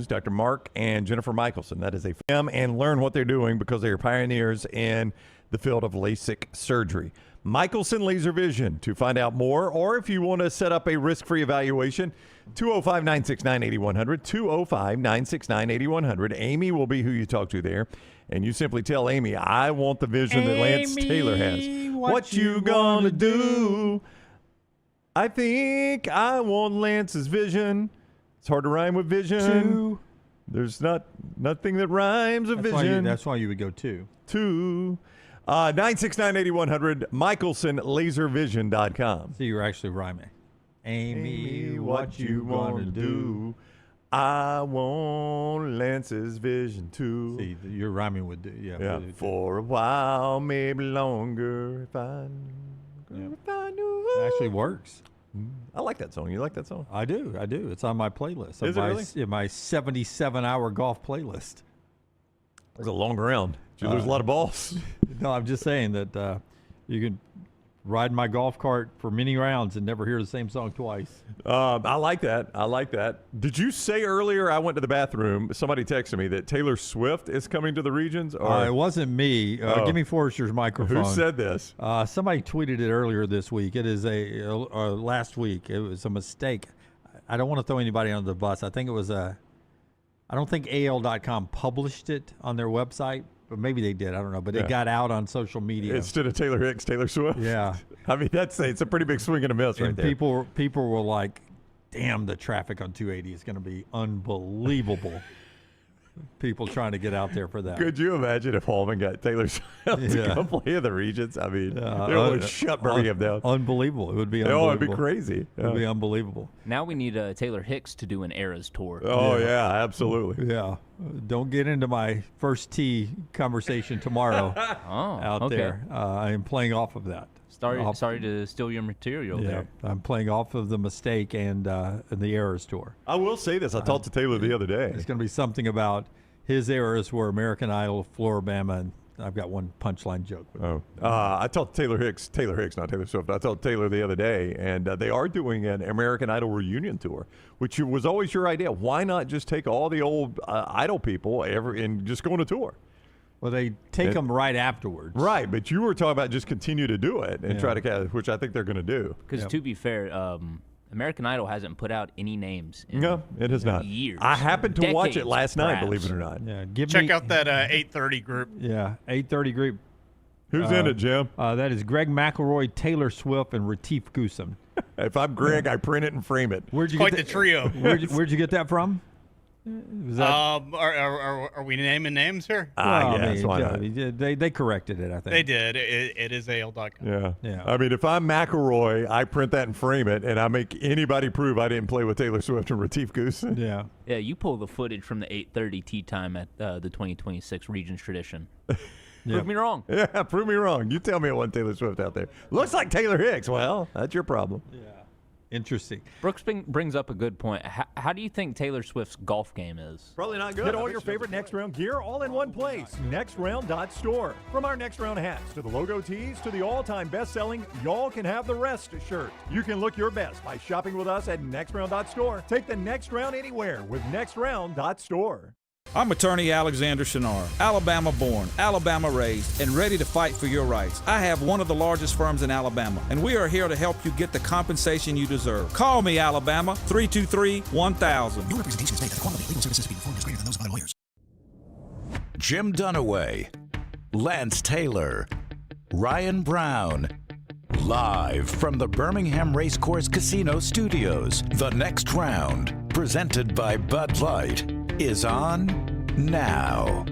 News, Dr. Mark and Jennifer Michelson. That is a film, and learn what they're doing because they are pioneers in the field of LASIK surgery. Michelson Laser Vision. To find out more, or if you want to set up a risk-free evaluation, 205-969-8100, 205-969-8100. Amy will be who you talk to there, and you simply tell Amy, I want the vision that Lance Taylor has. What you gonna do? I think I want Lance's vision. It's hard to rhyme with vision. There's nothing that rhymes with vision. That's why you would go two. 969-8100, MichelsonLaserVision.com. So you're actually rhyming. Amy, what you gonna do? I want Lance's vision too. See, you're rhyming with yeah. For a while, maybe longer, if I knew. It actually works. I like that song. You like that song? I do. It's on my playlist. Is it really? In my 77-hour golf playlist. It was a long round. Did you lose a lot of balls? No, I'm just saying that you can ride my golf cart for many rounds and never hear the same song twice. I like that. Did you say earlier, I went to the bathroom, somebody texted me that Taylor Swift is coming to the regions? Or? It wasn't me. Give me Forrester's microphone. Who said this? Somebody tweeted it earlier this week. It is last week. It was a mistake. I don't want to throw anybody under the bus. I think it was I don't think AL.com published it on their website. But maybe they did. I don't know. But it got out on social media. Instead of Taylor Hicks, Taylor Swift? Yeah. I mean, it's a pretty big swing and a miss right there. People were like, damn, the traffic on 280 is going to be unbelievable. People trying to get out there for that. Could you imagine if Hallman got Taylor Swift to come play in the regions? I mean, it would shut Birmingham down. Unbelievable. It would be unbelievable. Oh, it'd be crazy. It would be unbelievable. Now we need Taylor Hicks to do an Eras tour. Oh, yeah, absolutely. Yeah. Don't get into my first tee conversation tomorrow out there. I am playing off of that. Sorry to steal your material there. I'm playing off of the mistake and the Eras tour. I will say this. I talked to Taylor the other day. It's going to be something about his eras were American Idol, Floribama, and I've got one punchline joke. I talked to Taylor Hicks, not Taylor Swift. I talked to Taylor the other day, and they are doing an American Idol reunion tour, which was always your idea. Why not just take all the old Idol people and just go on a tour? Well, they take them right afterwards. Right, but you were talking about just continue to do it and try to catch, which I think they're going to do. Because to be fair, American Idol hasn't put out any names in it has not. years. I happened to watch it last night, perhaps. believe it or not. Yeah, Check out that 8:30 group. Yeah, 8:30 group. Who's in it, Jim? That is Greg McElroy, Taylor Swift, and Retief Goosen. If I'm Greg, I print it and frame it. Where'd you Quite get the trio. Where'd you get that from? Are we naming names here? Yes, why not? They corrected it, I think. They did. It is AL.com. Yeah. I mean, if I'm McElroy, I print that and frame it, and I make anybody prove I didn't play with Taylor Swift and Retief Goosen. Yeah. Yeah, you pull the footage from the 8:30 tee time at the 2026 Regions Tradition. Prove me wrong. Yeah, prove me wrong. You tell me it wasn't Taylor Swift out there. Looks like Taylor Hicks. Well, that's your problem. Yeah. Interesting. Brooks brings up a good point. How do you think Taylor Swift's golf game is? Probably not good. Get all your favorite Next Round gear all in one place. NextRound.store. From our Next Round hats to the logo tees to the all-time best-selling Y'all Can Have the Rest shirt. You can look your best by shopping with us at NextRound.store. Take the next round anywhere with NextRound.store. I'm attorney Alexander Shinar, Alabama born, Alabama raised, and ready to fight for your rights. I have one of the largest firms in Alabama, and we are here to help you get the compensation you deserve. Call me, Alabama, 323-1000. Your representation is made that the quality of legal services to be performed is greater than those of other lawyers. Jim Dunaway, Lance Taylor, Ryan Brown. Live from the Birmingham Racecourse Casino Studios, the next round, presented by Bud Light, is on now.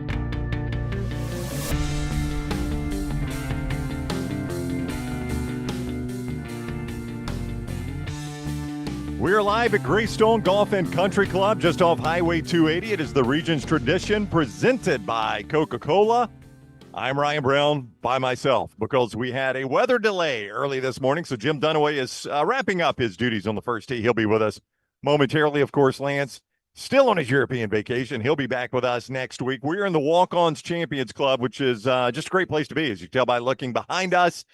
We're live at Greystone Golf and Country Club just off Highway 280. It is the Regions Tradition presented by Coca-Cola. I'm Ryan Brown by myself because we had a weather delay early this morning. So Jim Dunaway is wrapping up his duties on the first tee. He'll be with us momentarily. Of course, Lance still on his European vacation. He'll be back with us next week. We're in the Walk-Ons Champions Club, which is just a great place to be, as you can tell by looking behind us.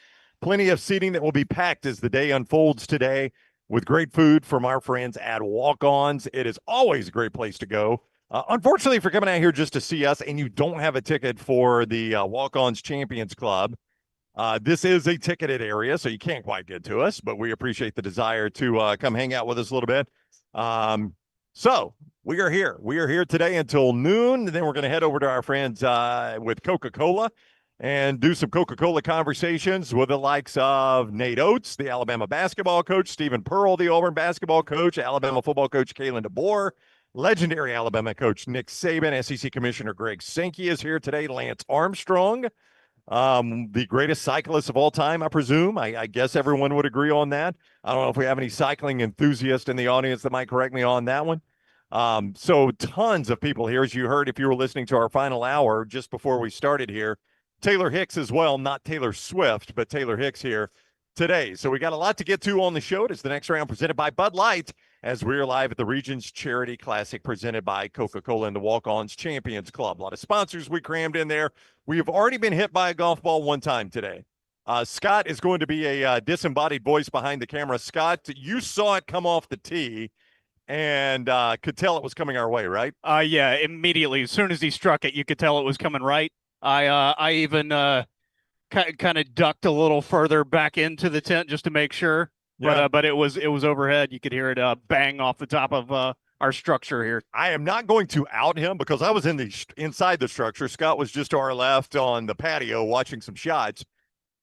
Plenty of seating that will be packed as the day unfolds today with great food from our friends at Walk-Ons. It is always a great place to go Unfortunately, if you're coming out here just to see us and you don't have a ticket for the Walk-Ons Champions Club, this is a ticketed area, so you can't quite get to us, but we appreciate the desire to come hang out with us a little bit. So we are here. We are here today until noon, and then we're going to head over to our friends with Coca-Cola and do some Coca-Cola conversations with the likes of Nate Oates, the Alabama basketball coach, Stephen Pearl, the Auburn basketball coach, Alabama football coach Kalen DeBoer, legendary Alabama coach Nick Saban, SEC Commissioner Greg Sankey is here today, Lance Armstrong, the greatest cyclist of all time, I presume. I guess everyone would agree on that. I don't know if we have any cycling enthusiasts in the audience that might correct me on that one. So tons of people here, as you heard if you were listening to our final hour just before we started here. Taylor Hicks as well, not Taylor Swift, but Taylor Hicks here today. So we got a lot to get to on the show. It's the next round presented by Bud Light as we're live at the Regions Charity Classic presented by Coca-Cola and the Walk-Ons Champions Club. A lot of sponsors we crammed in there. We have already been hit by a golf ball one time today. Scott is going to be a disembodied voice behind the camera. Scott, you saw it come off the tee and could tell it was coming our way, right? Yeah, immediately. As soon as he struck it, you could tell it was coming right. I even kind of ducked a little further back into the tent just to make sure. Yeah. But it was overhead. You could hear it bang off the top of our structure here. I am not going to out him because I was inside the structure. Scott was just to our left on the patio watching some shots.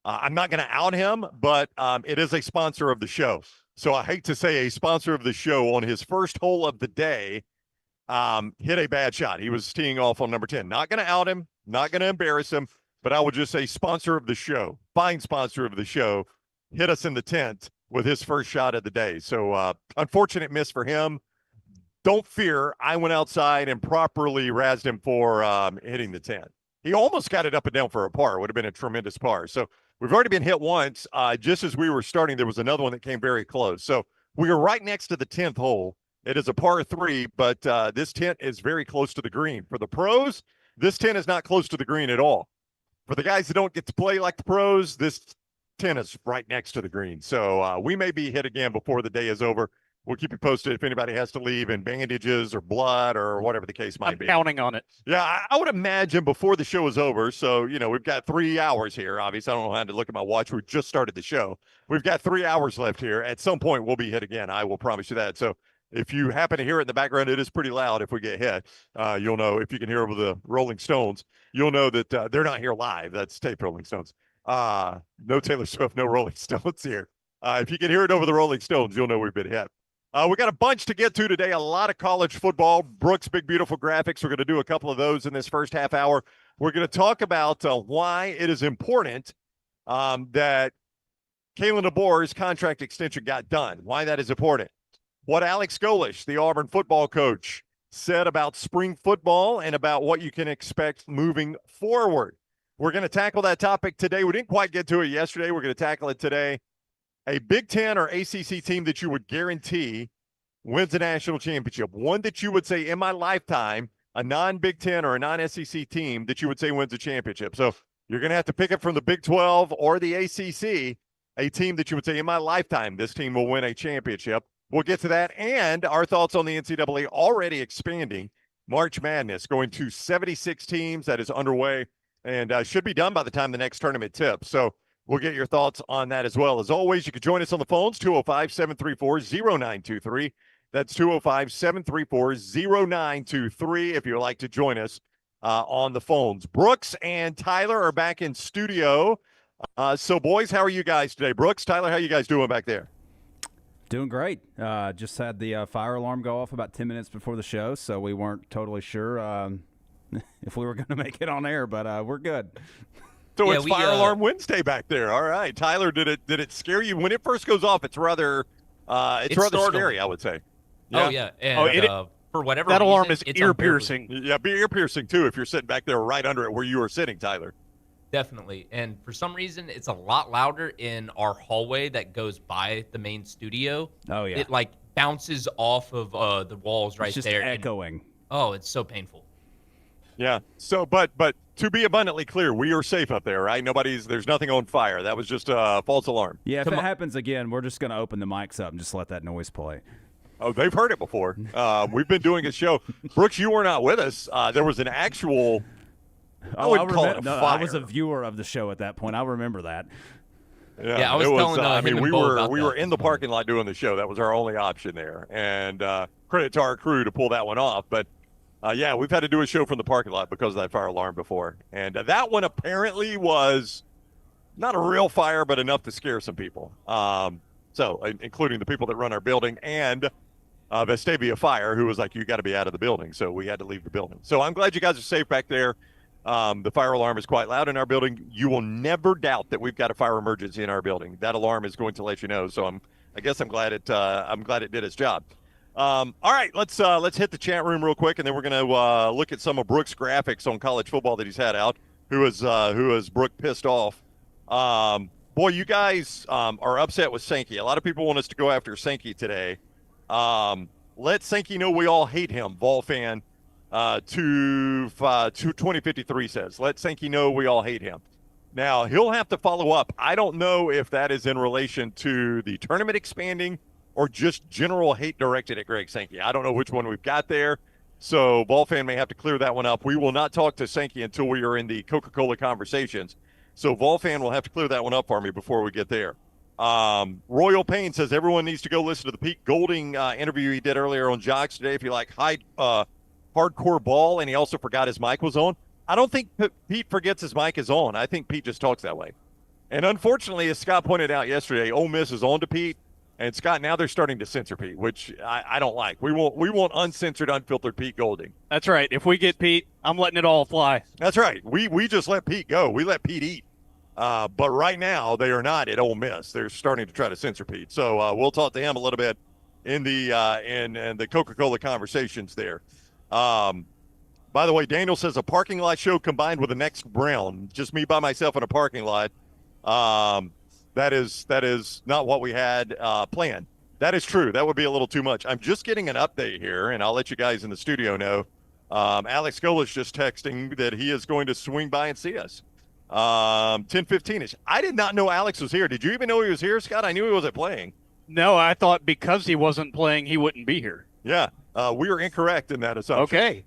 I'm not going to out him, but it is a sponsor of the show. So I hate to say a sponsor of the show on his first hole of the day hit a bad shot. He was teeing off on number 10. Not going to out him, not going to embarrass him, but I would just say sponsor of the show, fine sponsor of the show, hit us in the tent with his first shot of the day. So unfortunate miss for him. Don't fear. I went outside and properly razzed him for hitting the tent. He almost got it up and down for a par. It would have been a tremendous par. So we've already been hit once. Just as we were starting, there was another one that came very close. So we are right next to the 10th hole. It is a par 3, but this tent is very close to the green. For the pros, this tent is not close to the green at all. For the guys that don't get to play like the pros, this tent is right next to the green. So we may be hit again before the day is over. We'll keep you posted if anybody has to leave in bandages or blood or whatever the case might be. I'm counting on it. Yeah, I would imagine before the show is over. So, we've got 3 hours here. Obviously, I don't know how to look at my watch. We just started the show. We've got 3 hours left here. At some point, we'll be hit again. I will promise you that. So if you happen to hear it in the background, it is pretty loud if we get hit. You'll know if you can hear over the Rolling Stones, you'll know that they're not here live. That's tape Rolling Stones. No Taylor Swift, no Rolling Stones here. If you can hear it over the Rolling Stones, you'll know we've been hit. We got a bunch to get to today, a lot of college football. Brooks' Big Beautiful Graphics, we're going to do a couple of those in this first half hour. We're going to talk about why it is important that Kalen DeBoer's contract extension got done, why that is important. What Alex Golesh, the Auburn football coach, said about spring football and about what you can expect moving forward. We're going to tackle that topic today. We didn't quite get to it yesterday. We're going to tackle it today. A Big Ten or ACC team that you would guarantee wins a national championship. One that you would say in my lifetime, a non-Big Ten or a non-SEC team that you would say wins a championship. So you're going to have to pick it from the Big 12 or the ACC, a team that you would say in my lifetime, this team will win a championship. We'll get to that and our thoughts on the NCAA already expanding. March Madness going to 76 teams. That is underway and should be done by the time the next tournament tips. So we'll get your thoughts on that as well. As always, you can join us on the phones, 205-734-0923. That's 205-734-0923 if you'd like to join us on the phones. Brooks and Tyler are back in studio. So, boys, how are you guys today? Brooks, Tyler, how you guys doing back there? Doing great. Just had the fire alarm go off about 10 minutes before the show, so we weren't totally sure if we were going to make it on air, but we're good. So yeah, it's Fire Alarm Wednesday back there. All right, Tyler, did it scare you when it first goes off? It's rather scary, I would say. Yeah. Oh yeah, and for whatever that reason, alarm is ear piercing. Yeah, be ear piercing too if you're sitting back there right under it where you are sitting, Tyler. Definitely, and for some reason, it's a lot louder in our hallway that goes by the main studio. Oh yeah, it like bounces off of the walls right it's just there, echoing. It's so painful. Yeah. So, but to be abundantly clear, we are safe up there, right? There's nothing on fire. That was just a false alarm. Yeah, if it happens again, we're just going to open the mics up and just let that noise play. Oh, they've heard it before. We've been doing a show. Brooks, you were not with us. There was an actual. I wouldn't call it a fire. I was a viewer of the show at that point. I remember that. Yeah, I was telling him and we Bo were about we that. were in the parking lot doing the show. That was our only option there, and credit to our crew to pull that one off. But yeah, we've had to do a show from the parking lot because of that fire alarm before, and that one apparently was not a real fire, but enough to scare some people. So including the people that run our building and Vestavia Fire, who was like, "You got to be out of the building," so we had to leave the building. So I'm glad you guys are safe back there. The fire alarm is quite loud in our building. You will never doubt that we've got a fire emergency in our building. That alarm is going to let you know. So I guess I'm glad it did its job. All right, let's hit the chat room real quick, and then we're going to look at some of Brooks' graphics on college football that he's had out. Who is Brooke pissed off? Boy, you guys are upset with Sankey. A lot of people want us to go after Sankey today. Let Sankey know we all hate him. Vol fan. 2053 says, let Sankey know we all hate him. Now, he'll have to follow up. I don't know if that is in relation to the tournament expanding or just general hate directed at Greg Sankey. I don't know which one we've got there. So Ball fan may have to clear that one up. We will not talk to Sankey until we are in the Coca-Cola conversations. So Vol fan will have to clear that one up for me before we get there. Royal Payne says everyone needs to go listen to the Pete Golding interview he did earlier on Jocks today. If you like hardcore ball, and he also forgot his mic was on. I don't think Pete forgets his mic is on. I think Pete just talks that way. And unfortunately, as Scott pointed out yesterday, Ole Miss is on to Pete, and Scott, now they're starting to censor Pete, which I don't like. We want uncensored, unfiltered Pete Golding. That's right. If we get Pete, I'm letting it all fly. That's right. We just let Pete go. We let Pete eat. But right now, they are not at Ole Miss. They're starting to try to censor Pete. So we'll talk to him a little bit in the in the Coca-Cola conversations there. By the way, Daniel says a parking lot show combined with the next Brown, just me by myself in a parking lot. That is not what we had planned. That is true. That would be a little too much. I'm just getting an update here, and I'll let you guys in the studio know. Alex Golesh just texting that he is going to swing by and see us. 10:15ish. I did not know Alex was here. Did you even know he was here, Scott? I knew he wasn't playing. No, I thought because he wasn't playing, he wouldn't be here. Yeah. We are incorrect in that assumption. Okay.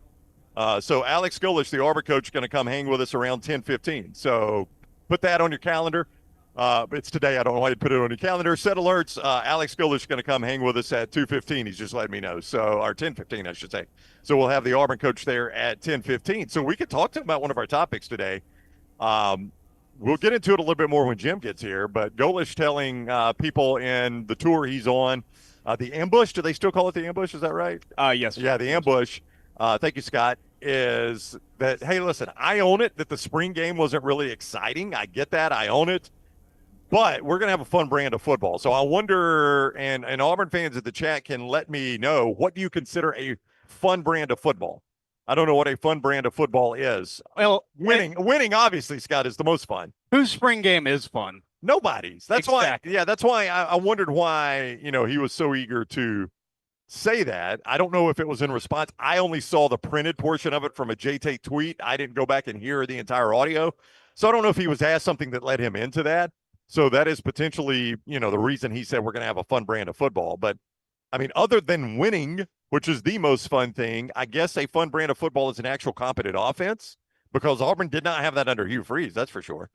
So Alex Golesh, the Auburn coach, is going to come hang with us around 10:15. So put that on your calendar. It's today. I don't know why you put it on your calendar. Set alerts. Alex Golesh is going to come hang with us at 2:15. He's just letting me know. So, or 10:15, I should say. So we'll have the Auburn coach there at 10:15. So we could talk to him about one of our topics today. We'll get into it a little bit more when Jim gets here. But Golesh telling people in the tour he's on, the ambush. Do they still call it the ambush? Is that right? Yes. Yeah, the ambush. Thank you, Scott. Is that, hey, listen, I own it that the spring game wasn't really exciting. I get that. I own it. But we're going to have a fun brand of football. So I wonder, and Auburn fans at the chat can let me know, what do you consider a fun brand of football? I don't know what a fun brand of football is. Well, winning, obviously, Scott, is the most fun. Whose spring game is fun? Nobody's. That's exactly. why. Yeah, that's why I wondered why he was so eager to say that. I don't know if it was in response. I only saw the printed portion of it from a J-Tate tweet. I didn't go back and hear the entire audio, so I don't know if he was asked something that led him into that. So that is potentially, the reason he said we're going to have a fun brand of football. But I mean, other than winning, which is the most fun thing, I guess a fun brand of football is an actual competent offense, because Auburn did not have that under Hugh Freeze. That's for sure.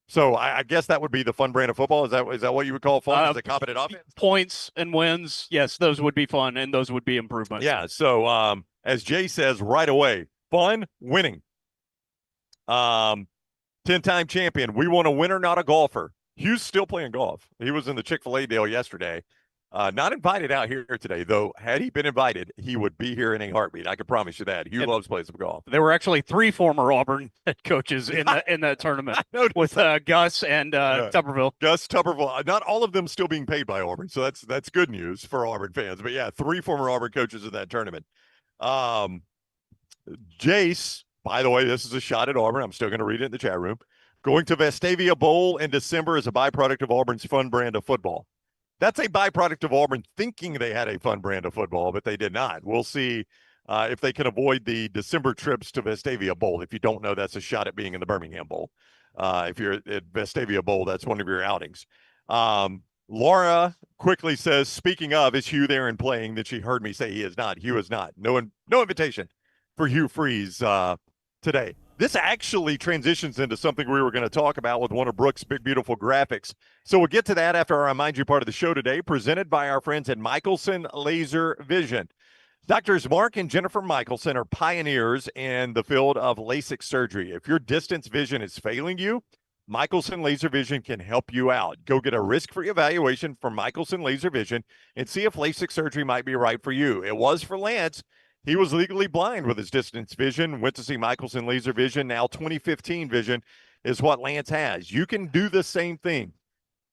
So I guess that would be the fun brand of football. Is that what you would call fun? Is a competent offense? Points and wins, yes, those would be fun, and those would be improvements. Yeah. So as Jay says right away, fun, winning. 10-time champion. We want a winner, not a golfer. Hugh's still playing golf. He was in the Chick-fil-A deal yesterday. Not invited out here today, though. Had he been invited, he would be here in a heartbeat. I can promise you that. Hugh loves playing some golf. There were actually 3 former Auburn head coaches in that tournament with Gus and Tuberville. Gus Tuberville. Not all of them still being paid by Auburn, so that's good news for Auburn fans. But yeah, 3 former Auburn coaches in that tournament. Jace, by the way, this is a shot at Auburn. I'm still going to read it in the chat room. Going to Vestavia Bowl in December is a byproduct of Auburn's fun brand of football. That's a byproduct of Auburn thinking they had a fun brand of football, but they did not. We'll see if they can avoid the December trips to Vestavia Bowl. If you don't know, that's a shot at being in the Birmingham Bowl. If you're at Vestavia Bowl, that's one of your outings. Laura quickly says, speaking of, is Hugh there and playing? That she heard me say he is not. Hugh is not. No invitation for Hugh Freeze today. This actually transitions into something we were going to talk about with one of Brooke's big, beautiful graphics. So we'll get to that after I remind you part of the show today, presented by our friends at Michelson Laser Vision. Doctors Mark and Jennifer Michelson are pioneers in the field of LASIK surgery. If your distance vision is failing you, Michelson Laser Vision can help you out. Go get a risk-free evaluation from Michelson Laser Vision and see if LASIK surgery might be right for you. It was for Lance. He was legally blind with his distance vision, went to see Michelson Laser Vision. Now 2015 vision is what Lance has. You can do the same thing.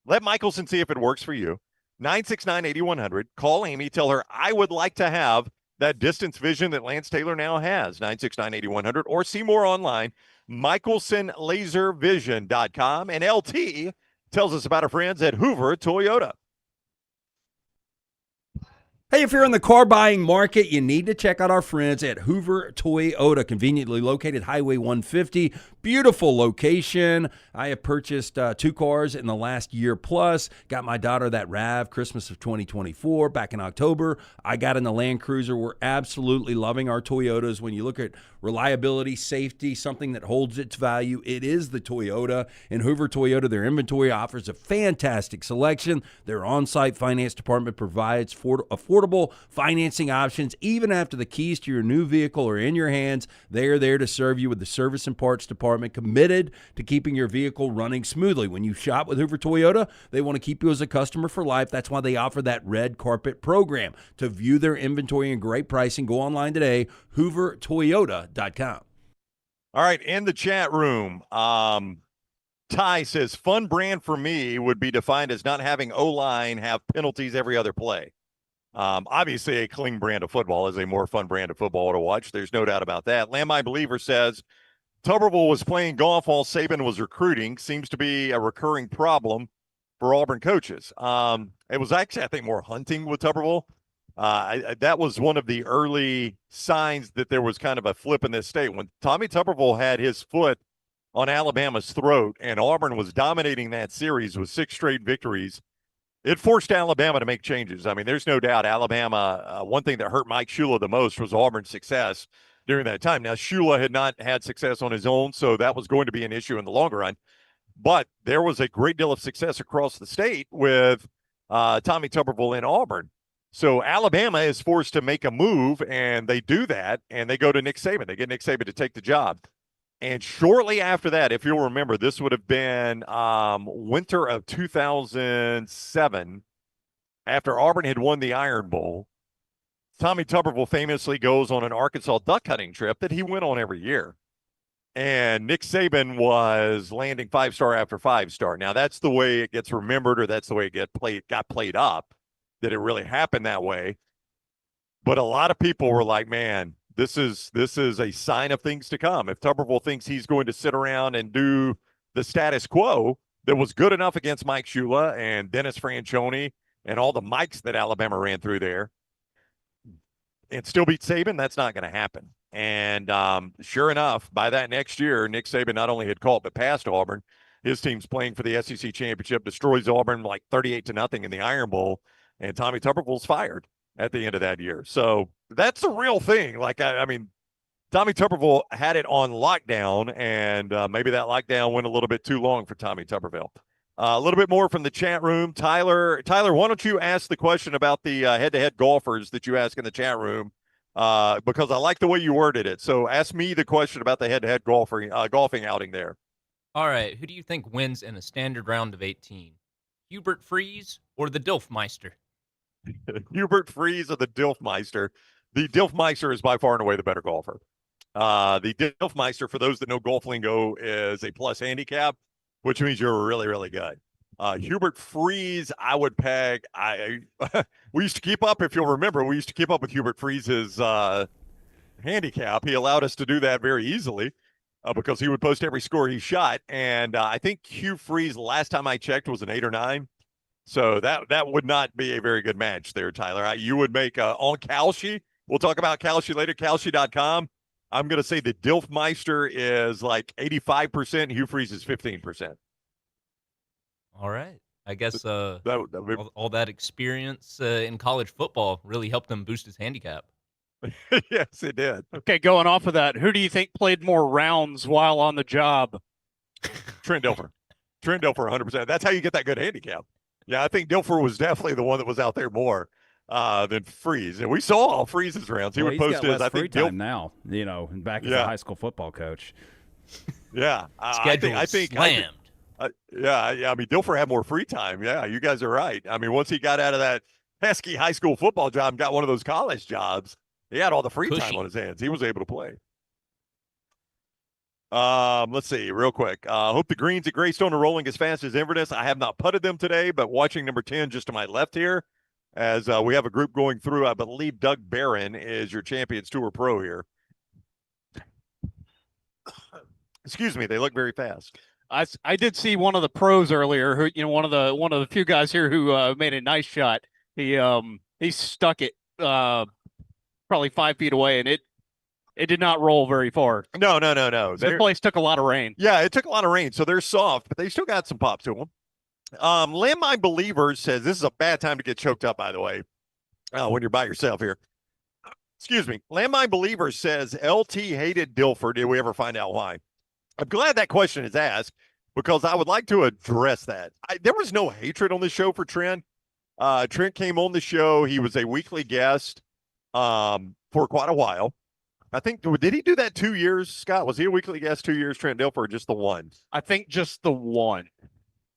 Let Michelson see if it works for you. 969-8100. Call Amy. Tell her, I would like to have that distance vision that Lance Taylor now has. 969-8100. Or see more online, MichelsonLaserVision.com. And LT tells us about our friends at Hoover Toyota. Hey, if you're in the car buying market, you need to check out our friends at Hoover Toyota, conveniently located Highway 150. Beautiful location. I have purchased 2 cars in the last year plus. Got my daughter that RAV Christmas of 2024 back in October. I got in the Land Cruiser. We're absolutely loving our Toyotas. When you look at reliability, safety, something that holds its value, it is the Toyota. And Hoover Toyota, their inventory offers a fantastic selection. Their on-site finance department provides affordable financing options. Even after the keys to your new vehicle are in your hands, they are there to serve you with the service and parts department, committed to keeping your vehicle running smoothly. When you shop with Hoover Toyota, they want to keep you as a customer for life. That's why they offer that red carpet program. To view their inventory and great pricing, go online today, hoovertoyota.com. All right, in the chat room, Ty says, fun brand for me would be defined as not having O-line have penalties every other play. Obviously, a clean brand of football is a more fun brand of football to watch. There's no doubt about that. Lamb I Believer says, Tuberville was playing golf while Saban was recruiting. Seems to be a recurring problem for Auburn coaches. It was actually, I think, more hunting with Tuberville. That was one of the early signs that there was kind of a flip in this state. When Tommy Tuberville had his foot on Alabama's throat and Auburn was dominating that series with 6 straight victories, it forced Alabama to make changes. I mean, there's no doubt Alabama, one thing that hurt Mike Shula the most was Auburn's success during that time. Now, Shula had not had success on his own, so that was going to be an issue in the longer run. But there was a great deal of success across the state with Tommy Tuberville in Auburn. So Alabama is forced to make a move, and they do that, and they go to Nick Saban. They get Nick Saban to take the job. And shortly after that, if you'll remember, this would have been winter of 2007, after Auburn had won the Iron Bowl. Tommy Tuberville famously goes on an Arkansas duck hunting trip that he went on every year. And Nick Saban was landing 5-star after 5-star. Now, that's the way it gets remembered, or that's the way it got played up, that it really happened that way. But a lot of people were like, man, this is a sign of things to come. If Tuberville thinks he's going to sit around and do the status quo that was good enough against Mike Shula and Dennis Franchione and all the Mikes that Alabama ran through there, and still beat Saban, that's not going to happen. And sure enough, by that next year, Nick Saban not only had caught but passed Auburn. His team's playing for the SEC championship, destroys Auburn like 38-0 in the Iron Bowl, and Tommy Tuberville's fired at the end of that year. So that's a real thing. Like, I mean, Tommy Tuberville had it on lockdown, and maybe that lockdown went a little bit too long for Tommy Tuberville. A little bit more from the chat room. Tyler, why don't you ask the question about the head-to-head golfers that you ask in the chat room, because I like the way you worded it. So ask me the question about the head-to-head golfing outing there. All right, who do you think wins in a standard round of 18? Hubert Freeze or the Dilfmeister? Hubert Freeze or the Dilfmeister. The Dilfmeister is by far and away the better golfer. The Dilfmeister, for those that know golf lingo, is a plus handicap, which means you're really, really good. Hubert Freeze, I would peg. We used to keep up, if you'll remember, we used to keep up with Hubert Freeze's handicap. He allowed us to do that very easily because he would post every score he shot. And I think Hugh Freeze, last time I checked, was an 8 or 9. So that would not be a very good match there, Tyler. You would make on Kalshi. We'll talk about Kalshi later, Kalshi.com. I'm going to say the Dilfmeister is like 85%. Hugh Freeze is 15%. All right. I guess That- all that experience in college football really helped him boost his handicap. yes, it did. Okay, going off of that, who do you think played more rounds while on the job? Trent Dilfer. Trent Dilfer, 100%. That's how you get that good handicap. Yeah, I think Dilfer was definitely the one that was out there more than Freeze. And we saw all Freeze's rounds. He Well, would he's post got his, less I think, free time now, back as a Yeah. high school football coach. Yeah. Schedule slammed. Yeah. I mean, Dilfer had more free time. Yeah, you guys are right. I mean, once he got out of that pesky high school football job and got one of those college jobs, he had all the free time Cushy. on his hands. He was able to play. Let's see real quick. Hope the greens at Greystone are rolling as fast as Inverness. I have not putted them today, but watching number 10 just to my left here as we have a group going through. I believe Doug Barron is your Champions Tour pro here. Excuse me. They look very fast. I did see one of the pros earlier who, one of the few guys here who made a nice shot. He stuck it probably 5 feet away, and it did not roll very far. No. That place took a lot of rain. Yeah, it took a lot of rain, so they're soft, but they still got some pop to them. Landmine Believers says this is a bad time to get choked up, by the way, when you're by yourself here. Excuse me. Landmine Believers says LT hated Dilfer. Did we ever find out why? I'm glad that question is asked because I would like to address that. There was no hatred on the show for Trent. Trent came on the show. He was a weekly guest for quite a while. I think, did he do that 2 years, Scott? Was he a weekly guest 2 years, Trent Dilfer, or just the one? I think just the one.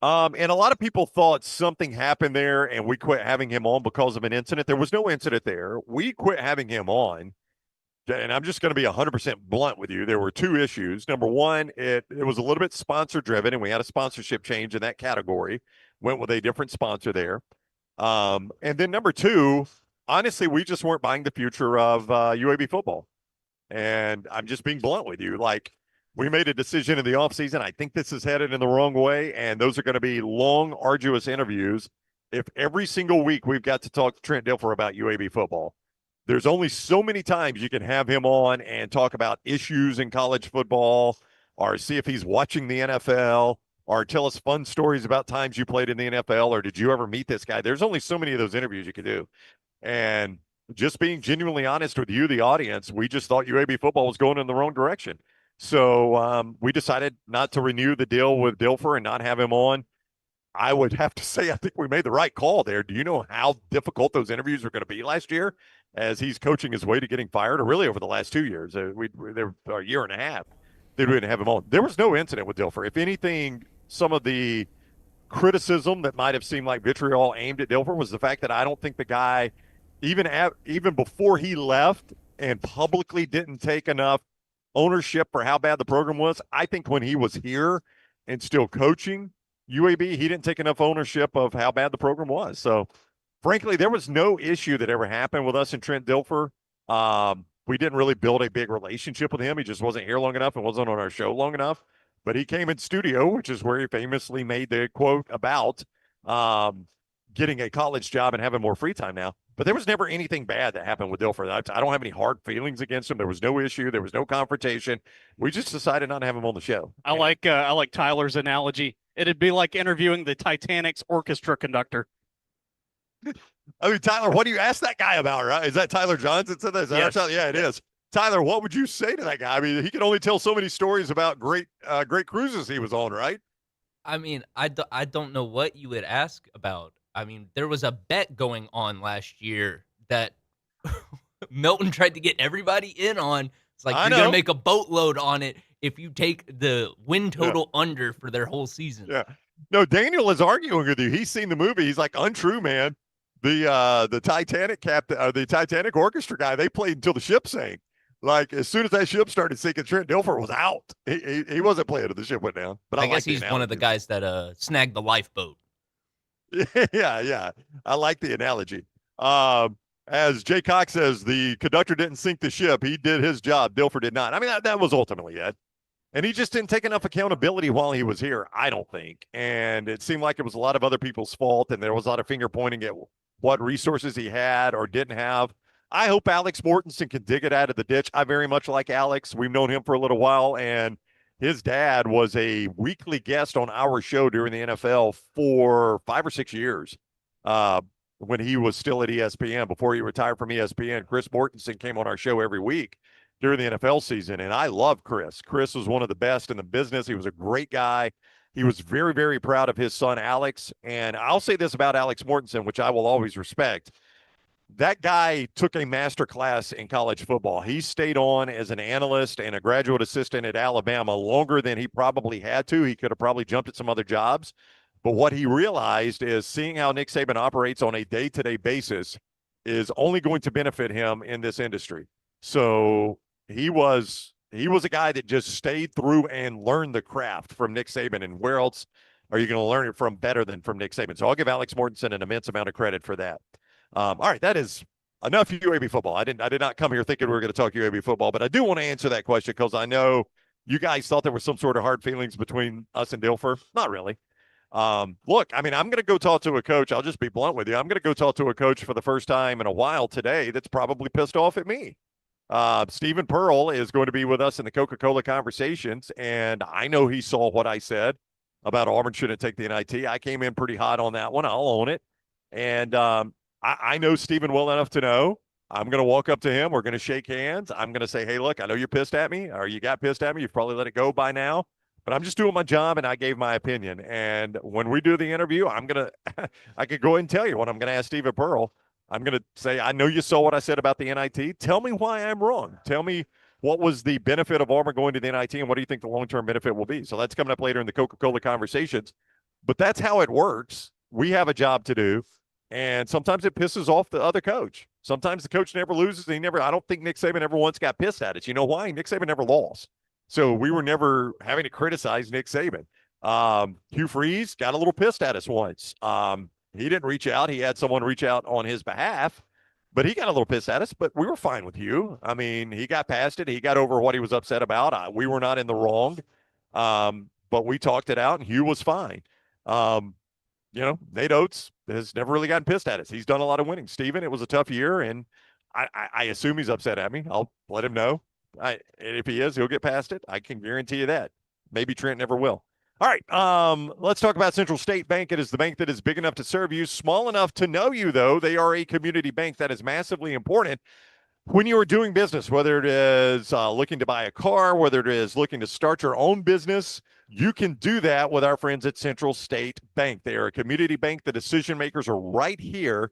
And a lot of people thought something happened there and we quit having him on because of an incident. There was no incident there. We quit having him on. And I'm just going to be 100% blunt with you. There were two issues. Number one, it was a little bit sponsor driven, and we had a sponsorship change in that category. Went with a different sponsor there. And then number two, honestly, we just weren't buying the future of UAB football. And I'm just being blunt with you. Like, we made a decision in the offseason. I think this is headed in the wrong way, and those are going to be long, arduous interviews. If every single week we've got to talk to Trent Dilfer about UAB football, there's only so many times you can have him on and talk about issues in college football or see if he's watching the NFL or tell us fun stories about times you played in the NFL or did you ever meet this guy? There's only so many of those interviews you could do. And just being genuinely honest with you, the audience, we just thought UAB football was going in the wrong direction. So we decided not to renew the deal with Dilfer and not have him on. I would have to say I think we made the right call there. Do you know how difficult those interviews were going to be last year as he's coaching his way to getting fired, or really over the last 2 years? They were a year and a half. They didn't have him on. There was no incident with Dilfer. If anything, some of the criticism that might have seemed like vitriol aimed at Dilfer was the fact that I don't think the guy, even before he left and publicly didn't take enough ownership for how bad the program was, I think when he was here and still coaching UAB, he didn't take enough ownership of how bad the program was. So, frankly, there was no issue that ever happened with us and Trent Dilfer. We didn't really build a big relationship with him. He just wasn't here long enough and wasn't on our show long enough. But he came in studio, which is where he famously made the quote about getting a college job and having more free time now. But there was never anything bad that happened with Dilfer. I don't have any hard feelings against him. There was no issue. There was no confrontation. We just decided not to have him on the show. I like Tyler's analogy. It'd be like interviewing the Titanic's orchestra conductor. I mean, Tyler, what do you ask that guy about, right? Is that Tyler Johnson said that? Yes. Yeah, it is. Tyler, what would you say to that guy? I mean, he can only tell so many stories about great cruises he was on, right? I mean, I don't know what you would ask about. I mean, there was a bet going on last year that Milton tried to get everybody in on. It's like, you're going to make a boatload on it if you take the win total under for their whole season. Yeah. No, Daniel is arguing with you. He's seen the movie. He's like, untrue, man. The Titanic captain, the Titanic orchestra guy, they played until the ship sank. Like, as soon as that ship started sinking, Trent Dilfer was out. He wasn't playing until the ship went down. But I guess he's one of the guys that snagged the lifeboat. Yeah. I like the analogy. As Jay Cox says, the conductor didn't sink the ship. He did his job. Dilfer did not. I mean, that was ultimately it. And he just didn't take enough accountability while he was here, I don't think. And it seemed like it was a lot of other people's fault, and there was a lot of finger pointing at what resources he had or didn't have. I hope Alex Mortensen can dig it out of the ditch. I very much like Alex. We've known him for a little while, and his dad was a weekly guest on our show during the NFL for 5 or 6 years. When he was still at ESPN, before he retired from ESPN, Chris Mortensen came on our show every week during the NFL season. And I love Chris. Chris was one of the best in the business. He was a great guy. He was very, very proud of his son, Alex. And I'll say this about Alex Mortensen, which I will always respect. That guy took a master class in college football. He stayed on as an analyst and a graduate assistant at Alabama longer than he probably had to. He could have probably jumped at some other jobs. But what he realized is seeing how Nick Saban operates on a day-to-day basis is only going to benefit him in this industry. So he was a guy that just stayed through and learned the craft from Nick Saban. And where else are you going to learn it from better than from Nick Saban? So I'll give Alex Mortensen an immense amount of credit for that. All right, that is enough UAB football. I did not come here thinking we were going to talk UAB football, but I do want to answer that question because I know you guys thought there was some sort of hard feelings between us and Dilfer. Not really. Look, I mean, I'm going to go talk to a coach. I'll just be blunt with you. I'm going to go talk to a coach for the first time in a while today that's probably pissed off at me. Stephen Pearl is going to be with us in the Coca-Cola conversations, and I know he saw what I said about Auburn shouldn't take the NIT. I came in pretty hot on that one. I'll own it. And I know Stephen well enough to know I'm going to walk up to him. We're going to shake hands. I'm going to say, hey, look, I know you're pissed at me, or you got pissed at me. You've probably let it go by now. But I'm just doing my job, and I gave my opinion. And when we do the interview, I could go ahead and tell you what I'm going to ask Stephen Pearl. I'm going to say, I know you saw what I said about the NIT. Tell me why I'm wrong. Tell me what was the benefit of Auburn going to the NIT, and what do you think the long-term benefit will be? So that's coming up later in the Coca-Cola conversations. But that's how it works. We have a job to do, and sometimes it pisses off the other coach. Sometimes the coach never loses. I don't think Nick Saban ever once got pissed at it. You know why? Nick Saban never lost. So we were never having to criticize Nick Saban. Hugh Freeze got a little pissed at us once. He didn't reach out. He had someone reach out on his behalf, but he got a little pissed at us, but we were fine with Hugh. I mean, he got past it. He got over what he was upset about. We were not in the wrong, but we talked it out, and Hugh was fine. Nate Oates has never really gotten pissed at us. He's done a lot of winning. Steven, it was a tough year, and I assume he's upset at me. I'll let him know. And if he is, he'll get past it. I can guarantee you that. Maybe Trent never will. All right, let's talk about Central State Bank. It is the bank that is big enough to serve you, small enough to know you, though. They are a community bank. That is massively important when you are doing business, whether it is looking to buy a car, whether it is looking to start your own business. You can do that with our friends at Central State Bank. They are a community bank. The decision makers are right here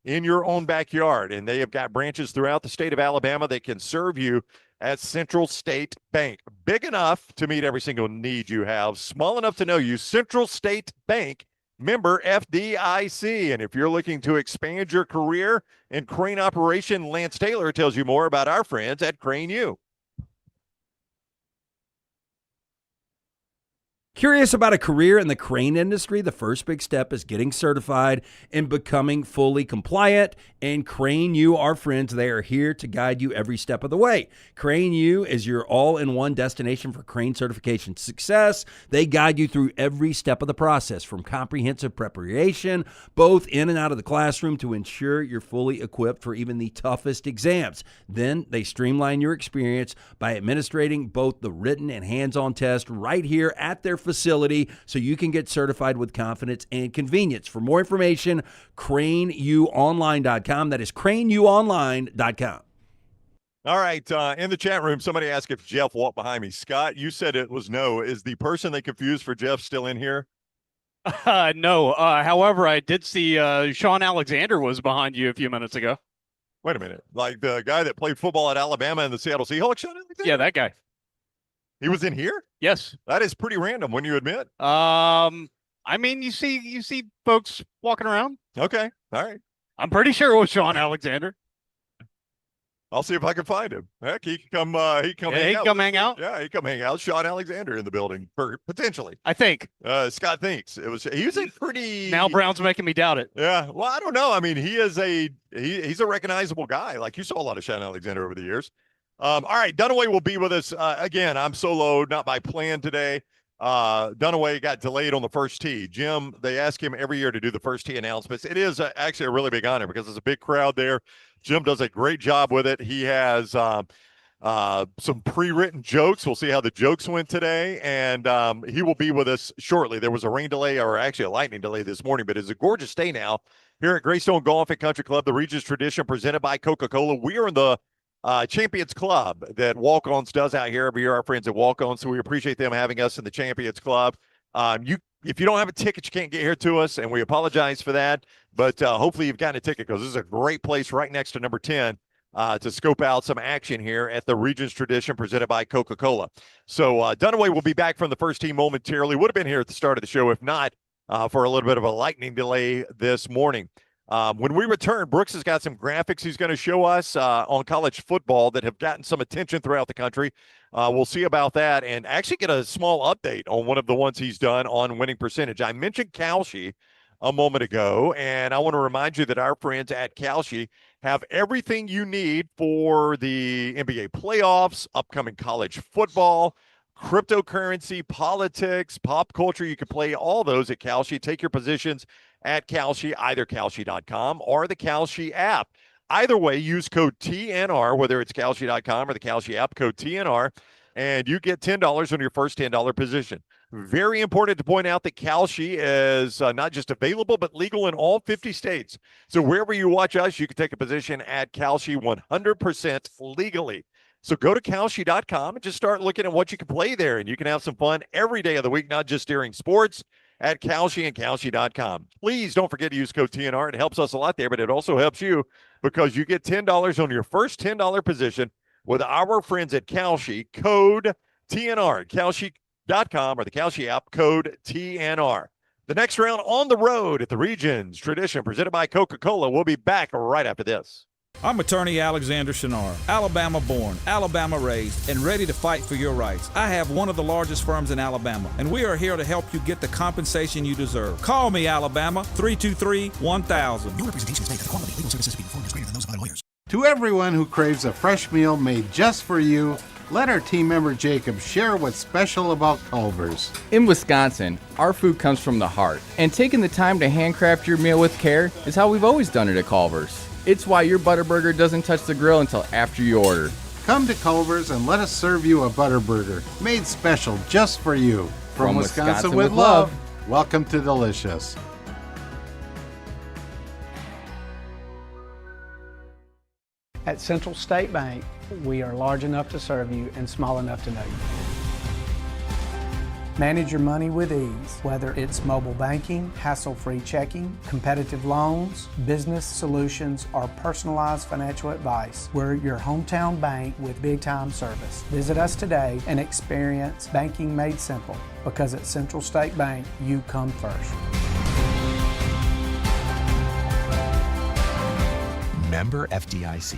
in your own backyard, and they have got branches throughout the state of Alabama that can serve you at Central State Bank. Big enough to meet every single need you have, small enough to know you. Central State Bank, member FDIC. And if you're looking to expand your career in crane operation, Lance Taylor tells you more about our friends at Crane U. Curious about a career in the crane industry? The first big step is getting certified and becoming fully compliant. And Crane U, our friends, they are here to guide you every step of the way. Crane U is your all-in-one destination for crane certification success. They guide you through every step of the process, from comprehensive preparation, both in and out of the classroom, to ensure you're fully equipped for even the toughest exams. Then they streamline your experience by administrating both the written and hands-on test right here at their facility, so you can get certified with confidence and convenience. For more information, craneuonline.com. That is craneuonline.com. All right. In the chat room, somebody asked if Jeff walked behind me. Scott, you said it was no. Is the person they confused for Jeff still in here? No. However, I did see Sean Alexander was behind you a few minutes ago. Wait a minute. Like the guy that played football at Alabama and the Seattle Seahawks, Sean Alexander? Yeah, that guy. He was in here? Yes. That is pretty random, wouldn't you admit? I mean, you see folks walking around. Okay. All right. I'm pretty sure it was Sean Alexander. I'll see if I can find him. Heck, he can come hang out. Yeah, he come hang out. Sean Alexander in the building, potentially. I think. Scott thinks he was a pretty. Now Brown's making me doubt it. Yeah. Well, I don't know. I mean, he's a recognizable guy. Like, you saw a lot of Sean Alexander over the years. All right, Dunaway will be with us again. I'm solo, not by plan today. Dunaway got delayed on the first tee. Jim, they ask him every year to do the first tee announcements. It is actually a really big honor because there's a big crowd there. Jim does a great job with it. He has some pre-written jokes. We'll see how the jokes went today, and he will be with us shortly. There was a rain delay, or actually a lightning delay this morning, but it's a gorgeous day now here at Greystone Golf and Country Club, the Regions Tradition presented by Coca-Cola. We are in the Champions Club that Walk-Ons does out here every year, our friends at Walk-Ons, so we appreciate them having us in the Champions Club. If you don't have a ticket, you can't get here to us, and we apologize for that, but hopefully you've gotten a ticket, because this is a great place right next to number 10 to scope out some action here at the Regions Tradition presented by Coca-Cola. So Dunaway will be back from the first team momentarily. Would have been here at the start of the show if not for a little bit of a lightning delay this morning. When we return, Brooks has got some graphics he's going to show us on college football that have gotten some attention throughout the country. We'll see about that and actually get a small update on one of the ones he's done on winning percentage. I mentioned Kalshi a moment ago, and I want to remind you that our friends at Kalshi have everything you need for the NBA playoffs, upcoming college football, cryptocurrency, politics, pop culture. You can play all those at Kalshi. Take your positions at Kalshi, either Kalshi.com or the Kalshi app. Either way, use code TNR, whether it's Kalshi.com or the Kalshi app, code TNR, and you get $10 on your first $10 position. Very important to point out that Kalshi is not just available, but legal in all 50 states. So wherever you watch us, you can take a position at Kalshi 100% legally. So go to Kalshi.com and just start looking at what you can play there, and you can have some fun every day of the week, not just during sports, at Kalshi and Kalshi.com. Please don't forget to use code TNR. It helps us a lot there, but it also helps you because you get $10 on your first $10 position with our friends at Kalshi, code TNR, Kalshi.com or the Kalshi app, code TNR. The next round on the road at the Regions Tradition presented by Coca-Cola. We'll be back right after this. I'm attorney Alexander Shinar, Alabama born, Alabama raised, and ready to fight for your rights. I have one of the largest firms in Alabama, and we are here to help you get the compensation you deserve. Call me, Alabama, 323-1000. Your representation is made that the quality of legal services being performed is greater than those of other lawyers. To everyone who craves a fresh meal made just for you, let our team member Jacob share what's special about Culver's. In Wisconsin, our food comes from the heart, and taking the time to handcraft your meal with care is how we've always done it at Culver's. It's why your Butterburger doesn't touch the grill until after you order. Come to Culver's and let us serve you a Butterburger made special just for you. From Wisconsin with love, welcome to Delicious. At Central State Bank, we are large enough to serve you and small enough to know you. Manage your money with ease, whether it's mobile banking, hassle-free checking, competitive loans, business solutions, or personalized financial advice. We're your hometown bank with big-time service. Visit us today and experience banking made simple, because at Central State Bank, you come first. Member FDIC.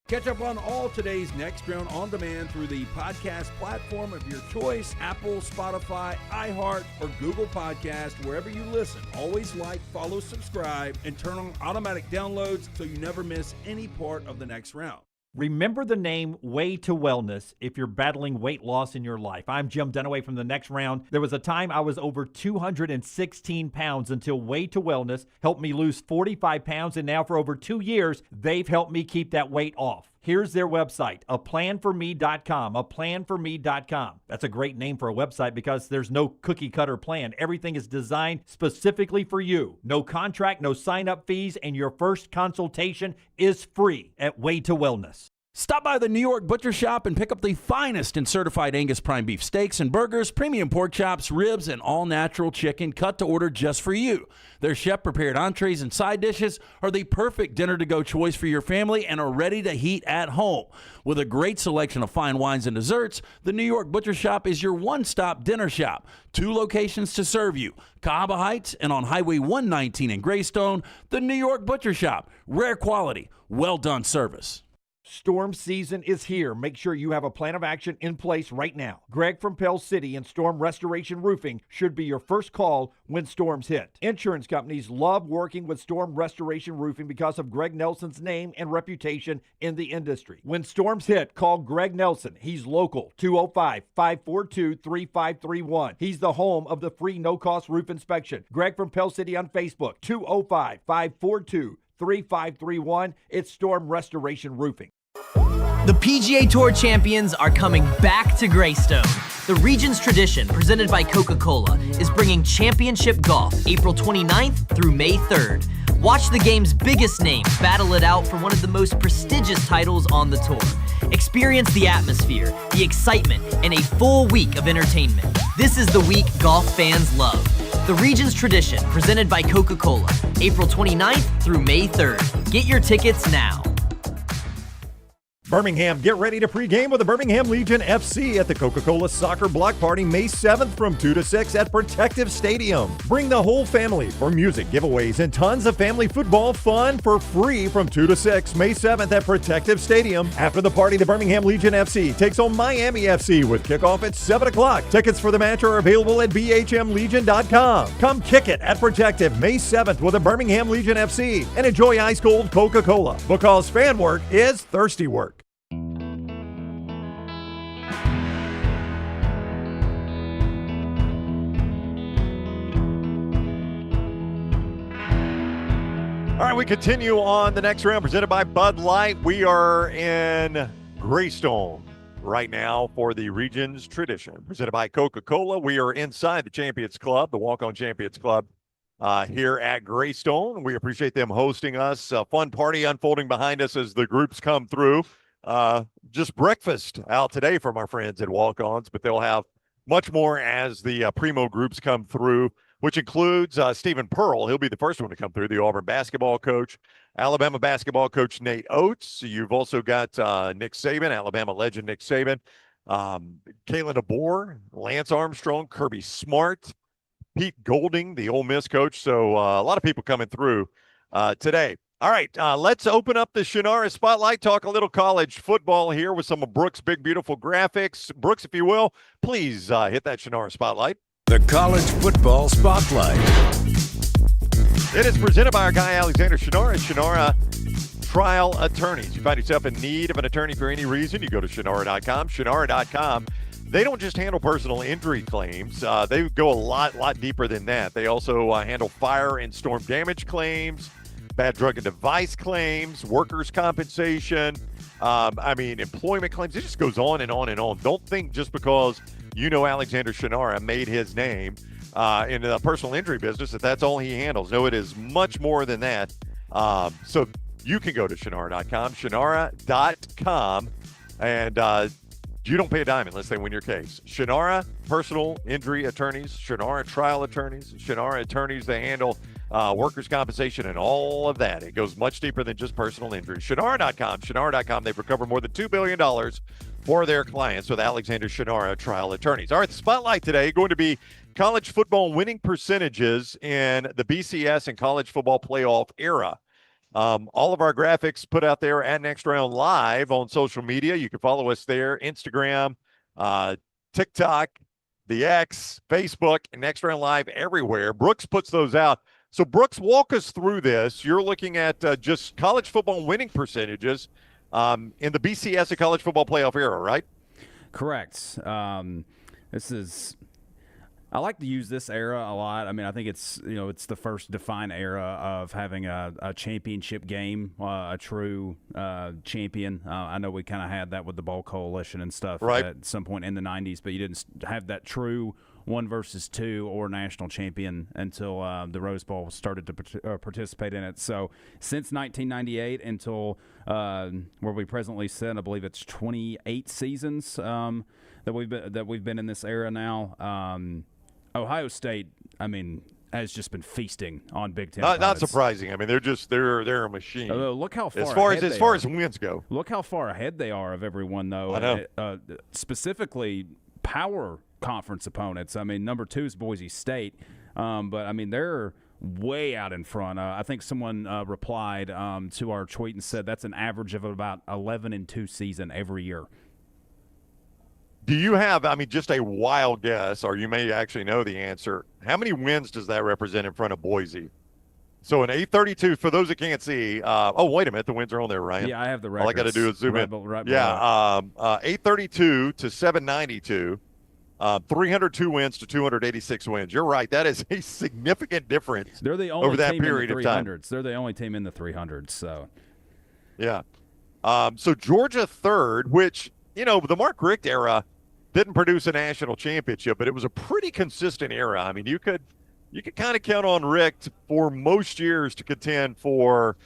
Catch up on all today's Next Round on demand through the podcast platform of your choice, Apple, Spotify, iHeart, or Google Podcast, wherever you listen. Always like, follow, subscribe, and turn on automatic downloads so you never miss any part of the Next Round. Remember the name Way to Wellness if you're battling weight loss in your life. I'm Jim Dunaway from the Next Round. There was a time I was over 216 pounds until Way to Wellness helped me lose 45 pounds, and now for over 2 years, they've helped me keep that weight off. Here's their website, aplanforme.com, aplanforme.com. That's a great name for a website because there's no cookie-cutter plan. Everything is designed specifically for you. No contract, no sign-up fees, and your first consultation is free at Way to Wellness. Stop by the New York Butcher Shop and pick up the finest in certified Angus prime beef steaks and burgers, premium pork chops, ribs, and all-natural chicken cut to order just for you. Their chef-prepared entrees and side dishes are the perfect dinner-to-go choice for your family and are ready to heat at home. With a great selection of fine wines and desserts, the New York Butcher Shop is your one-stop dinner shop. 2 locations to serve you, Cahaba Heights and on Highway 119 in Greystone. The New York Butcher Shop, rare quality, well-done service. Storm season is here. Make sure you have a plan of action in place right now. Greg from Pell City and Storm Restoration Roofing should be your first call when storms hit. Insurance companies love working with Storm Restoration Roofing because of Greg Nelson's name and reputation in the industry. When storms hit, call Greg Nelson. He's local, 205-542-3531. He's the home of the free no-cost roof inspection. Greg from Pell City on Facebook, 205-542-3531. It's Storm Restoration Roofing. The PGA Tour champions are coming back to Greystone. The Regions Tradition, presented by Coca-Cola, is bringing championship golf April 29th through May 3rd. Watch the game's biggest names battle it out for one of the most prestigious titles on the tour. Experience the atmosphere, the excitement, and a full week of entertainment. This is the week golf fans love. The Regions Tradition, presented by Coca-Cola, April 29th through May 3rd. Get your tickets now. Birmingham, get ready to pregame with the Birmingham Legion FC at the Coca-Cola Soccer Block Party May 7th from 2 to 6 at Protective Stadium. Bring the whole family for music, giveaways, and tons of family football fun for free from 2 to 6 May 7th at Protective Stadium. After the party, the Birmingham Legion FC takes on Miami FC with kickoff at 7 o'clock. Tickets for the match are available at bhmlegion.com. Come kick it at Protective May 7th with the Birmingham Legion FC and enjoy ice-cold Coca-Cola because fan work is thirsty work. All right, we continue on the next round presented by Bud Light. We are in Greystone right now for the Regions Tradition presented by Coca-Cola. We are inside the Champions Club, the Walk-On Champions Club here at Greystone. We appreciate them hosting us. A fun party unfolding behind us as the groups come through. Just breakfast out today from our friends at Walk-Ons, but they'll have much more as the Primo groups come through, which includes Stephen Pearl. He'll be the first one to come through, the Auburn basketball coach, Alabama basketball coach Nate Oates. You've also got Nick Saban, Alabama legend Nick Saban, Kalen DeBoer, Lance Armstrong, Kirby Smart, Pete Golding, the Ole Miss coach. So a lot of people coming through today. All right, let's open up the Shannara Spotlight, talk a little college football here with some of Brooks' big, beautiful graphics. Brooks, if you will, please hit that Shannara Spotlight. The College Football Spotlight. It is presented by our guy, Alexander Shannara, Shannara Trial Attorneys. You find yourself in need of an attorney for any reason, you go to Shannara.com. Shannara.com, they don't just handle personal injury claims. They go a lot deeper than that. They also handle fire and storm damage claims, bad drug and device claims, workers' compensation, employment claims. It just goes on and on and on. Don't think just because you know Alexander Shannara made his name in the personal injury business that's all he handles. No, it is much more than that. So you can go to Shannara.com, Shannara.com, and you don't pay a dime unless they win your case. Shannara Personal Injury Attorneys, Shannara Trial Attorneys, Shannara Attorneys, they handle workers' compensation and all of that. It goes much deeper than just personal injury. Shannara.com, they've recovered more than $2 billion for their clients with Alexander Shannara Trial Attorneys. All right, the spotlight today going to be college football winning percentages in the BCS and college football playoff era. All of our graphics put out there at Next Round Live on social media. You can follow us there, Instagram, TikTok, the X, Facebook, and Next Round Live everywhere. Brooks puts those out. So, Brooks, walk us through this. You're looking at just college football winning percentages in the BCS and college football playoff era, right? Correct. I like to use this era a lot. I mean, I think it's the first defined era of having a championship game, a true champion. I know we kind of had that with the Bowl Coalition and stuff at some point in the 90s, but you didn't have that true 1 versus 2 or national champion until the Rose Bowl started to participate in it. So since 1998 until where we presently sit, I believe it's 28 seasons that we've been in this era now. Ohio State, has just been feasting on Big Ten. Not surprising. I mean, they're a machine. Look how far as far as wins go. Look how far ahead they are of everyone, though. I know. Specifically, power conference opponents. Number 2 is Boise State, but they're way out in front. I think someone replied to our tweet and said that's an average of about 11-2 season every year. Do you have, just a wild guess, or you may actually know the answer, how many wins does that represent in front of Boise? So an 832, for those that can't see, wait a minute, the wins are on there, Ryan. Yeah, I have the records. All I got to do is zoom in. 832 to 792, 302 wins to 286 wins. You're right. That is a significant difference. They're the only over that team period in the 300s. of time. They're the only team in the 300s. So, yeah. So Georgia third, which, the Mark Richt era didn't produce a national championship, but it was a pretty consistent era. I mean, you could kind of count on Richt for most years to contend for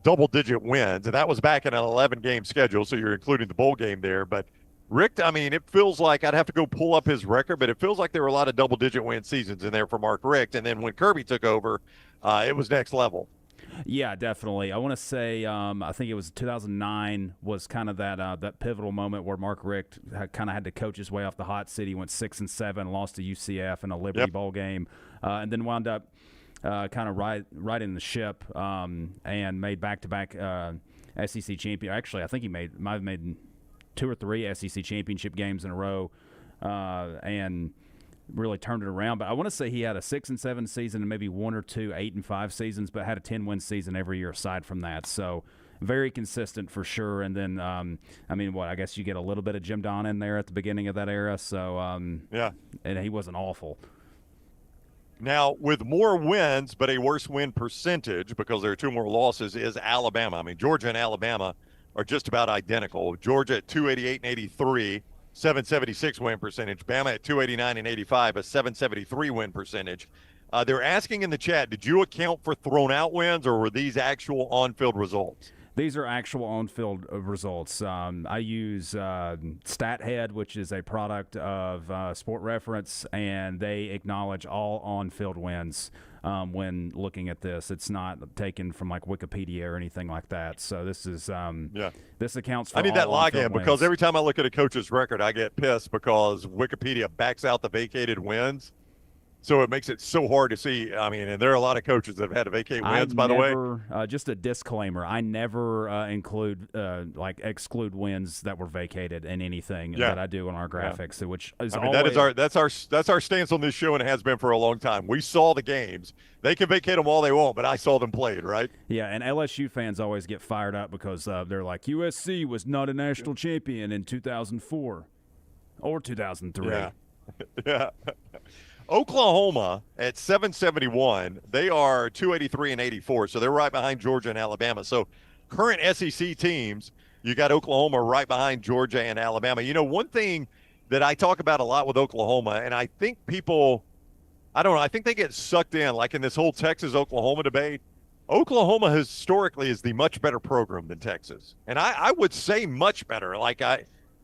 double-digit wins, and that was back in an 11-game schedule, so you're including the bowl game there. But Richt, I mean, it feels like I'd have to go pull up his record, but it feels like there were a lot of double-digit win seasons in there for Mark Richt. And then when Kirby took over, it was next level. Yeah, definitely. I want to say I think it was 2009 was kind of that pivotal moment where Mark Richt kind of had to coach his way off the hot seat. He went 6-7, lost to UCF in a Liberty Bowl game, and then wound up kind of riding the ship and made back-to-back SEC champion. Actually, I think he might have made 2 or 3 SEC championship games in a row, and really turned it around. But I want to say he had a 6-7 season and maybe 1 or 2 8-5 seasons, but had a 10-win season every year aside from that. So very consistent for sure. And then, I guess you get a little bit of Jim Don in there at the beginning of that era. So, and he wasn't awful. Now, with more wins but a worse win percentage because there are 2 more losses is Alabama. I mean, Georgia and Alabama are just about identical. Georgia at 288 and 83. 776 win percentage. Bama at 289 and 85, a 773 win percentage. They're asking in the chat, did you account for thrown out wins or were these actual on-field results? These are actual on-field results. I use StatHead, which is a product of Sport Reference, and they acknowledge all on-field wins when looking at this. It's not taken from like Wikipedia or anything like that. So this is this accounts for. I need that login wins. because every time I look at a coach's record, I get pissed because Wikipedia backs out the vacated wins. So it makes it so hard to see. I mean, and there are a lot of coaches that have had to vacate wins, by the way. Just a disclaimer, I never exclude wins that were vacated in anything that I do on our graphics, which is that's our stance on this show, and it has been for a long time. We saw the games. They can vacate them all they want, but I saw them played, right? Yeah, and LSU fans always get fired up because they're like, USC was not a national champion in 2004 or 2003. Yeah. Oklahoma at 771, they are 283 and 84, so they're right behind Georgia and Alabama. So current SEC teams, you got Oklahoma right behind Georgia and Alabama. One thing that I talk about a lot with Oklahoma, and I think people, I think they get sucked in, like in this whole Texas-Oklahoma debate. Oklahoma historically is the much better program than Texas. And I would say much better.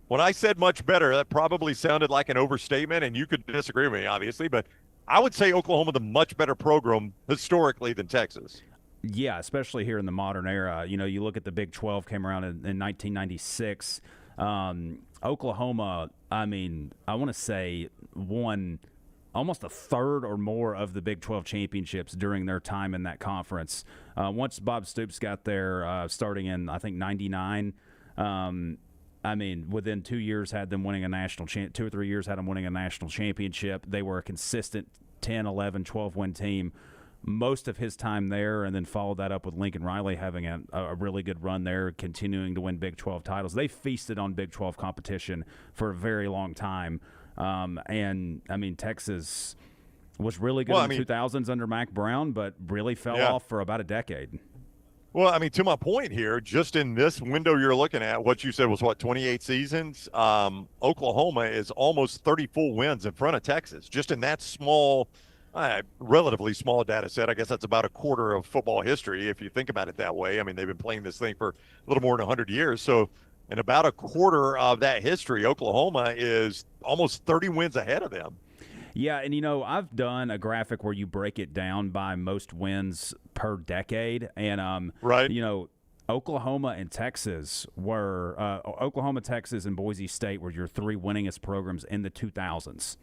When I said much better, that probably sounded like an overstatement, and you could disagree with me, obviously, but I would say Oklahoma the much better program historically than Texas. Yeah, especially here in the modern era. You look at the Big 12 came around in 1996. Oklahoma, I want to say won almost a third or more of the Big 12 championships during their time in that conference. Once Bob Stoops got there, starting in, I think, 99, within 2 years had them winning a national 2 or 3 years had them winning a national championship. They were a consistent 10, 11, 12-win team most of his time there, and then followed that up with Lincoln Riley having a really good run there, continuing to win Big 12 titles. They feasted on Big 12 competition for a very long time. Texas was really good in the 2000s under Mac Brown, but really fell off for about a decade. Well, to my point here, just in this window you're looking at, what you said was 28 seasons? Oklahoma is almost 30 full wins in front of Texas, just in that small, relatively small data set. I guess that's about a quarter of football history if you think about it that way. They've been playing this thing for a little more than 100 years. So in about a quarter of that history, Oklahoma is almost 30 wins ahead of them. Yeah, and I've done a graphic where you break it down by most wins per decade, and Oklahoma and Texas were Oklahoma, Texas, and Boise State were your 3 winningest programs in the 2000s.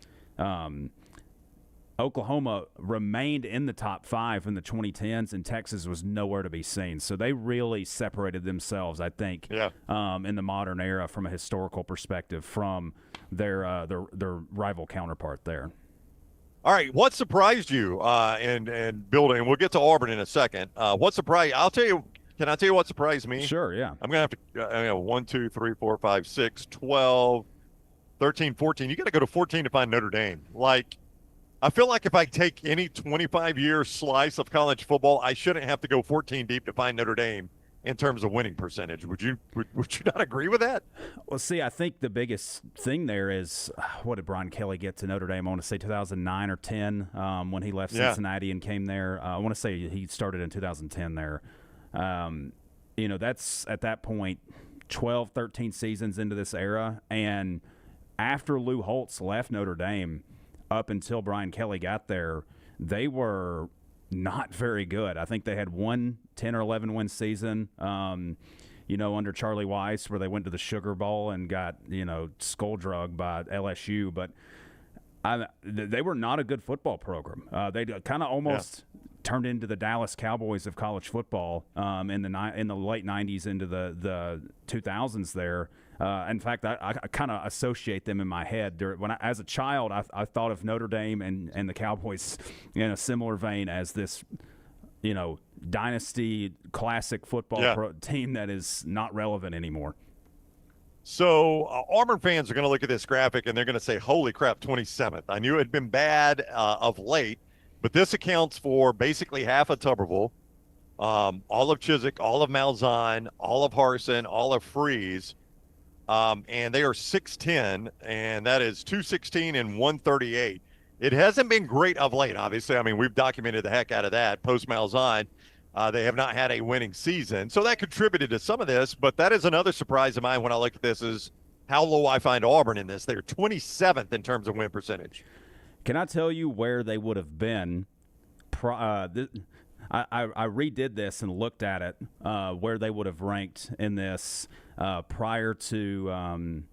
Oklahoma remained in the top 5 in the 2010s, and Texas was nowhere to be seen. So they really separated themselves, I think, in the modern era from a historical perspective from their rival counterpart there. All right, what surprised you in building? We'll get to Auburn in a second. What surprised? Can I tell you what surprised me? Sure, yeah. I'm going to have to 1, 2, 3, 4, 5, 6, 12, 13, 14. You got to go to 14 to find Notre Dame. I feel like if I take any 25-year slice of college football, I shouldn't have to go 14 deep to find Notre Dame in terms of winning percentage. Would you not agree with that? Well, see, I think the biggest thing there is what did Brian Kelly get to Notre Dame? I want to say 2009 or 10 when he left Cincinnati and came there. I want to say he started in 2010 there. That's at that point 12, 13 seasons into this era. And after Lou Holtz left Notre Dame, up until Brian Kelly got there, they were not very good. I think they had one 10 or 11 win season, under Charlie Weiss, where they went to the Sugar Bowl and got, skull drugged by LSU. But they were not a good football program. They kind of almost turned into the Dallas Cowboys of college football in the late 90s into the 2000s there. In fact, I kind of associate them in my head. As a child, I thought of Notre Dame and the Cowboys in a similar vein as this, dynasty classic football team that is not relevant anymore. So Auburn fans are going to look at this graphic and they're going to say, holy crap, 27th. I knew it had been bad of late, but this accounts for basically half of Tuberville, all of Chiswick, all of Malzahn, all of Harsin, all of Freeze. And they are 6'10", and that is 216 and 138. It hasn't been great of late, obviously. I mean, we've documented the heck out of that. Post Malzahn, they have not had a winning season. So that contributed to some of this, but that is another surprise of mine when I look at this is how low I find Auburn in this. They're 27th in terms of win percentage. Can I tell you where they would have been? I redid this and looked at it, where they would have ranked in this prior to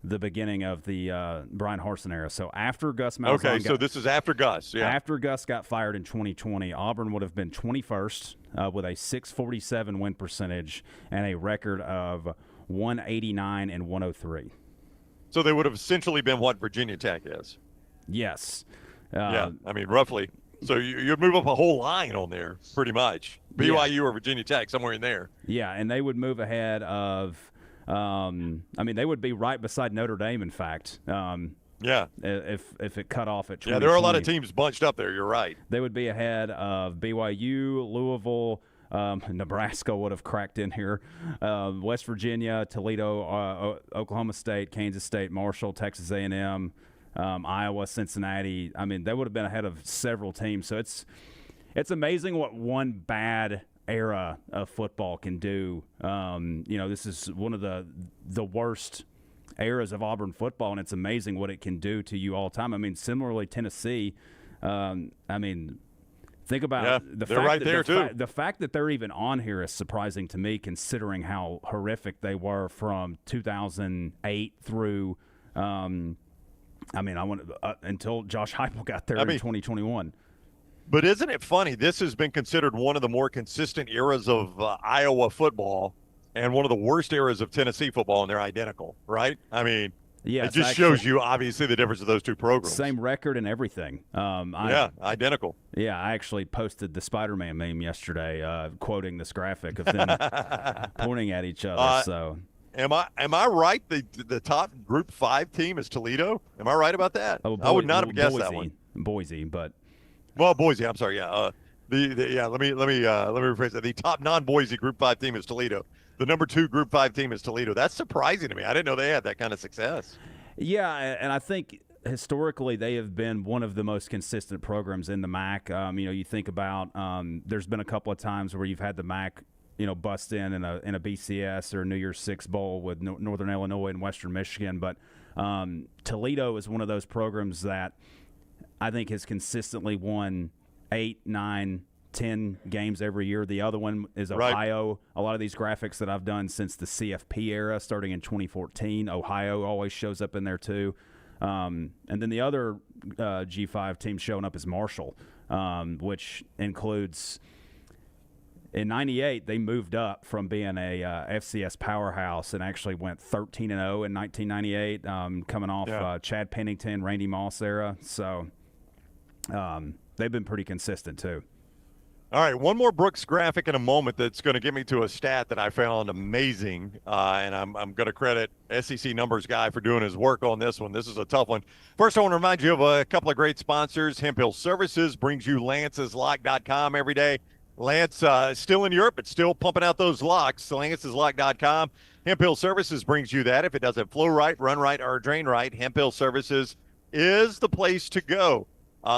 the beginning of the Brian Harsin era. So after Gus Malzahn. Okay, so this is after Gus. Yeah. After Gus got fired in 2020, Auburn would have been 21st with a 647 win percentage and a record of 189 and 103. So they would have essentially been what Virginia Tech is. Yes. I mean, roughly. So you'd move up a whole line on there, pretty much. BYU or Virginia Tech, somewhere in there. Yeah, and they would move ahead of they would be right beside Notre Dame, in fact. If it cut off at 2020. Yeah, there are a lot of teams bunched up there. You're right. They would be ahead of BYU, Louisville, Nebraska would have cracked in here, West Virginia, Toledo, Oklahoma State, Kansas State, Marshall, Texas A&M, Iowa, Cincinnati. I mean, they would have been ahead of several teams. So it's amazing what one bad era of football can do. This is one of the worst eras of Auburn football, and it's amazing what it can do to you all the time. I mean, similarly, Tennessee. Think about the fact right that there too. The fact that they're even on here is surprising to me, considering how horrific they were from 2008 through. Until Josh Heupel got there in 2021. But isn't it funny? This has been considered one of the more consistent eras of Iowa football and one of the worst eras of Tennessee football, and they're identical, right? I mean, it just shows you, obviously, the difference of those two programs. Same record and everything. Identical. Yeah, I actually posted the Spider-Man meme yesterday quoting this graphic of them pointing at each other. Am I right? The top Group 5 team is Toledo. Am I right about that? I would not have guessed that one. Boise, but Boise. I'm sorry. Yeah. Let me rephrase that. The top non-Boise Group 5 team is Toledo. The number 2 Group 5 team is Toledo. That's surprising to me. I didn't know they had that kind of success. Yeah, and I think historically they have been one of the most consistent programs in the MAC. You think about there's been a couple of times where you've had the MAC bust in a BCS or New Year's Six Bowl with Northern Illinois and Western Michigan. But Toledo is one of those programs that I think has consistently won 8, 9, 10 games every year. The other one is Ohio. Right. A lot of these graphics that I've done since the CFP era, starting in 2014, Ohio always shows up in there too. And then the other G5 team showing up is Marshall, which includes – in 98, they moved up from being a FCS powerhouse and actually went 13-0 in 1998, coming off Chad Pennington, Randy Moss era. So they've been pretty consistent too. All right, one more Brooks graphic in a moment that's going to get me to a stat that I found amazing, and I'm going to credit SEC numbers guy for doing his work on this one. This is a tough one. First, I want to remind you of a couple of great sponsors. Hemp Hill Services brings you Lance'sLock.com every day. Lance still in Europe, but still pumping out those locks. Lance'sLock.com. Hemp Hill Services brings you that. If it doesn't flow right, run right, or drain right, Hemp Hill Services is the place to go.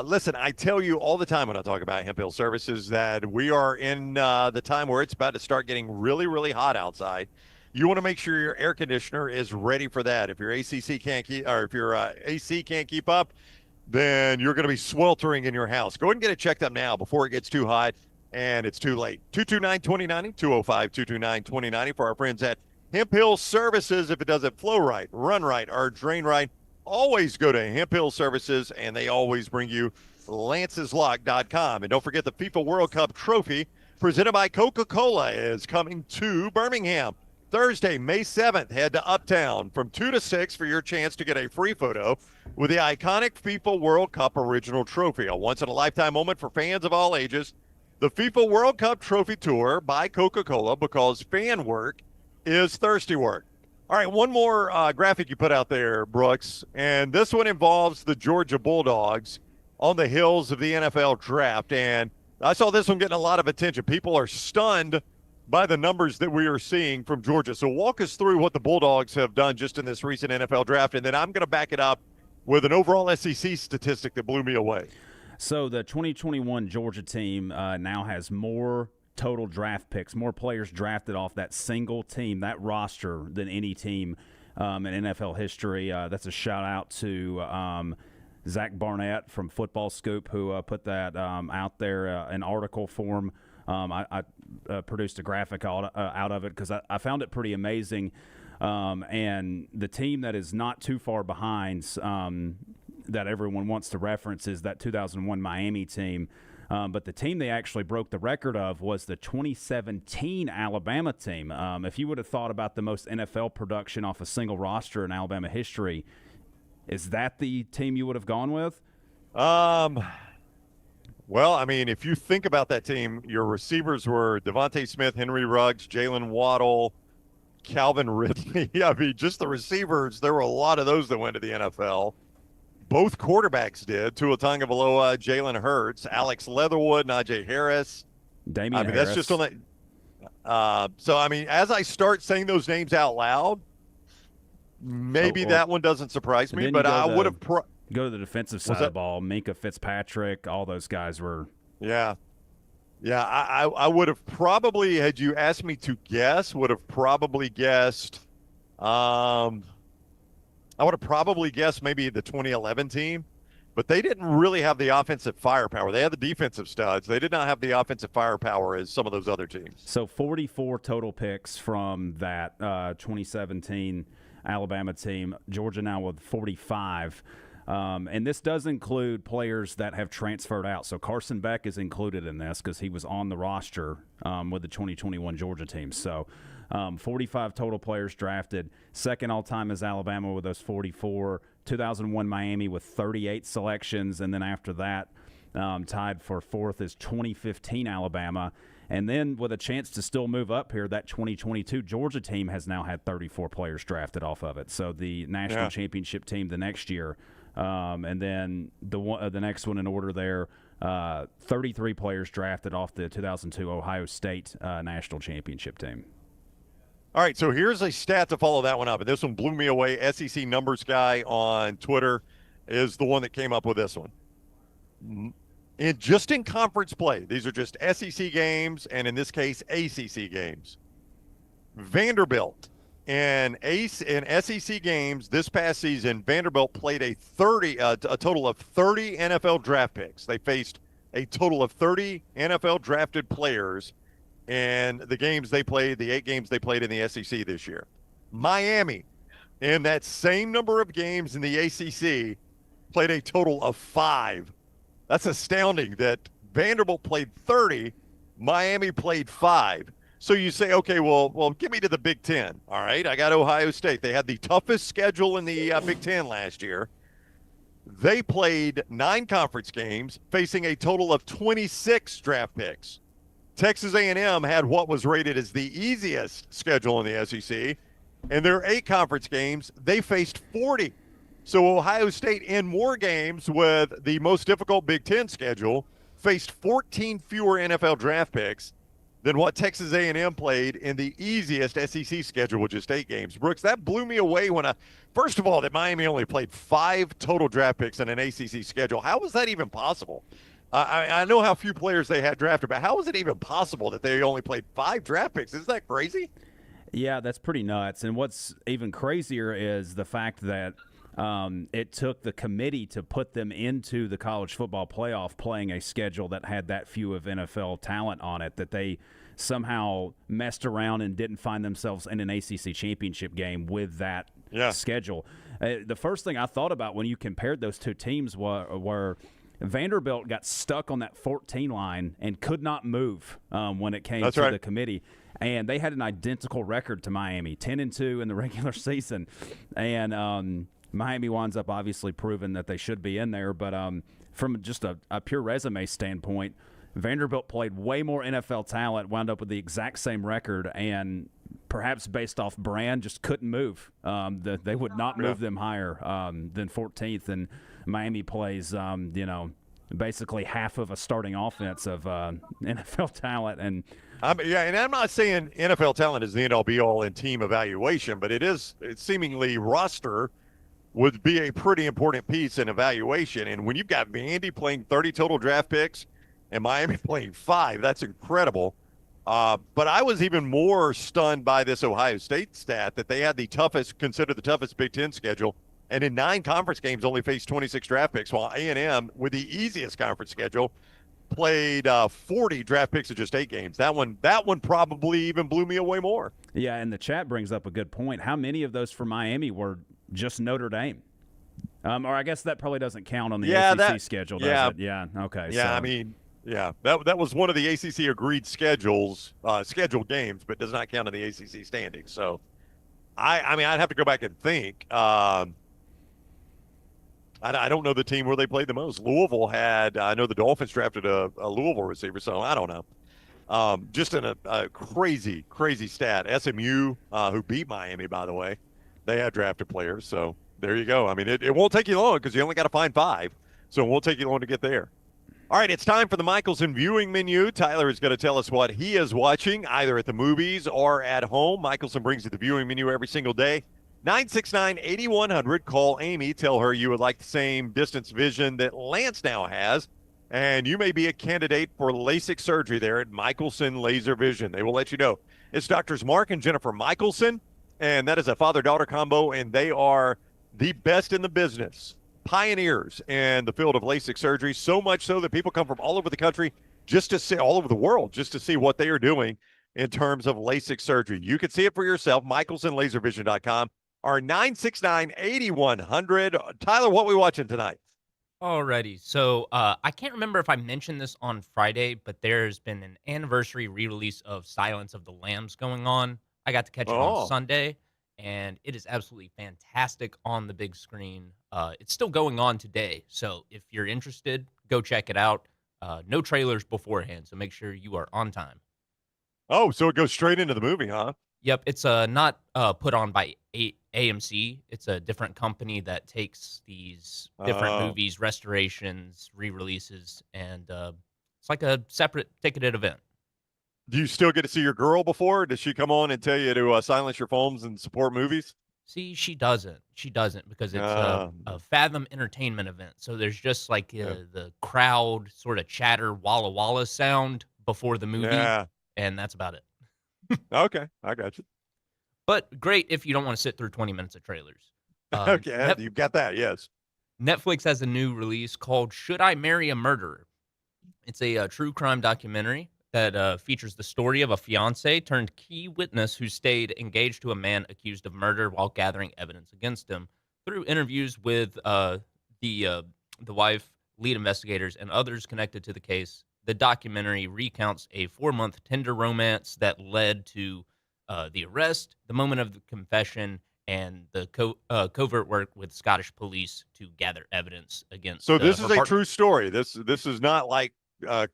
Listen, I tell you all the time when I talk about Hemp Hill Services that we are in the time where it's about to start getting really, really hot outside. You want to make sure your air conditioner is ready for that. If your AC can't keep up, then you're going to be sweltering in your house. Go ahead and get it checked up now before it gets too hot and it's too late. 229-2090, 205-229-2090 for our friends at Hemp Hill Services. If it doesn't flow right, run right, or drain right, always go to Hemp Hill Services, and they always bring you Lance'sLock.com. And don't forget the FIFA World Cup trophy presented by Coca-Cola is coming to Birmingham. Thursday, May 7th, head to Uptown from 2 to 6 for your chance to get a free photo with the iconic FIFA World Cup original trophy, a once-in-a-lifetime moment for fans of all ages. The FIFA World Cup Trophy Tour by Coca-Cola, because fan work is thirsty work. All right, one more graphic you put out there, Brooks, and this one involves the Georgia Bulldogs on the heels of the NFL draft, and I saw this one getting a lot of attention. People are stunned by the numbers that we are seeing from Georgia. So walk us through what the Bulldogs have done just in this recent NFL draft, and then I'm going to back it up with an overall SEC statistic that blew me away. So the 2021 Georgia team now has more total draft picks, more players drafted off that single team, that roster, than any team in NFL history. That's a shout-out to Zach Barnett from Football Scoop, who put that out there in article form. I produced a graphic out of it because I found it pretty amazing. And the team that is not too far behind that everyone wants to reference is that 2001 Miami team. But the team they actually broke the record of was the 2017 Alabama team. If you would have thought about the most NFL production off a single roster in Alabama history, is that the team you would have gone with? Well, I mean, if you think about that team, your receivers were Devontae Smith, Henry Ruggs, Jalen Waddle, Calvin Ridley. I mean, just the receivers, there were a lot of those that went to the NFL. Both quarterbacks did. Tua Tagovailoa, Jalen Hurts, Alex Leatherwood, Najee Harris. Damian Harris. That's just on that. So, I mean, as I start saying those names out loud, maybe that one doesn't surprise me, but I would have go to the defensive side of the ball. Minka Fitzpatrick, all those guys were. Yeah. I would have probably, had you asked me to guess, would have probably guessed. I would have probably guessed maybe the 2011 team, but they didn't really have the offensive firepower. They had the defensive studs. They did not have the offensive firepower as some of those other teams. So 44 total picks from that 2017 Alabama team. Georgia now with 45. And this does include players that have transferred out. So Carson Beck is included in this because he was on the roster with the 2021 Georgia team. So 45 total players drafted. Second all-time is Alabama with those 44. 2001 Miami with 38 selections. And then after that, tied for fourth is 2015 Alabama. And then with a chance to still move up here, that 2022 Georgia team has now had 34 players drafted off of it. So the national championship team the next year. And then the next one in order there, 33 players drafted off the 2002 Ohio State national championship team. All right, so here's a stat to follow that one up, and this one blew me away. SEC Numbers Guy on Twitter is the one that came up with this one. And just in conference play, these are just SEC games, and in this case, ACC games. Vanderbilt. In SEC games this past season, Vanderbilt played a total of 30 NFL draft picks. They faced a total of 30 NFL drafted players in the games they played, the 8 games they played in the SEC this year. Miami, in that same number of games in the ACC, played a total of 5. That's astounding that Vanderbilt played 30, Miami played 5. So you say, okay, well, give me to the Big Ten. All right, I got Ohio State. They had the toughest schedule in the Big Ten last year. They played 9 conference games, facing a total of 26 draft picks. Texas A&M had what was rated as the easiest schedule in the SEC. In their 8 conference games, they faced 40. So Ohio State in more games with the most difficult Big Ten schedule faced 14 fewer NFL draft picks than what Texas A&M played in the easiest SEC schedule, which is 8 games. Brooks, that blew me away when first of all, that Miami only played 5 total draft picks in an ACC schedule. How was that even possible? I know how few players they had drafted, but how was it even possible that they only played 5 draft picks? Isn't that crazy? Yeah, that's pretty nuts. And what's even crazier is the fact that it took the committee to put them into the college football playoff playing a schedule that had that few of NFL talent on it, that they somehow messed around and didn't find themselves in an ACC championship game with that schedule. The first thing I thought about when you compared those two teams were Vanderbilt got stuck on that 14 line and could not move when it came to the committee. And they had an identical record to Miami, 10-2 in the regular season. And Miami winds up obviously proving that they should be in there. But from just a pure resume standpoint, Vanderbilt played way more NFL talent, wound up with the exact same record, and perhaps based off brand, just couldn't move. They would not move them higher than 14th. And Miami plays, basically half of a starting offense of NFL talent. And and I'm not saying NFL talent is the end-all be-all in team evaluation, but it's seemingly roster would be a pretty important piece in evaluation. And when you've got Vandy playing 30 total draft picks and Miami playing 5, that's incredible. But I was even more stunned by this Ohio State stat that they had considered the toughest Big Ten schedule, and in 9 conference games only faced 26 draft picks, while A&M, with the easiest conference schedule, played 40 draft picks in just 8 games. That one probably even blew me away more. Yeah, and the chat brings up a good point. How many of those for Miami were just Notre Dame? Or I guess that probably doesn't count on the ACC schedule, does it? Yeah, okay. Yeah, that was one of the ACC agreed scheduled games, but does not count in the ACC standings. So, I'd have to go back and think. I don't know the team where they played the most. Louisville I know the Dolphins drafted a Louisville receiver, so I don't know. Just in a crazy, crazy stat. SMU, who beat Miami, by the way, they had drafted players. So there you go. I mean, it won't take you long because you only got to find 5. So it won't take you long to get there. All right, it's time for the Michelson viewing menu. Tyler is going to tell us what he is watching, either at the movies or at home. Michelson brings you the viewing menu every single day. 969-8100. Call Amy. Tell her you would like the same distance vision that Lance now has, and you may be a candidate for LASIK surgery there at Michelson Laser Vision. They will let you know. It's Doctors Mark and Jennifer Michelson, and that is a father-daughter combo, and they are the best in the business, pioneers in the field of LASIK surgery, so much so that people come from all over the country all over the world, just to see what they are doing in terms of LASIK surgery. You can see it for yourself, michelsonlaservision.com. Our 969-8100. Tyler, what are we watching tonight? Alrighty. So I can't remember if I mentioned this on Friday, but there's been an anniversary re-release of Silence of the Lambs going on. I got to catch it on Sunday, and it is absolutely fantastic on the big screen. It's still going on today, so if you're interested, go check it out. No trailers beforehand, so make sure you are on time. Oh, so it goes straight into the movie, huh? Yep, it's not put on by AMC. It's a different company that takes these different movies, restorations, re-releases, and it's like a separate ticketed event. Do you still get to see your girl before? Does she come on and tell you to silence your phones and support movies? See, she doesn't. She doesn't because it's a Fathom Entertainment event. So there's just like the crowd sort of chatter, Walla Walla sound before the movie, and that's about it. Okay, I got you. But great if you don't want to sit through 20 minutes of trailers. Okay, you've got that, yes. Netflix has a new release called Should I Marry a Murderer? It's a true crime documentary that features the story of a fiance turned key witness who stayed engaged to a man accused of murder while gathering evidence against him. Through interviews with the wife, lead investigators, and others connected to the case, the documentary recounts a 4-month Tinder romance that led to the arrest, the moment of the confession, and the covert work with Scottish police to gather evidence against. So this is a true story. This is not like a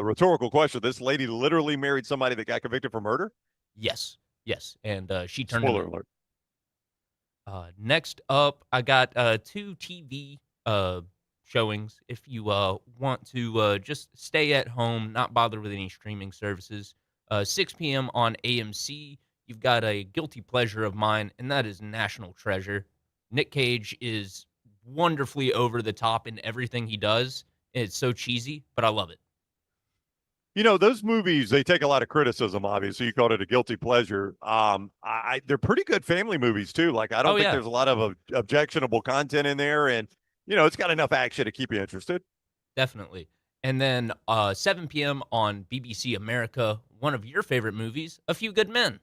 rhetorical question. This lady literally married somebody that got convicted for murder? Yes, and she turned. Spoiler alert. Next up, I got 2 TV showings if you want to just stay at home, not bother with any streaming services. 6 p.m. on AMC, you've got a guilty pleasure of mine, and that is National Treasure. Nick Cage is wonderfully over the top in everything he does. It's so cheesy, but I love it. You know, those movies, they take a lot of criticism, obviously. You called it a guilty pleasure. They're pretty good family movies, too. Like, I don't think there's a lot of objectionable content in there. And, you know, it's got enough action to keep you interested. Definitely. And then 7 p.m. on BBC America, one of your favorite movies, A Few Good Men.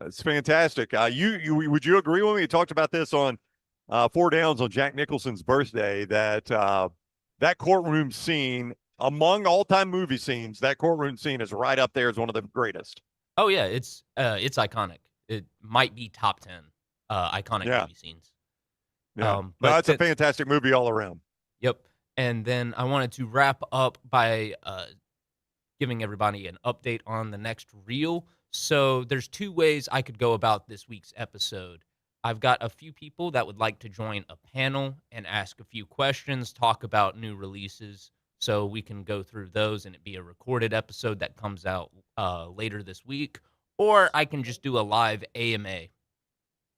It's fantastic. Would you agree with me? You talked about this on Four Downs on Jack Nicholson's birthday, that that courtroom scene, among all-time movie scenes, that courtroom scene is right up there as one of the greatest. Oh yeah, it's iconic. It might be top 10 iconic movie scenes. Yeah, but it's a fantastic movie all around. Yep. And then I wanted to wrap up by giving everybody an update on the next reel. So there's 2 ways I could go about this week's episode. I've got a few people that would like to join a panel and ask a few questions, talk about new releases, so we can go through those and it be a recorded episode that comes out later this week. Or I can just do a live AMA.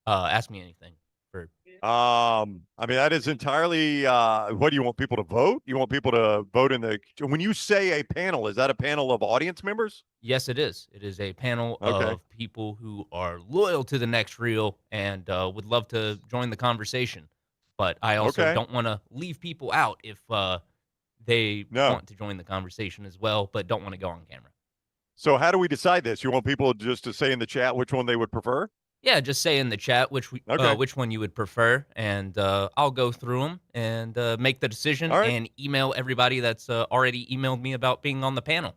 Ask me anything. I mean, that is entirely, what do you want people to vote? You want people to vote when you say a panel, is that a panel of audience members? Yes, it is. It is a panel of people who are loyal to the next reel and would love to join the conversation. But I also don't want to leave people out if they want to join the conversation as well, but don't want to go on camera. So how do we decide this? You want people just to say in the chat which one they would prefer? Yeah, just say in the chat which one you would prefer, and I'll go through them and make the decision and email everybody that's already emailed me about being on the panel.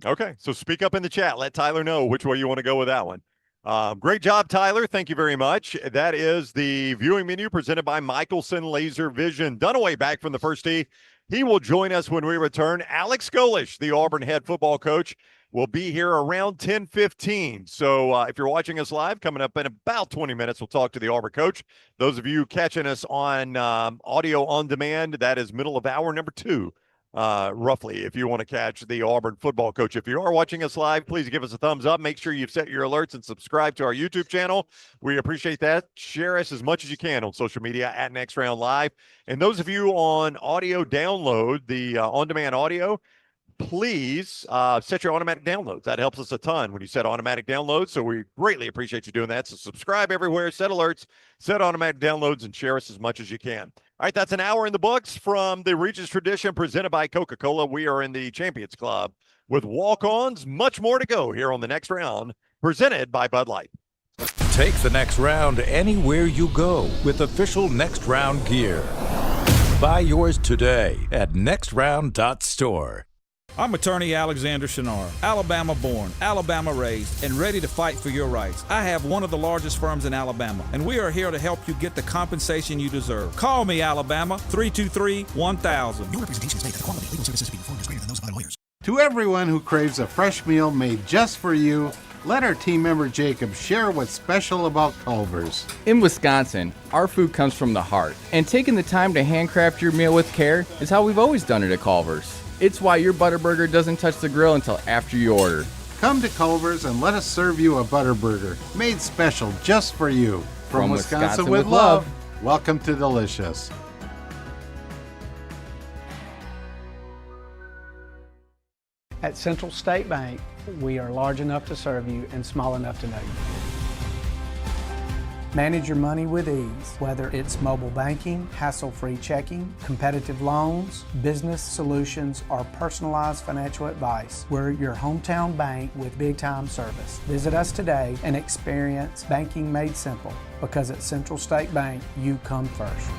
Okay, so speak up in the chat. Let Tyler know which way you want to go with that one. Great job, Tyler. Thank you very much. That is the viewing menu presented by Michelson Laser Vision. Dunaway back from the first tee. He will join us when we return. Alex Golesh, the Auburn head football coach, will be here around 10:15. So if you're watching us live, coming up in about 20 minutes, we'll talk to the Auburn coach. Those of you catching us on audio on demand, that is middle of hour number 2, roughly, if you want to catch the Auburn football coach. If you are watching us live, please give us a thumbs up. Make sure you've set your alerts and subscribe to our YouTube channel. We appreciate that. Share us as much as you can on social media at Next Round Live. And those of you on audio download, the on-demand audio, please set your automatic downloads. That helps us a ton when you set automatic downloads. So we greatly appreciate you doing that. So subscribe everywhere, set alerts, set automatic downloads, and share us as much as you can. All right, that's an hour in the books from the Regents Tradition presented by Coca-Cola. We are in the Champions Club with walk-ons. Much more to go here on the Next Round, presented by Bud Light. Take the next round anywhere you go with official Next Round gear. Buy yours today at nextround.store. I'm attorney Alexander Shinar, Alabama born, Alabama raised, and ready to fight for your rights. I have one of the largest firms in Alabama, and we are here to help you get the compensation you deserve. Call me, Alabama, 323-1000. No representation is made that the quality of legal services being performed is greater than those of other lawyers. To everyone who craves a fresh meal made just for you, let our team member Jacob share what's special about Culver's. In Wisconsin, our food comes from the heart, and taking the time to handcraft your meal with care is how we've always done it at Culver's. It's why your Butterburger doesn't touch the grill until after you order. Come to Culver's and let us serve you a Butterburger made special just for you. From Wisconsin with love, welcome to Delicious. At Central State Bank, we are large enough to serve you and small enough to know you. Manage your money with ease, whether it's mobile banking, hassle-free checking, competitive loans, business solutions, or personalized financial advice. We're your hometown bank with big-time service. Visit us today and experience banking made simple, because at Central State Bank, you come first.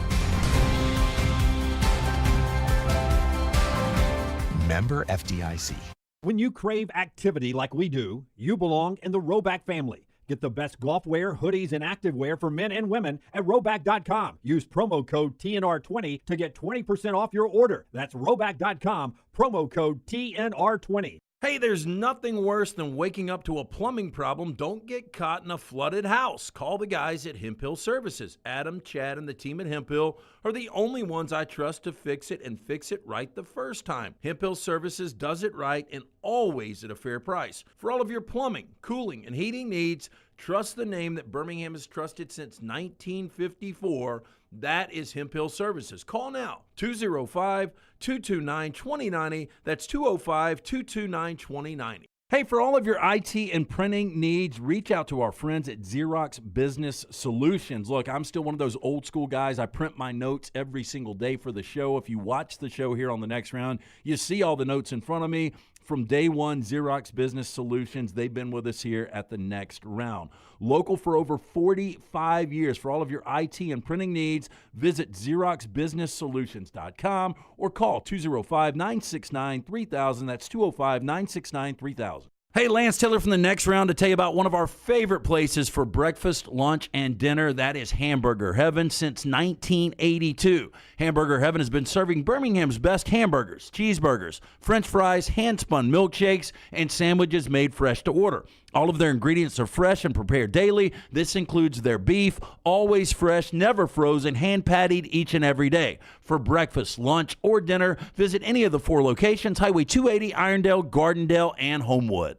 Member FDIC. When you crave activity like we do, you belong in the Roback family. Get the best golf wear, hoodies, and activewear for men and women at Roback.com. Use promo code TNR20 to get 20% off your order. That's Roback.com, promo code TNR20. Hey, there's nothing worse than waking up to a plumbing problem. Don't get caught in a flooded house. Call the guys at Hemp Hill Services. Adam, Chad, and the team at Hemp Hill are the only ones I trust to fix it and fix it right the first time. Hemp Hill Services does it right and always at a fair price. For all of your plumbing, cooling, and heating needs, trust the name that Birmingham has trusted since 1954. That is Hemp Hill Services. Call now, 205-229-2090. That's 205-229-2090. Hey, for all of your IT and printing needs, reach out to our friends at Xerox Business Solutions. Look, I'm still one of those old school guys. I print my notes every single day for the show. If you watch the show here on the next round, you see all the notes in front of me. From day one, Xerox Business Solutions, they've been with us here at the next round. Local for over 45 years. For all of your IT and printing needs, visit XeroxBusinessSolutions.com or call 205-969-3000. That's 205-969-3000. Hey, Lance Taylor from the next round to tell you about one of our favorite places for breakfast, lunch, and dinner. That is Hamburger Heaven since 1982. Hamburger Heaven has been serving Birmingham's best hamburgers, cheeseburgers, French fries, hand-spun milkshakes, and sandwiches made fresh to order. All of their ingredients are fresh and prepared daily. This includes their beef, always fresh, never frozen, hand-pattied each and every day. For breakfast, lunch, or dinner, visit any of the 4 locations, Highway 280, Irondale, Gardendale, and Homewood.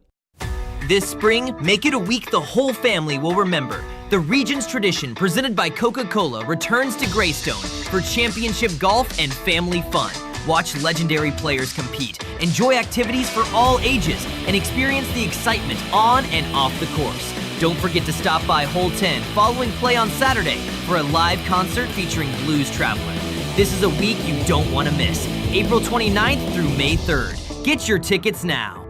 This spring, make it a week the whole family will remember. The Regions Tradition, presented by Coca-Cola, returns to Greystone for championship golf and family fun. Watch legendary players compete, enjoy activities for all ages, and experience the excitement on and off the course. Don't forget to stop by Hole 10 following play on Saturday for a live concert featuring Blues Traveler. This is a week you don't want to miss. April 29th through May 3rd. Get your tickets now.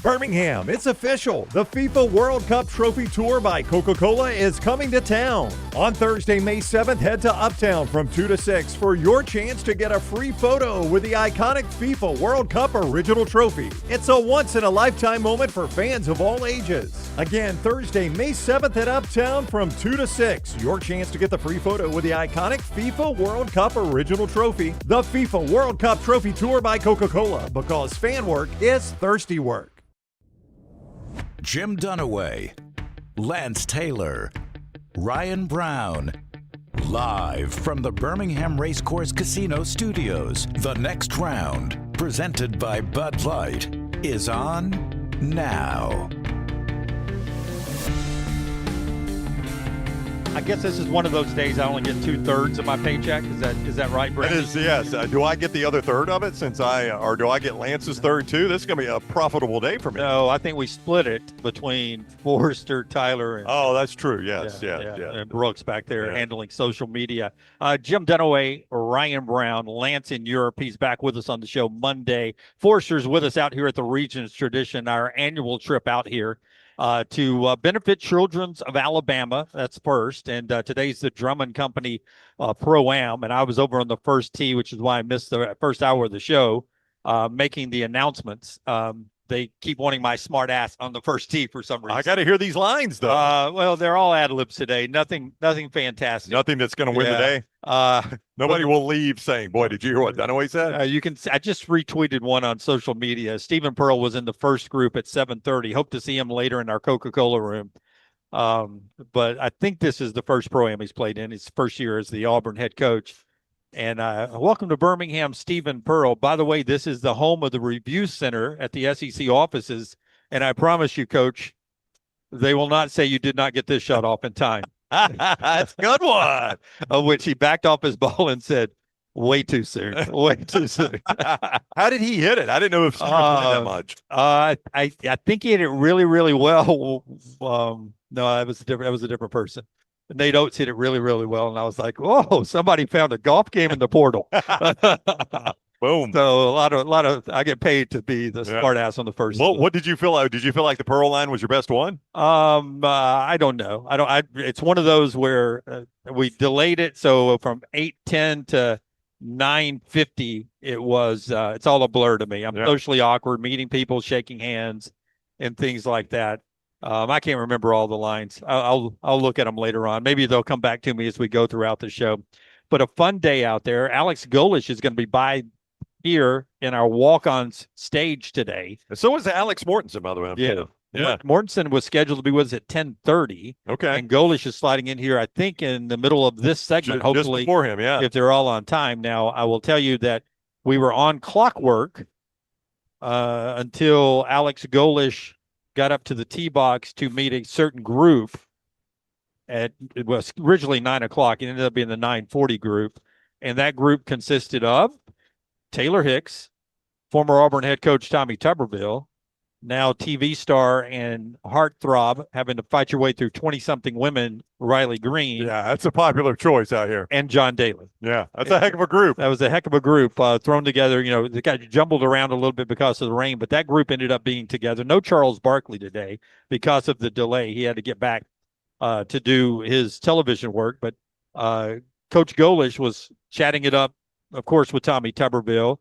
Birmingham, it's official. The FIFA World Cup Trophy Tour by Coca-Cola is coming to town. On Thursday, May 7th, head to Uptown from 2 to 6 for your chance to get a free photo with the iconic FIFA World Cup Original Trophy. It's a once-in-a-lifetime moment for fans of all ages. Again, Thursday, May 7th at Uptown from 2 to 6. Your chance to get the free photo with the iconic FIFA World Cup Original Trophy. The FIFA World Cup Trophy Tour by Coca-Cola, because fan work is thirsty work. Jim Dunaway, Lance Taylor, Ryan Brown. Live from the Birmingham Racecourse Casino Studios, the next round, presented by Bud Light, is on now. I guess this is one of those days I only get 2/3 of my paycheck. Is that right, Brent? It is, yes. Do I get the other third of it or do I get Lance's third too? This is going to be a profitable day for me. No, I think we split it between Forrester, Tyler, and that's true. Yes, yeah. And Brooks back there handling social media. Jim Dunaway, Ryan Brown, Lance in Europe. He's back with us on the show Monday. Forrester's with us out here at the Regions Tradition, our annual trip out here. To benefit Children's of Alabama. That's first. And today's the Drummond Company Pro-Am. And I was over on the first tee, which is why I missed the first hour of the show, making the announcements. They keep wanting my smart ass on the first tee for some reason. I got to hear these lines, though. Well, they're all ad-libs today. Nothing fantastic. Nothing that's going to win the day. Nobody will leave saying, boy, did you hear what Dunaway said? I just retweeted one on social media. Stephen Pearl was in the first group at 7:30. Hope to see him later in our Coca-Cola room. But I think this is the first Pro-Am he's played in. His first year as the Auburn head coach. And welcome to Birmingham, Stephen Pearl. By the way, this is the home of the Review Center at the SEC offices. And I promise you, Coach, they will not say you did not get this shot off in time. That's a good one. Of which he backed off his ball and said, way too soon. Way too soon. How did he hit it? I didn't know if Stephen played that much. I think he hit it really, really well. No, that was a different person. Nate Oates hit it really, really well, and I was like, "Oh, somebody found a golf game in the portal." Boom. So a lot of I get paid to be the smart ass on the first. Well, what did you feel like? Did you feel like the Pearl line was your best one? I don't know. It's one of those where we delayed it, so from 8:10 to 9:50, it was. It's all a blur to me. I'm socially awkward, meeting people, shaking hands, and things like that. I can't remember all the lines. I'll look at them later on. Maybe they'll come back to me as we go throughout the show. But a fun day out there. Alex Golesh is going to be by here in our walk-ons stage today. So was Alex Mortensen, by the way. Yeah. Yeah. Mortensen was scheduled to be with us at 10:30. Okay. And Golesh is sliding in here, I think, in the middle of this segment, hopefully, just before him, yeah. if they're all on time. Now, I will tell you that we were on clockwork until Alex Golesh got up to the tee box to meet a certain group. It was originally 9 o'clock. It ended up being the 9:40 group. And that group consisted of Taylor Hicks, former Auburn head coach Tommy Tuberville, now TV star and heartthrob, having to fight your way through 20-something women, Riley Green. Yeah, that's a popular choice out here. And John Daly. Yeah, that's a heck of a group. That was a heck of a group thrown together. You know, they got jumbled around a little bit because of the rain, but that group ended up being together. No Charles Barkley today because of the delay. He had to get back to do his television work, but Coach Golesh was chatting it up, of course, with Tommy Tuberville,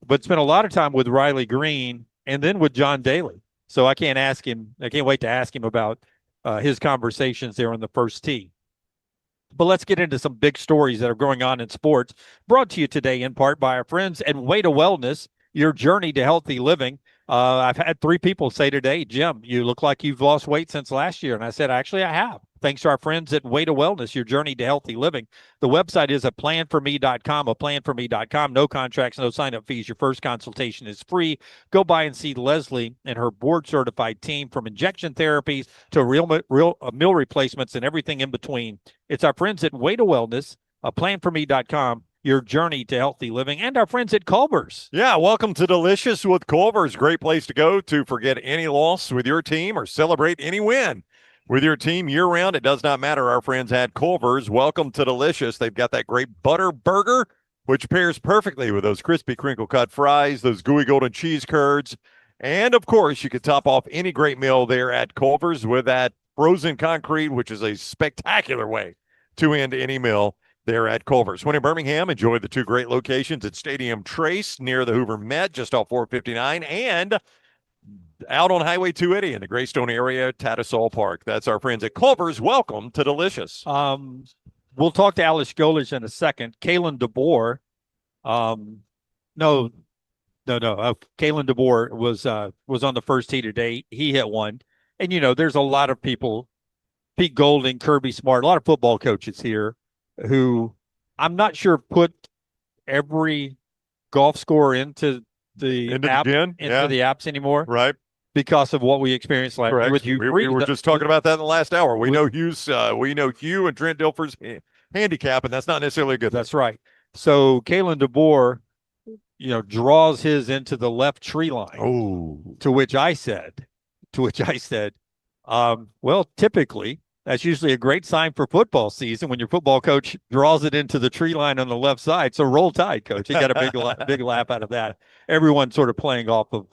but spent a lot of time with Riley Green and then with John Daly. So I can't wait to ask him about his conversations there on the first tee. But let's get into some big stories that are going on in sports, brought to you today in part by our friends at Way to Wellness, your journey to healthy living. I've had 3 people say today, Jim, you look like you've lost weight since last year. And I said, actually, I have. Thanks to our friends at Way to Wellness, your journey to healthy living. The website is aplanforme.com, aplanforme.com. No contracts, no sign-up fees. Your first consultation is free. Go by and see Leslie and her board-certified team, from injection therapies to real meal replacements and everything in between. It's our friends at Way to Wellness, aplanforme.com. Your journey to healthy living, and our friends at Culver's. Yeah, welcome to Delicious with Culver's. Great place to go to forget any loss with your team or celebrate any win with your team year-round. It does not matter. Our friends at Culver's. Welcome to Delicious. They've got that great butter burger, which pairs perfectly with those crispy crinkle-cut fries, those gooey golden cheese curds, and, of course, you could top off any great meal there at Culver's with that frozen concrete, which is a spectacular way to end any meal there at Culver's. When in Birmingham, enjoy the 2 great locations at Stadium Trace near the Hoover Met, just off 459, and out on Highway 280 in the Greystone area, Tattersall Park. That's our friends at Culver's. Welcome to Delicious. We'll talk to Alex Golesh in a second. Kalen DeBoer, Kalen DeBoer was on the first tee today. He hit one. And, you know, there's a lot of people, Pete Golding, Kirby Smart, a lot of football coaches here who I'm not sure put every golf score into the apps anymore. Right. Because of what we experienced last year with Hugh. We were just talking about that in the last hour. We know Hugh and Trent Dilfer's handicap, and that's not necessarily a good thing. That's right. So Kalen DeBoer, draws his into the left tree line. Oh. To which I said, well, typically that's usually a great sign for football season when your football coach draws it into the tree line on the left side. So roll tide, coach. He got a big laugh out of that. Everyone sort of playing off of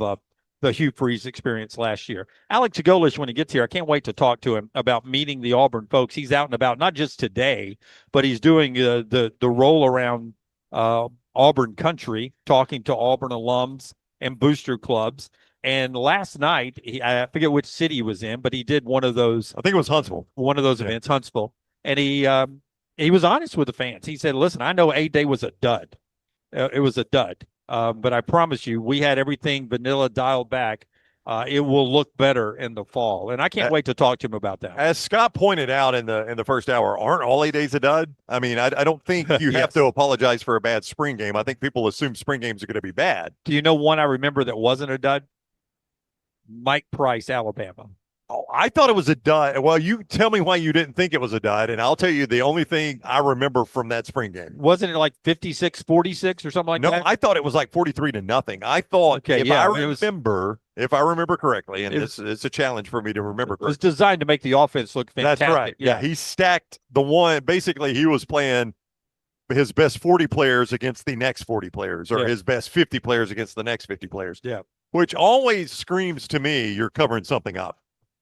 the Hugh Freeze experience last year. Alex Golesh, when he gets here, I can't wait to talk to him about meeting the Auburn folks. He's out and about, not just today, but he's doing the roll around Auburn country, talking to Auburn alums and booster clubs. And last night, I forget which city he was in, but he did one of those. I think it was Huntsville. One of those events, Huntsville. And he was honest with the fans. He said, listen, I know A-Day was a dud. It was a dud. But I promise you, we had everything vanilla dialed back. It will look better in the fall. And I can't wait to talk to him about that. As Scott pointed out in the first hour, aren't all A-Days a dud? I mean, I don't think you have to apologize for a bad spring game. I think people assume spring games are going to be bad. Do you know one I remember that wasn't a dud? Mike Price, Alabama. Oh, I thought it was a dud. Well, you tell me why you didn't think it was a dud, and I'll tell you the only thing I remember from that spring game. Wasn't it like 56-46 or something like that? No, I thought it was like 43-0. I thought, if I remember correctly, and it's a challenge for me to remember correctly. It was designed to make the offense look fantastic. That's right. Yeah, he stacked the one. Basically, he was playing his best 40 players against the next 40 players, or his best 50 players against the next 50 players. Yeah. Which always screams to me you're covering something up.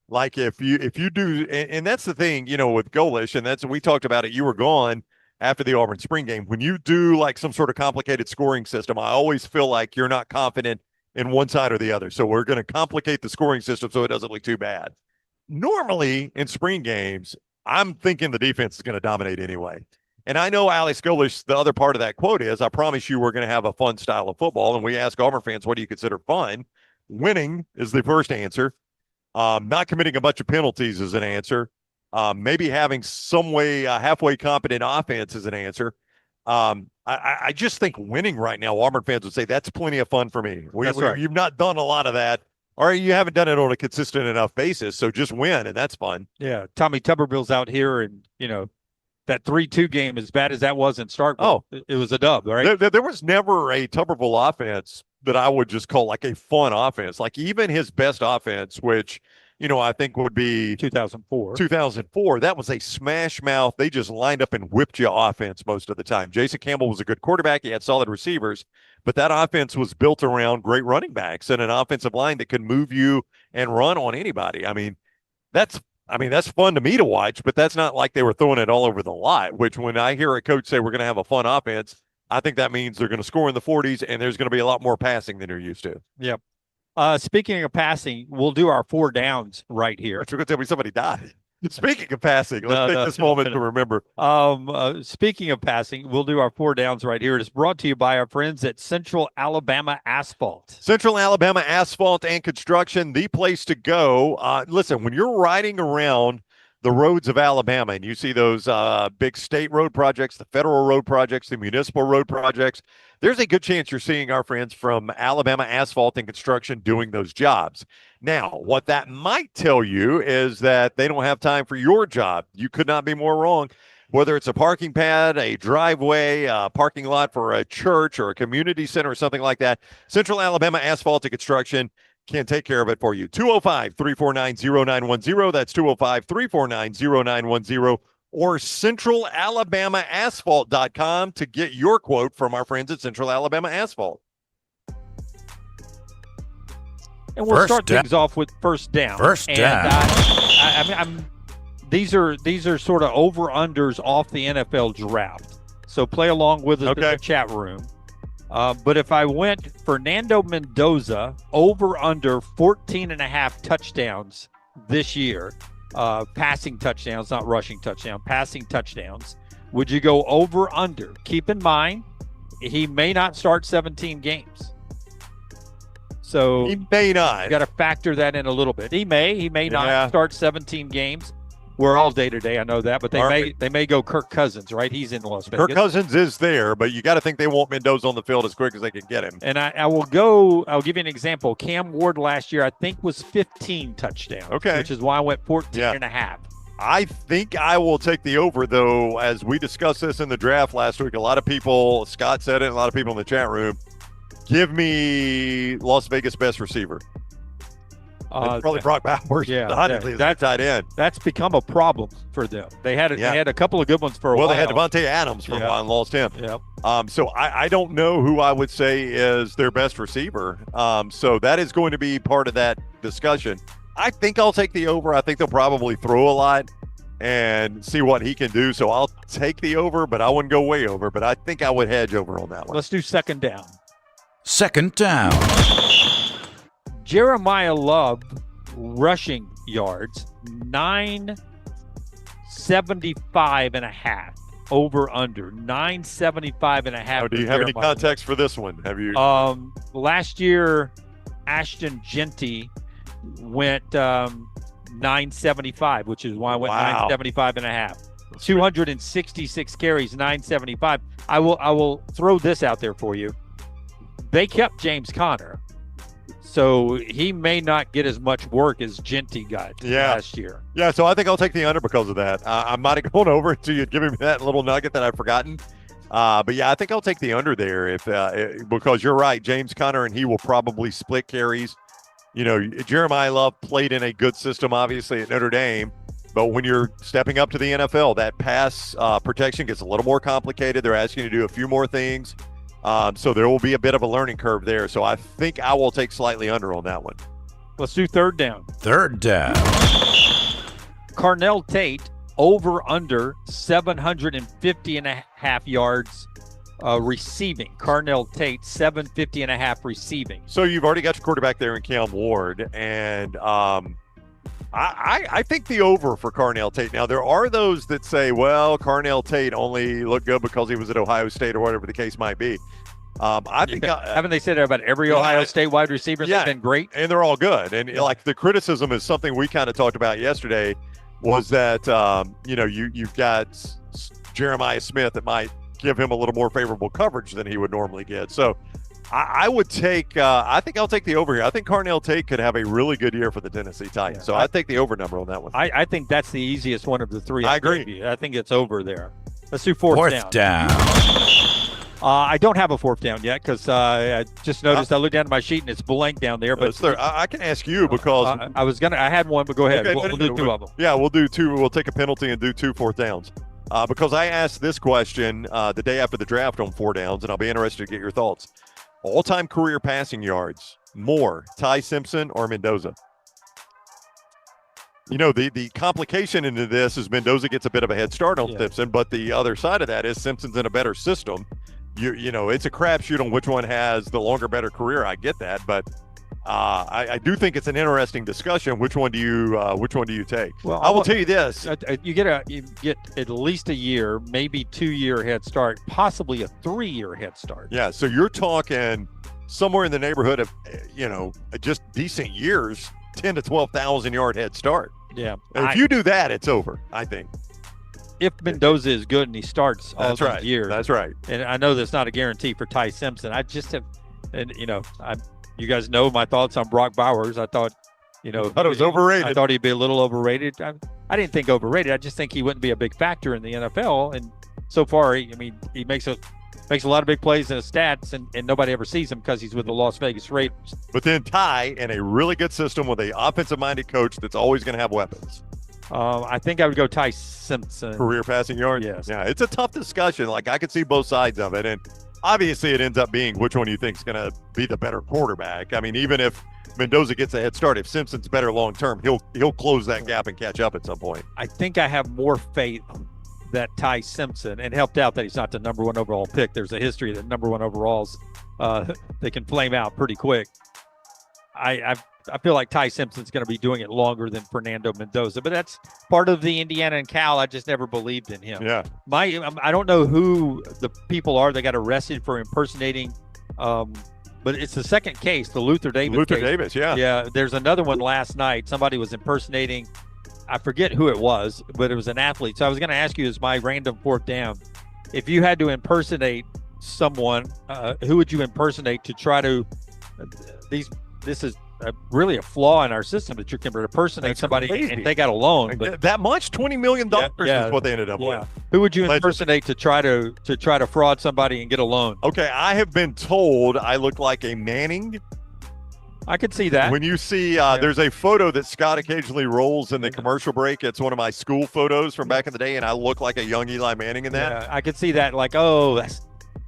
Like if you do, and that's the thing, with Golesh, and we talked about it. You were gone after the Auburn Spring Game. When you do like some sort of complicated scoring system, I always feel like you're not confident in one side or the other. So we're going to complicate the scoring system so it doesn't look too bad. Normally in spring games, I'm thinking the defense is going to dominate anyway. And I know Alex Golesh, the other part of that quote is, I promise you we're going to have a fun style of football. And we ask Auburn fans, what do you consider fun? Winning is the first answer. Not committing a bunch of penalties is an answer. Maybe having some way halfway competent offense is an answer. I just think winning right now, Auburn fans would say that's plenty of fun for me. That's right. You've not done a lot of that, or you haven't done it on a consistent enough basis. So just win, and that's fun. Yeah, Tommy Tuberville's out here, and that 3-2 game, as bad as that was in Starkville, it was a dub, right? There was never a Tuberville offense that I would just call like a fun offense. Like even his best offense, which I think would be 2004. 2004. That was a smash mouth. They just lined up and whipped you offense most of the time. Jason Campbell was a good quarterback. He had solid receivers, but that offense was built around great running backs and an offensive line that could move you and run on anybody. That's fun to me to watch, but that's not like they were throwing it all over the lot, which when I hear a coach say we're going to have a fun offense, I think that means they're going to score in the 40s and there's going to be a lot more passing than you're used to. Yep. Speaking of passing, we'll do our 4 downs right here. But you're going to tell me somebody died. Speaking of passing, let's take this moment to remember. Speaking of passing, we'll do our 4 downs right here. It is brought to you by our friends at Central Alabama Asphalt. Central Alabama Asphalt and Construction, the place to go. Listen, when you're riding around the roads of Alabama and you see those big state road projects, the federal road projects, the municipal road projects, there's a good chance you're seeing our friends from Alabama Asphalt and Construction doing those jobs. Now, what that might tell you is that they don't have time for your job. You could not be more wrong. Whether it's a parking pad, a driveway, a parking lot for a church or a community center or something like that, Central Alabama Asphalt and Construction can take care of it for you. 205-349-0910. That's 205-349-0910. Or centralalabamaasphalt.com to get your quote from our friends at Central Alabama Asphalt. And we'll start things off with first down. First down. These are sort of over-unders off the NFL draft. So play along with us in the chat room. But if I went Fernando Mendoza over-under 14.5 touchdowns this year, passing touchdowns, not rushing touchdowns, passing touchdowns, would you go over-under? Keep in mind, he may not start 17 games. So he may not. You got to factor that in a little bit. He may not start 17 games. We're all day to day, I know that, but they may go Kirk Cousins, right? He's in Las Vegas. Kirk Cousins is there, but you got to think they want Mendoza on the field as quick as they can get him. And I'll give you an example. Cam Ward last year, I think, was 15 touchdowns. Okay. Which is why I went 14.5. I think I will take the over, though, as we discussed this in the draft last week. A lot of people, Scott said it, and a lot of people in the chat room, give me Las Vegas best receiver. Probably Brock Bowers. That's tight end. That's become a problem for them. They had a couple of good ones for a while. Well, they had Devontae Adams for a while and lost him. Yep. So I don't know who I would say is their best receiver. So that is going to be part of that discussion. I think I'll take the over. I think they'll probably throw a lot and see what he can do. So I'll take the over, but I wouldn't go way over. But I think I would hedge over on that one. Let's do second down. Second down. Jeremiah Love rushing yards, 975.5 over under 975.5. Oh, do you have any context for this one? Have you? Last year, Ashton Genty went 975, which is why I went 975.5. 266 carries, 975. I will throw this out there for you. They kept James Conner. So he may not get as much work as Genty got last year. Yeah, so I think I'll take the under because of that. I might have gone over until you'd given me that little nugget that I've forgotten. But yeah, I think I'll take the under there because you're right. James Conner and he will probably split carries. Jeremiah Love played in a good system, obviously, at Notre Dame. But when you're stepping up to the NFL, that pass protection gets a little more complicated. They're asking you to do a few more things. So there will be a bit of a learning curve there. So I think I will take slightly under on that one. Let's do third down. Third down. Carnell Tate over under 750.5 yards receiving. Carnell Tate 750.5 receiving. So you've already got your quarterback there in Cam Ward, and I think the over for Carnell Tate. Now, there are those that say, well, Carnell Tate only looked good because he was at Ohio State or whatever the case might be. I think haven't they said that about every Ohio State wide receiver? Yeah, They've been great, and they're all good. And like the criticism is something we kind of talked about yesterday, was that you've got Jeremiah Smith that might give him a little more favorable coverage than he would normally get. So I would take. I think I'll take the over here. I think Carnell Tate could have a really good year for the Tennessee Titans. So I take the over number on that one. I think that's the easiest one of the three. I agree. I think it's over there. Let's do fourth down. I don't have a fourth down yet because I just noticed I looked down at my sheet and it's blank down there. But I can ask you because I had one, but go ahead. Okay, we'll do two of them. Yeah, we'll do two. We'll take a penalty and do 2 fourth downs. Because I asked this question the day after the draft on 4 downs, and I'll be interested to get your thoughts. All-time career passing yards, more Ty Simpson or Mendoza? The complication into this is Mendoza gets a bit of a head start on Simpson, but the other side of that is Simpson's in a better system. It's a crapshoot on which one has the longer, better career. I get that, but I do think it's an interesting discussion. Which one do you take? Well, I will tell you this: you get at least a year, maybe 2-year head start, possibly a 3-year head start. Yeah, so you're talking somewhere in the neighborhood of just decent years, 10 to 12,000 yard head start. Yeah, if you do that, it's over. I think. If Mendoza is good and he starts all those years. That's right. And I know that's not a guarantee for Ty Simpson. I just have, you guys know my thoughts on Brock Bowers. I thought, I thought it was overrated. I thought he'd be a little overrated. I didn't think overrated. I just think he wouldn't be a big factor in the NFL. And so far, he makes a lot of big plays in his stats, and nobody ever sees him because he's with the Las Vegas Raiders. But then Ty, in a really good system with an offensive-minded coach that's always going to have weapons. I think I would go Ty Simpson. Career passing yards? Yes. Yeah, it's a tough discussion. Like, I could see both sides of it. And obviously it ends up being which one you think is going to be the better quarterback. I mean, even if Mendoza gets a head start, if Simpson's better long-term, he'll close that gap and catch up at some point. I think I have more faith that Ty Simpson, and helped out that he's not the number 1 overall pick. There's a history that number 1 overalls, they can flame out pretty quick. I feel like Ty Simpson's going to be doing it longer than Fernando Mendoza, but that's part of the Indiana and Cal. I just never believed in him. Yeah. I don't know who the people are that got arrested for impersonating, but it's the second case, the Luther Davis case. Davis, yeah. Yeah, there's another one last night. Somebody was impersonating, I forget who it was, but it was an athlete. So I was going to ask you as my random fourth down, if you had to impersonate someone, who would you impersonate to try to this is really a flaw in our system that you can impersonate somebody and they got a loan. But that much, $20 million is what they ended up with. Who would you impersonate to try to fraud somebody and get a loan? Okay, I have been told I look like a Manning. I could see that. When you see, there's a photo that Scott occasionally rolls in the commercial break. It's one of my school photos from back in the day, and I look like a young Eli Manning in that. Yeah, I could see that. Like, oh,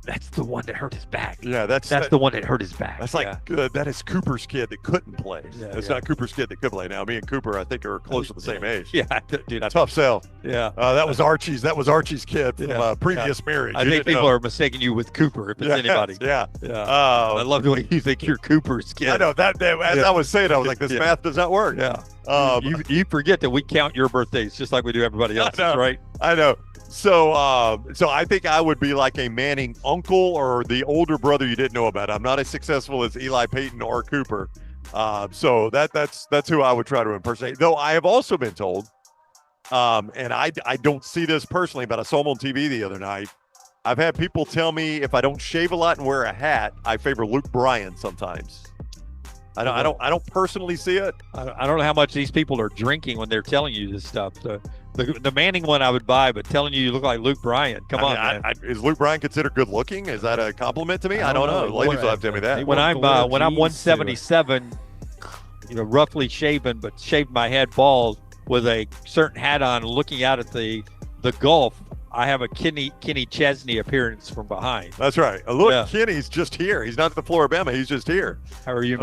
that's the one that hurt his back. Yeah, that's the one that hurt his back. That's like that is Cooper's kid that couldn't play. It's not Cooper's kid that could play. Now, me and Cooper, I think, are close to the same age. Yeah, dude, tough sell. Yeah, that was Archie's kid from previous marriage. I think people are mistaking you with Cooper if it's anybody. Yeah. I love the way you think you're Cooper's kid. I know that. As I was saying, I was like, this math does not work. Yeah. You forget that we count your birthdays just like we do everybody else's, right? I know. So I think I would be like a Manning uncle or the older brother you didn't know about. I'm not as successful as Eli Payton or Cooper. So that's who I would try to impersonate. Though I have also been told, and I don't see this personally, but I saw him on TV the other night. I've had people tell me if I don't shave a lot and wear a hat, I favor Luke Bryan sometimes. I don't personally see it. I don't know how much these people are drinking when they're telling you this stuff. The Manning one I would buy, but telling you look like Luke Bryan. Come on, man. Is Luke Bryan considered good looking? Is that a compliment to me? I don't know. Ladies will have to tell me that. When I'm 177, roughly shaven, but shaved my head bald with a certain hat on, looking out at the Gulf, I have a Kenny Chesney appearance from behind. That's right. Look, Kenny's just here. He's not at the Floribama. He's just here. How are you?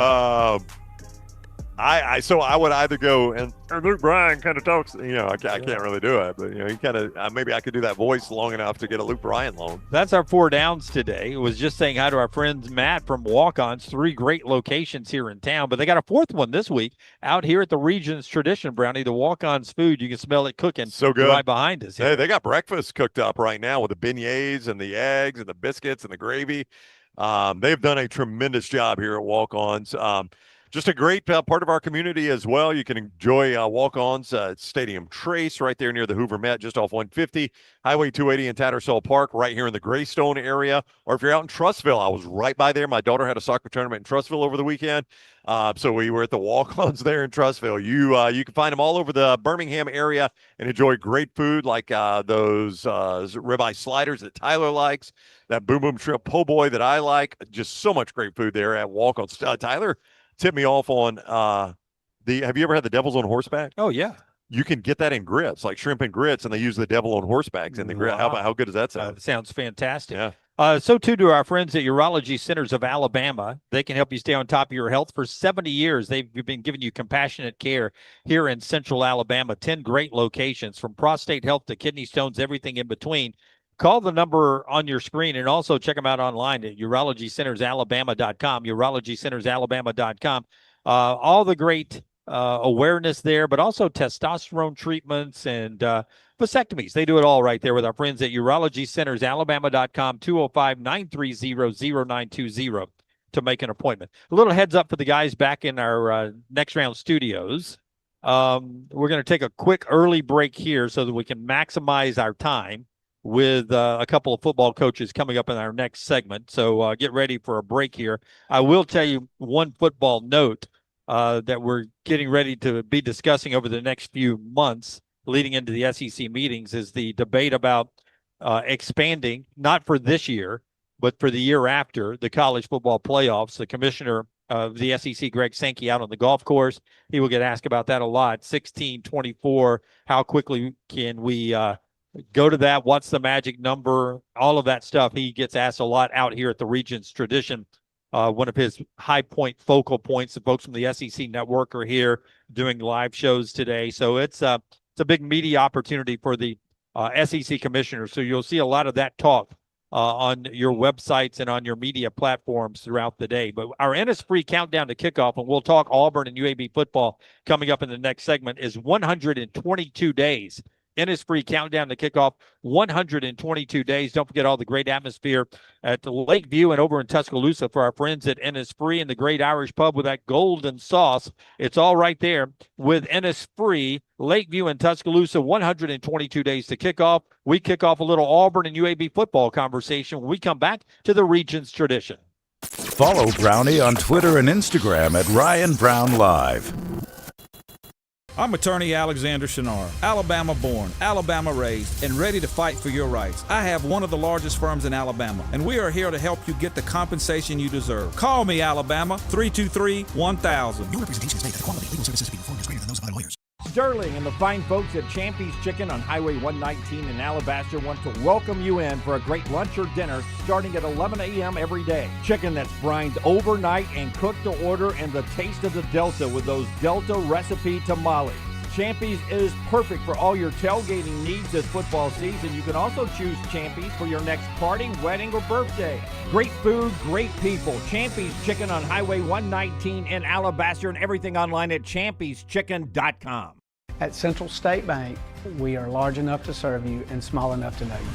So I would either go and Luke Bryan kind of talks. I can't really do it, but he kind of maybe I could do that voice long enough to get a Luke Bryan loan. That's our 4 downs today. It was just saying hi to our friends Matt from Walk-Ons. 3 great locations here in town, but they got a 4th one this week out here at the Region's Tradition, Brownie. The Walk-Ons food, you can smell it cooking so good right behind us. Hey, they got breakfast cooked up right now with the beignets and the eggs and the biscuits and the gravy. They've done a tremendous job here at Walk-Ons. Just a great part of our community as well. You can enjoy Walk-Ons at Stadium Trace right there near the Hoover Met, just off 150, Highway 280 in Tattersall Park, right here in the Greystone area. Or if you're out in Trussville, I was right by there. My daughter had a soccer tournament in Trussville over the weekend. So we were at the Walk-Ons there in Trussville. You can find them all over the Birmingham area and enjoy great food like those ribeye sliders that Tyler likes, that Boom Boom Shrimp Po' Boy that I like. Just so much great food there at Walk-Ons. Tyler tipped me off on have you ever had the Devils on Horseback? Oh, yeah. You can get that in grits, like shrimp and grits, and they use the Devil on Horsebacks in the grit. How good does that sound? Sounds fantastic. Yeah. So too do our friends at Urology Centers of Alabama. They can help you stay on top of your health. For 70 years, they've been giving you compassionate care here in Central Alabama. 10 great locations, from prostate health to kidney stones, everything in between. Call the number on your screen and also check them out online at urologycentersalabama.com, urologycentersalabama.com. All the great awareness there, but also testosterone treatments and vasectomies. They do it all right there with our friends at urologycentersalabama.com, 205-930-0920 to make an appointment. A little heads up for the guys back in our next round studios. We're going to take a quick early break here so that we can maximize our time with a couple of football coaches coming up in our next segment. So get ready for a break here. I will tell you one football note that we're getting ready to be discussing over the next few months leading into the SEC meetings is the debate about expanding, not for this year, but for the year after, the college football playoffs. The commissioner of the SEC, Greg Sankey, out on the golf course. He will get asked about that a lot. 16-24, how quickly can we go to that? What's the magic number? All of that stuff. He gets asked a lot out here at the Region's Tradition. One of his high point focal points. The folks from the SEC Network are here doing live shows today. So it's a big media opportunity for the SEC commissioner. So you'll see a lot of that talk on your websites and on your media platforms throughout the day. But our Innisfree countdown to kickoff, and we'll talk Auburn and UAB football coming up in the next segment, is 122 days. Innisfree countdown to kickoff, 122 days. Don't forget all the great atmosphere at the Lakeview and over in Tuscaloosa for our friends at Innisfree and the great Irish pub with that golden sauce. It's all right there with Innisfree, Lakeview and Tuscaloosa, 122 days to kickoff. We kick off a little Auburn and UAB football conversation when we come back to the Region's Tradition. Follow Brownie on Twitter and Instagram at Ryan Brown Live. I'm attorney Alexander Shinar, Alabama born, Alabama raised, and ready to fight for your rights. I have one of the largest firms in Alabama, and we are here to help you get the compensation you deserve. Call me, Alabama, 323-1000. Your representation is made that the quality of legal services being performed is greater than those of other lawyers. Sterling and the fine folks at Champy's Chicken on Highway 119 in Alabaster want to welcome you in for a great lunch or dinner starting at 11 a.m. every day. Chicken that's brined overnight and cooked to order, and the taste of the Delta with those Delta recipe tamales. Champy's is perfect for all your tailgating needs this football season. You can also choose Champy's for your next party, wedding, or birthday. Great food, great people. Champy's Chicken on Highway 119 in Alabaster, and everything online at champyschicken.com. At Central State Bank, we are large enough to serve you and small enough to know you.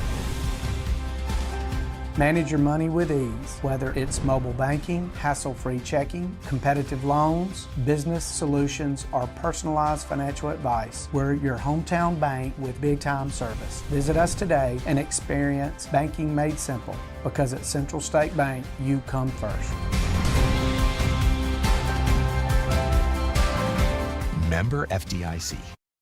Manage your money with ease, whether it's mobile banking, hassle-free checking, competitive loans, business solutions, or personalized financial advice. We're your hometown bank with big-time service. Visit us today and experience banking made simple, because at Central State Bank, you come first. Member FDIC.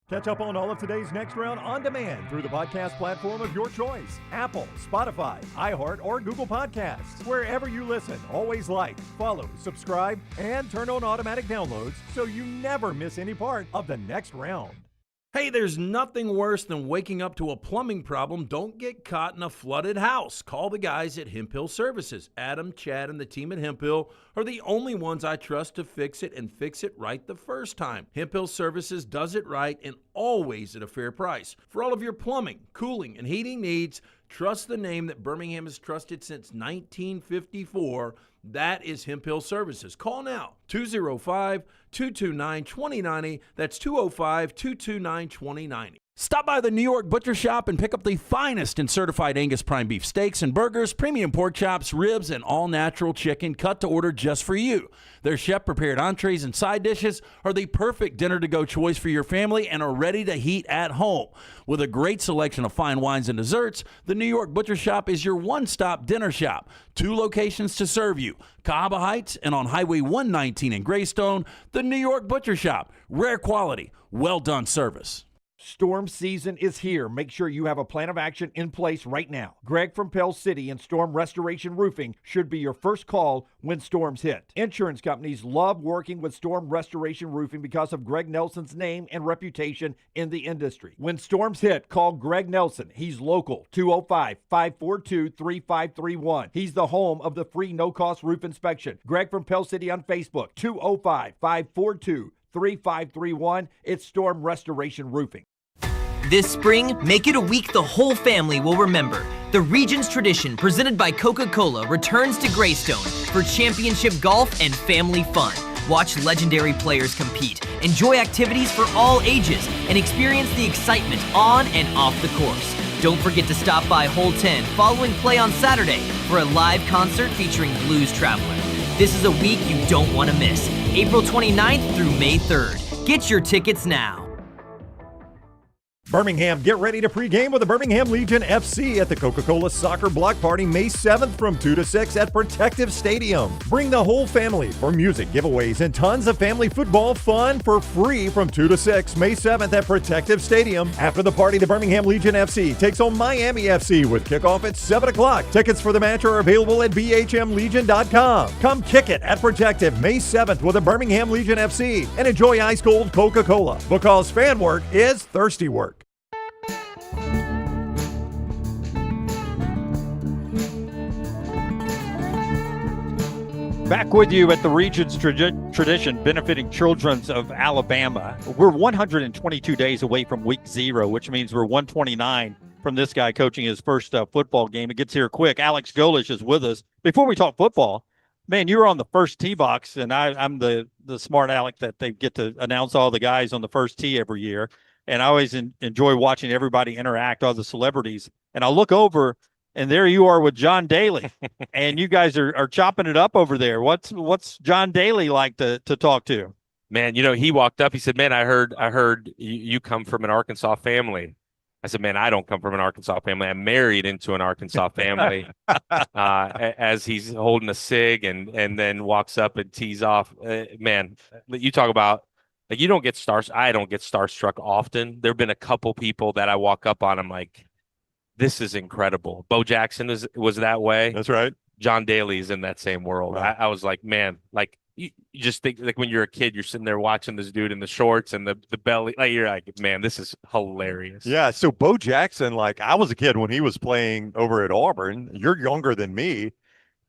Catch up on all of today's Next Round on demand through the podcast platform of your choice. Apple, Spotify, iHeart, or Google Podcasts. Wherever you listen, always like, follow, subscribe, and turn on automatic downloads so you never miss any part of the Next Round. Hey, there's nothing worse than waking up to a plumbing problem. Don't get caught in a flooded house. Call the guys at Hemp Hill Services. Adam, Chad, and the team at Hemp Hill are the only ones I trust to fix it and fix it right the first time. Hemp Hill Services does it right and always at a fair price. For all of your plumbing, cooling, and heating needs, trust the name that Birmingham has trusted since 1954. That is Hemp Hill Services. Call now, 205-229-2090. That's 205-229-2090. Stop by the New York Butcher Shop and pick up the finest in certified Angus prime beef steaks and burgers, premium pork chops, ribs, and all-natural chicken cut to order just for you. Their chef-prepared entrees and side dishes are the perfect dinner-to-go choice for your family and are ready to heat at home. With a great selection of fine wines and desserts, the New York Butcher Shop is your one-stop dinner shop. 2 locations to serve you, Cahaba Heights and on Highway 119 in Greystone. The New York Butcher Shop, rare quality, well-done service. Storm season is here. Make sure you have a plan of action in place right now. Greg from Pell City and Storm Restoration Roofing should be your first call when storms hit. Insurance companies love working with Storm Restoration Roofing because of Greg Nelson's name and reputation in the industry. When storms hit, call Greg Nelson. He's local, 205-542-3531. He's the home of the free no-cost roof inspection. Greg from Pell City on Facebook, 205-542-3531. It's Storm Restoration Roofing. This spring, make it a week the whole family will remember. The Regions Tradition, presented by Coca-Cola, returns to Greystone for championship golf and family fun. Watch legendary players compete, enjoy activities for all ages, and experience the excitement on and off the course. Don't forget to stop by Hole 10 following play on Saturday for a live concert featuring Blues Traveler. This is a week you don't want to miss. April 29th through May 3rd. Get your tickets now. Birmingham, get ready to pregame with the Birmingham Legion FC at the Coca-Cola Soccer Block Party May 7th from 2 to 6 at Protective Stadium. Bring the whole family for music, giveaways, and tons of family football fun for free from 2 to 6 May 7th at Protective Stadium. After the party, the Birmingham Legion FC takes on Miami FC with kickoff at 7 o'clock. Tickets for the match are available at bhmlegion.com. Come kick it at Protective May 7th with the Birmingham Legion FC and enjoy ice-cold Coca-Cola because fan work is thirsty work. Back with you at the Regions Tradition benefiting Children's of Alabama. We're 122 days away from week 0, which means we're 129 from this guy coaching his first football game. It gets here quick. Alex Golesh is with us. Before we talk football, man, you were on the first tee box, and I'm the smart aleck that they get to announce all the guys on the first tee every year. And I always enjoy watching everybody interact, all the celebrities. And I'll look over, and there you are with John Daly, and you guys are chopping it up over there. What's John Daly like to talk to? Man, he walked up. He said, "Man, I heard you come from an Arkansas family." I said, "Man, I don't come from an Arkansas family. I'm married into an Arkansas family." As he's holding a cig and then walks up and tees off. Man, you talk about you don't get I don't get starstruck often. There have been a couple people that I walk up on. I'm like, this is incredible. Bo Jackson was that way. That's right. John Daly's in that same world. Wow. I was like, man, you just think when you're a kid, you're sitting there watching this dude in the shorts and the belly. You're like, man, this is hilarious. Yeah. So Bo Jackson, I was a kid when he was playing over at Auburn. You're younger than me.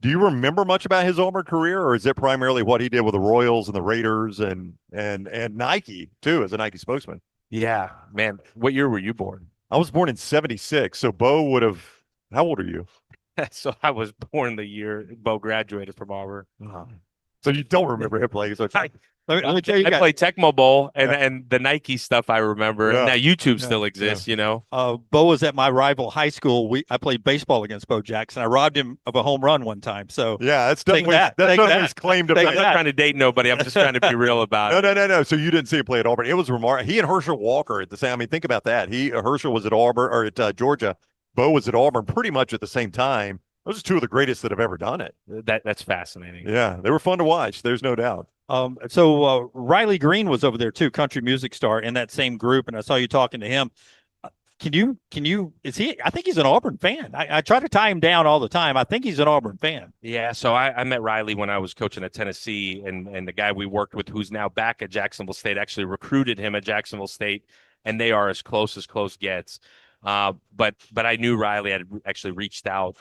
Do you remember much about his Auburn career, or is it primarily what he did with the Royals and the Raiders and Nike too, as a Nike spokesman? Yeah, man. What year were you born? I was born in 76. So Bo would have, how old are you? So I was born the year Bo graduated from Auburn. So you don't remember him playing. So let me tell you, I played Tecmo Bowl and the Nike stuff I remember. Yeah. Now YouTube still exists, Bo was at my rival high school. I played baseball against Bo Jackson. I robbed him of a home run one time. So yeah, that's definitely his claim to I'm not trying to date nobody. I'm just trying to be real about it. No. So you didn't see him play at Auburn. It was remarkable. He and Herschel Walker at the same. I mean, think about that. Herschel was at Auburn or at Georgia. Bo was at Auburn pretty much at the same time. Those are two of the greatest that have ever done it. That's fascinating. Yeah, they were fun to watch. There's no doubt. So Riley Green was over there too, country music star in that same group, and I saw you talking to him. Can you? Is he? I think he's an Auburn fan. I try to tie him down all the time. I think he's an Auburn fan. Yeah. So I met Riley when I was coaching at Tennessee, and the guy we worked with, who's now back at Jacksonville State, actually recruited him at Jacksonville State and they are as close gets. But I knew Riley had actually reached out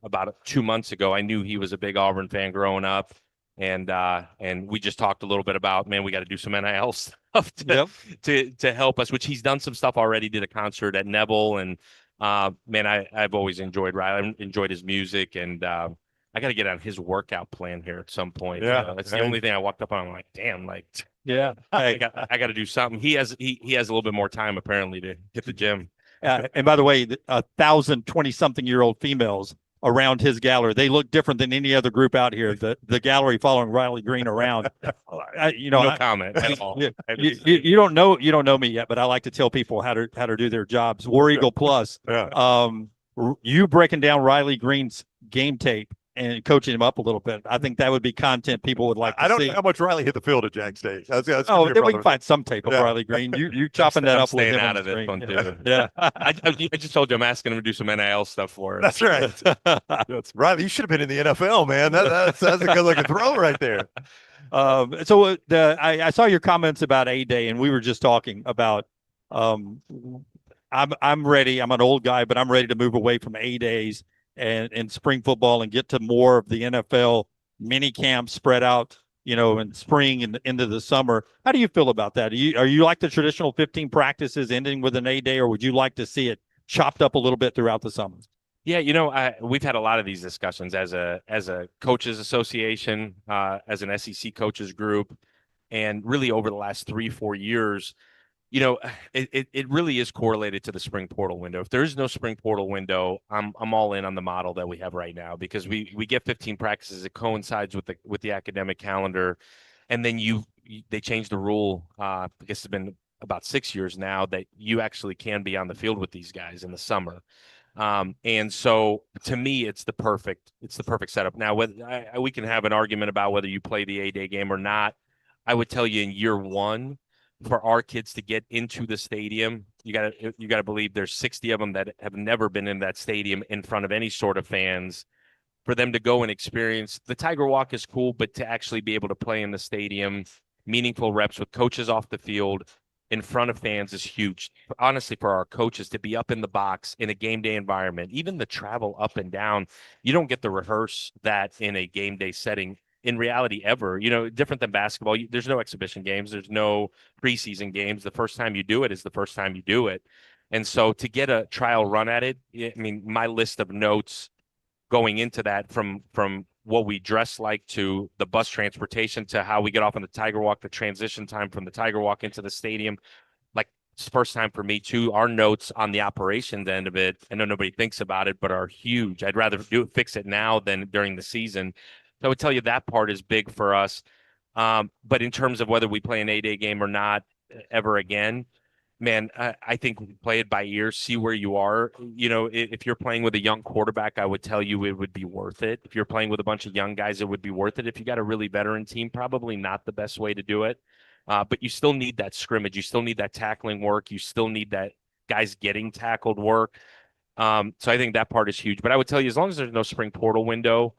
about 2 months ago. I knew he was a big Auburn fan growing up, and we just talked a little bit about, man, we got to do some NIL stuff to help us, which he's done some stuff already. Did a concert at Neville, and man, I've always enjoyed Riley. I enjoyed his music, and I got to get on his workout plan here at some point. Yeah, that's the only thing I walked up on. I'm like, damn, like. Yeah, I got to do something. He has a little bit more time apparently to hit the gym. And by the way, 1,020-something-year-old females around his gallery, they look different than any other group out here. The gallery following Riley Green around. No comment at all. You don't know me yet, but I like to tell people how to do their jobs. War Eagle Plus. Yeah. You breaking down Riley Green's game tape and coaching him up a little bit. I think that would be content people would like to see. I don't know how much Riley hit the field at Jack State. That's then we can find some tape of Riley Green. You chopping that up with him out of this one too. Yeah. I just told you I'm asking him to do some NIL stuff for us. That's right. Riley, you should have been in the NFL, man. That's a good looking throw right there. I saw your comments about A-Day, and we were just talking about I'm ready. I'm an old guy, but I'm ready to move away from A-Days and spring football and get to more of the NFL mini camps spread out, in spring and into the summer. How do you feel about that? Are you like the traditional 15 practices ending with an A-Day, or would you like to see it chopped up a little bit throughout the summer? Yeah, we've had a lot of these discussions as a coaches association, as an SEC coaches group, and really over the last 3-4 years. It really is correlated to the spring portal window. If there is no spring portal window, I'm all in on the model that we have right now, because we get 15 practices. It coincides with the academic calendar, and then they changed the rule. I guess it's been about 6 years now that you actually can be on the field with these guys in the summer. And so to me, it's the perfect setup. Now, we can have an argument about whether you play the A-Day game or not. I would tell you in year one, for our kids to get into the stadium, you gotta believe there's 60 of them that have never been in that stadium in front of any sort of fans. For them to go and experience the Tiger Walk is cool, but to actually be able to play in the stadium, meaningful reps with coaches off the field in front of fans is huge. Honestly, for our coaches to be up in the box in a game day environment, even the travel up and down, you don't get to rehearse that in a game day setting. In reality, ever, different than basketball. There's no exhibition games. There's no preseason games. The first time you do it is the first time you do it. And so to get a trial run at it, I mean, my list of notes going into that, from what we dress like to the bus transportation to how we get off on the Tiger Walk, the transition time from the Tiger Walk into the stadium, like it's the first time for me too. Our notes on the operations end of it, I know nobody thinks about it, but are huge. I'd rather fix it now than during the season. So I would tell you that part is big for us. But in terms of whether we play an A-Day game or not ever again, man, I think we play it by ear, see where you are. If you're playing with a young quarterback, I would tell you it would be worth it. If you're playing with a bunch of young guys, it would be worth it. If you got a really veteran team, probably not the best way to do it. But you still need that scrimmage. You still need that tackling work. You still need that guys getting tackled work. So I think that part is huge. But I would tell you, as long as there's no spring portal window,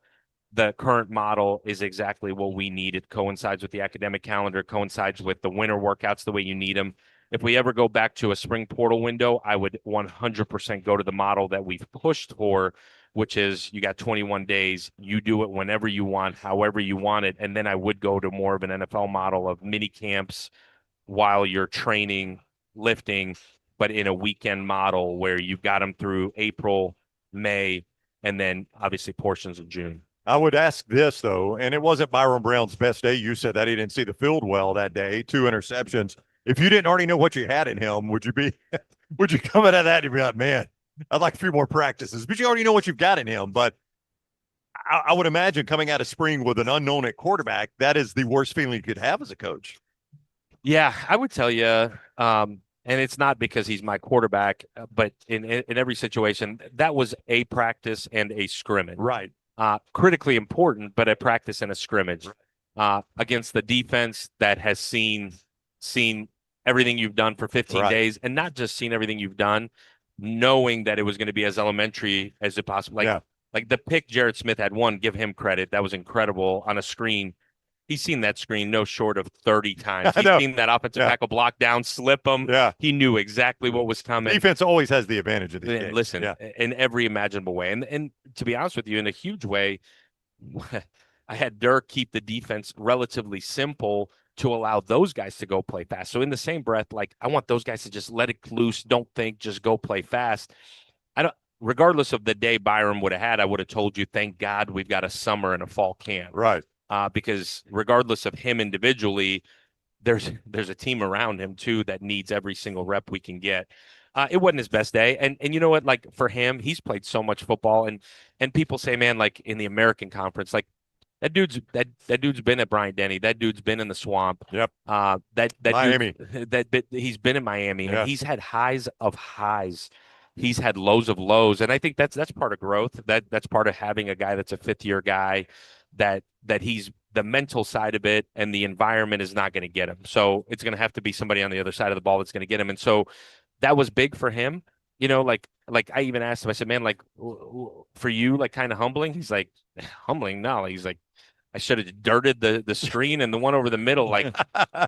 the current model is exactly what we need. It coincides with the academic calendar, coincides with the winter workouts the way you need them. If we ever go back to a spring portal window, I would 100% go to the model that we've pushed for, which is you got 21 days. You do it whenever you want, however you want it. And then I would go to more of an NFL model of mini camps while you're training, lifting, but in a weekend model where you've got them through April, May, and then obviously portions of June. I would ask this, though, and it wasn't Byron Brown's best day. You said that he didn't see the field well that day, 2 interceptions. If you didn't already know what you had in him, would you come out of that and be like, man, I'd like a few more practices? But you already know what you've got in him. But I would imagine coming out of spring with an unknown at quarterback, that is the worst feeling you could have as a coach. Yeah, I would tell you, and it's not because he's my quarterback, but in every situation, that was a practice and a scrimmage. Right. Critically important, but a practice and a scrimmage against the defense that has seen everything you've done for 15 days, and not just seen everything you've done, knowing that it was going to be as elementary as it possibly. Like the pick Jarrett Smith had won, give him credit. That was incredible on a screen. He's seen that screen no short of 30 times. He's seen that offensive tackle block down, slip him. Yeah. He knew exactly what was coming. Defense always has the advantage of these games. Listen, in every imaginable way. And to be honest with you, in a huge way, I had Dirk keep the defense relatively simple to allow those guys to go play fast. So in the same breath, like, I want those guys to just let it loose, don't think, just go play fast. Regardless of the day Byram would have had, I would have told you, thank God we've got a summer and a fall camp. Right. Because regardless of him individually, there's a team around him too that needs every single rep we can get. It wasn't his best day, and you know what? Like, for him, he's played so much football, and people say, man, like in the American Conference, like that dude's been at Bryant-Denny, that dude's been in the swamp. Yep. That Miami. He's been in Miami, Yeah. and he's had highs of highs. He's had lows of lows, and I think that's part of growth. That's part of having a guy that's a fifth-year guy. That he's the mental side of it, and the environment is not going to get him. So it's going to have to be somebody on the other side of the ball that's going to get him. And so that was big for him. You know, like I even asked him, I said, man, like, for you, like, kind of humbling? He's like, humbling? No. He's like, I should have dirted the screen and the one over the middle. Like,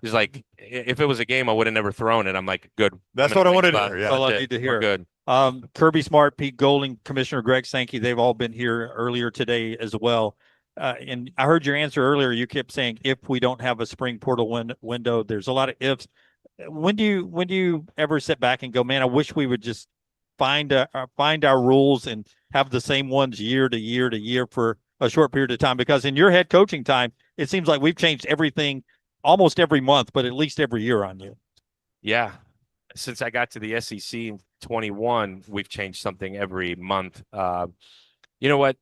he's like, if it was a game, I would have never thrown it. I'm like, good. That's what I wanted to hear. That's all I need to hear. We're good. Kirby Smart, Pete Golding, Commissioner Greg Sankey, they've all been here earlier today as well. And I heard your answer earlier. You kept saying, if we don't have a spring portal window, there's a lot of ifs. When do you ever sit back and go, man, I wish we would just find our rules and have the same ones year to year to year for a short period of time? Because in your head coaching time, it seems like we've changed everything almost every month, but at least every year on you. Yeah. Since I got to the SEC in 21, we've changed something every month. You know what,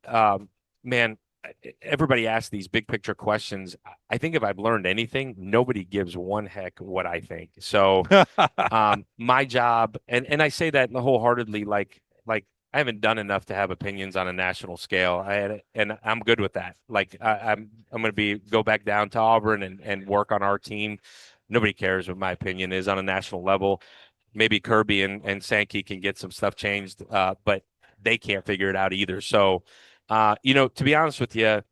man, everybody asks these big picture questions. I think if I've learned anything, nobody gives one heck what I think. So my job, and I say that wholeheartedly, like I haven't done enough to have opinions on a national scale. And I'm good with that. Like, I'm going to go back down to Auburn and work on our team. Nobody cares what my opinion is on a national level. Maybe Kirby and Sankey can get some stuff changed, but they can't figure it out either. So, you know, to be honest with you,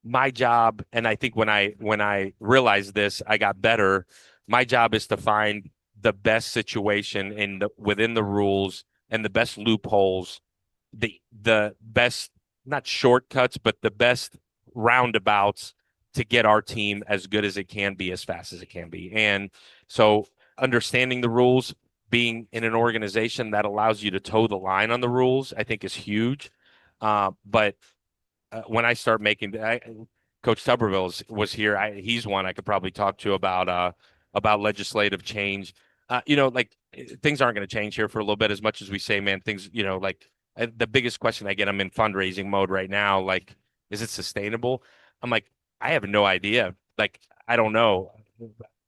my job, and I think when I realized this, I got better. My job is to find the best situation within the rules and the best loopholes, the best, not shortcuts, but the best roundabouts to get our team as good as it can be, as fast as it can be. And so understanding the rules, being in an organization that allows you to toe the line on the rules, I think is huge. But when I start making, Coach Tuberville was here. He's one I could probably talk to about legislative change. You know, like, things aren't going to change here for a little bit, as much as we say, man, things, you know, like, the biggest question I get, I'm in fundraising mode right now. Like, is it sustainable? I'm like, I have no idea. Like, I don't know.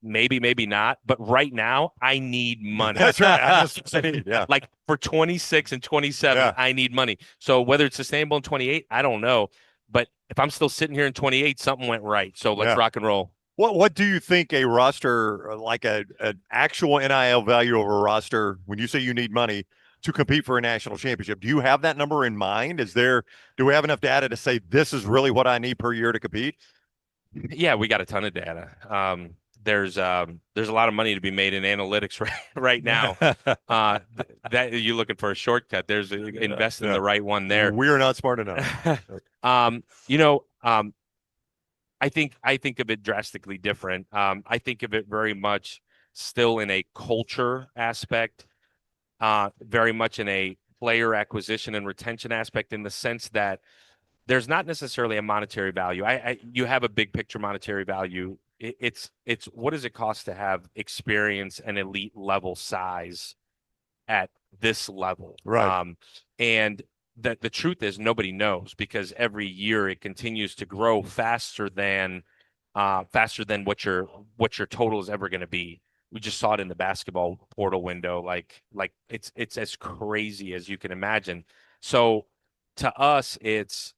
Maybe, maybe not. But right now, I need money. That's right. Yeah. Like, for 26 and 27, I need money. So whether it's sustainable in 28, I don't know. But if I'm still sitting here in 28, something went right. So let's rock and roll. What do you think a roster, like an actual NIL value of a roster, when you say you need money to compete for a national championship, do you have that number in mind? Do we have enough data to say this is really what I need per year to compete? Yeah, we got a ton of data. There's a lot of money to be made in analytics right now. That you're looking for a shortcut. There's invest in the right one there. We're not smart enough. You know, I think of it drastically different. I think of it very much still in a culture aspect, very much in a player acquisition and retention aspect, in the sense that there's not necessarily a monetary value. You have a big picture monetary value. It's what does it cost to have experience and elite level size at this level? Right. And the truth is, nobody knows, because every year it continues to grow faster than what your total is ever going to be. We just saw it in the basketball portal window. Like it's as crazy as you can imagine. So to us, it's,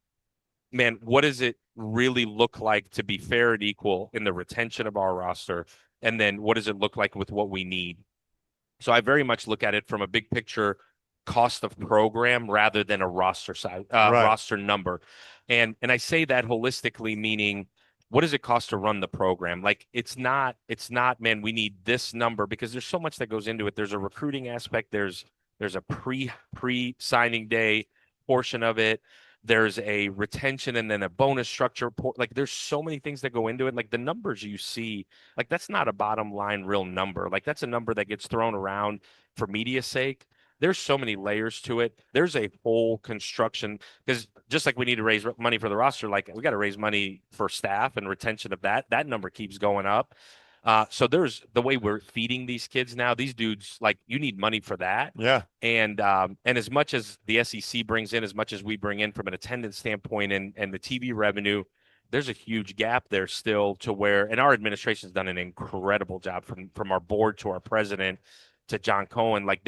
man, what does it really look like to be fair and equal in the retention of our roster? And then what does it look like with what we need? So I very much look at it from a big picture cost of program rather than a roster size, roster number. And I say that holistically, meaning what does it cost to run the program? Like, it's not, man, we need this number, because there's so much that goes into it. There's a recruiting aspect. There's a pre-signing day portion of it. There's a retention and then a bonus structure. Like, there's so many things that go into it. Like, the numbers you see, like, that's not a bottom line real number. Like, that's a number that gets thrown around for media's sake. There's so many layers to it. There's a whole construction, because just like we need to raise money for the roster, like, we got to raise money for staff and retention of that. That number keeps going up. So there's the way we're feeding these kids now. These dudes, like, you need money for that. Yeah. And as much as the SEC brings in, as much as we bring in from an attendance standpoint and the TV revenue, there's a huge gap there still, to where, and our administration's done an incredible job, from our board to our president to John Cohen. Like,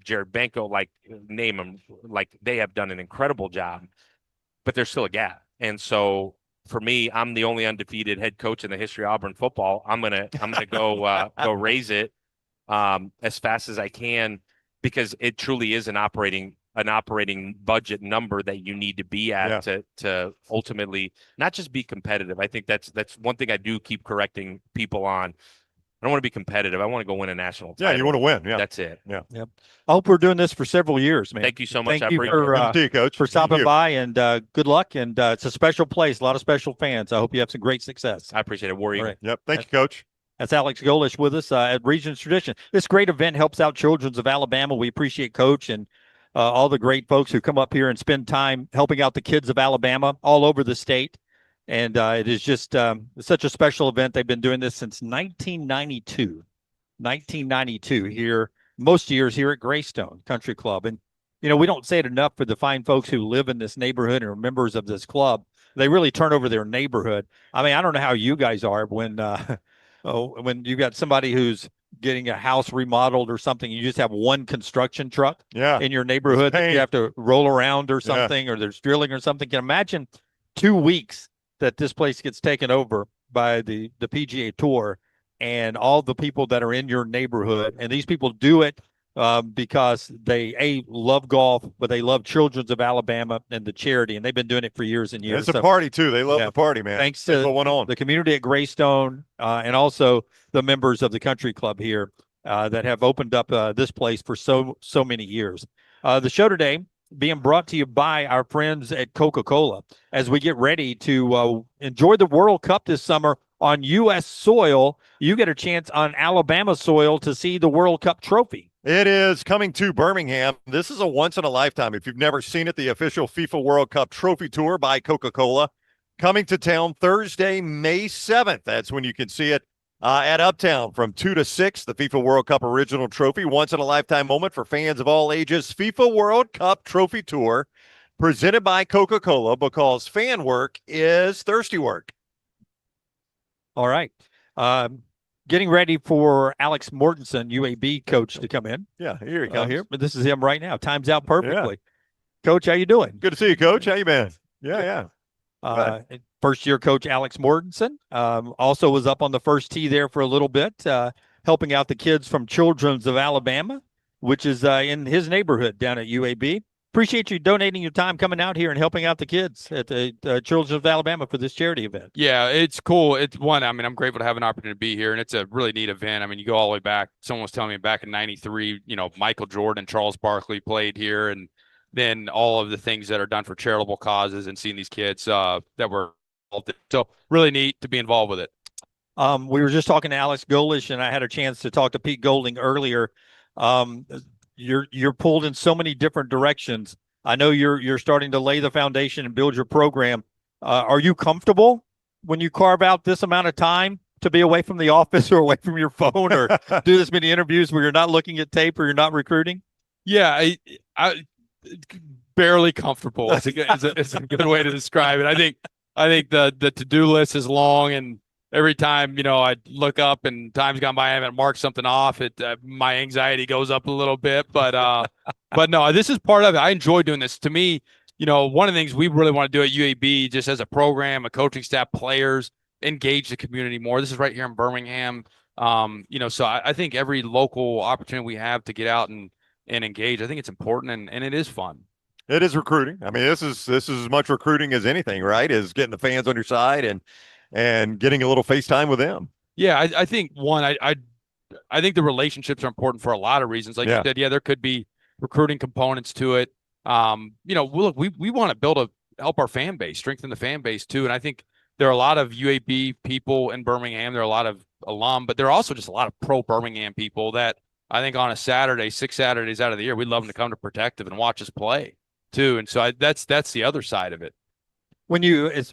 Jared Benko, like, name them, like, they have done an incredible job, but there's still a gap. And so for me, I'm the only undefeated head coach in the history of Auburn football. I'm gonna go raise it as fast as I can, because it truly is an operating budget number that you need to be at to ultimately not just be competitive. I think that's one thing I do keep correcting people on. I don't want to be competitive. I want to go win a national title. Yeah, you want to win. Yeah, that's it. Yeah. Yep. I hope we're doing this for several years, man. Thank you so much. Thank you for stopping by, and good luck. And it's a special place, a lot of special fans. I hope you have some great success. I appreciate it. Warrior. Right. Yep. Thank you, Coach. That's Alex Golesh with us at Regions Tradition. This great event helps out Children's of Alabama. We appreciate Coach and all the great folks who come up here and spend time helping out the kids of Alabama all over the state. And it is just such a special event. They've been doing this since 1992. 1992 here, most years here at Greystone Country Club. And, you know, we don't say it enough for the fine folks who live in this neighborhood and are members of this club. They really turn over their neighborhood. I mean, I don't know how you guys are when you got somebody who's getting a house remodeled or something, you just have one construction truck in your neighborhood that you have to roll around or something, or there's drilling or something. Can imagine 2 weeks that this place gets taken over by the PGA Tour and all the people that are in your neighborhood. And these people do it because they love golf, but they love Children's of Alabama and the charity, and they've been doing it for years and years. It's a party too. They love the party, man. Thanks to the community at Greystone and also the members of the country club here that have opened up this place for so many years. The show today being brought to you by our friends at Coca-Cola as we get ready to enjoy the World Cup this summer on U.S. soil. You get a chance on Alabama soil to see the World Cup trophy. It is coming to Birmingham. This is a once-in-a-lifetime. If you've never seen it, the official FIFA World Cup Trophy Tour by Coca-Cola coming to town Thursday, May 7th. That's when you can see it at Uptown from 2 to 6, the FIFA World Cup Original Trophy. Once-in-a-lifetime moment for fans of all ages. FIFA World Cup Trophy Tour presented by Coca-Cola, because fan work is thirsty work. All right. Getting ready for Alex Mortensen, UAB coach, to come in. Yeah, here he comes. But this is him right now. Times out perfectly. Yeah. Coach, how you doing? Good to see you, Coach. How you been? Yeah. First-year coach Alex Mortensen also was up on the first tee there for a little bit, helping out the kids from Children's of Alabama, which is in his neighborhood down at UAB. Appreciate you donating your time, coming out here and helping out the kids at the Children's of Alabama for this charity event. Yeah, it's cool. It's one, I mean, I'm grateful to have an opportunity to be here, and it's a really neat event. I mean, you go all the way back. Someone was telling me back in '93, you know, Michael Jordan, Charles Barkley played here, and then all of the things that are done for charitable causes, and seeing these kids that were involved in. So really neat to be involved with it. We were just talking to Alex Golesh, and I had a chance to talk to Pete Golding earlier. You're pulled in so many different directions. I know you're starting to lay the foundation and build your program. Are you comfortable when you carve out this amount of time to be away from the office or away from your phone or do this many interviews where you're not looking at tape or you're not recruiting? Yeah, I barely comfortable. It's a good way to describe it. I think the to-do list is long, and every time, you know, I look up and time's gone by, I haven't marked something off, my anxiety goes up a little bit. But no, this is part of it. I enjoy doing this. To me, you know, one of the things we really want to do at UAB, just as a program, a coaching staff, players, engage the community more. This is right here in Birmingham. You know, so I think every local opportunity we have to get out and engage, I think it's important, and it is fun. It is recruiting. I mean, this is as much recruiting as anything, right? Is getting the fans on your side and and getting a little FaceTime with them. Yeah, I think I think the relationships are important for a lot of reasons. Like you said, there could be recruiting components to it. Look, we want to help our fan base, strengthen the fan base too. And I think there are a lot of UAB people in Birmingham. There are a lot of alum, but there are also just a lot of pro Birmingham people that I think on a Saturday, 6 Saturdays out of the year, we'd love them to come to Protective and watch us play too. And so that's the other side of it. When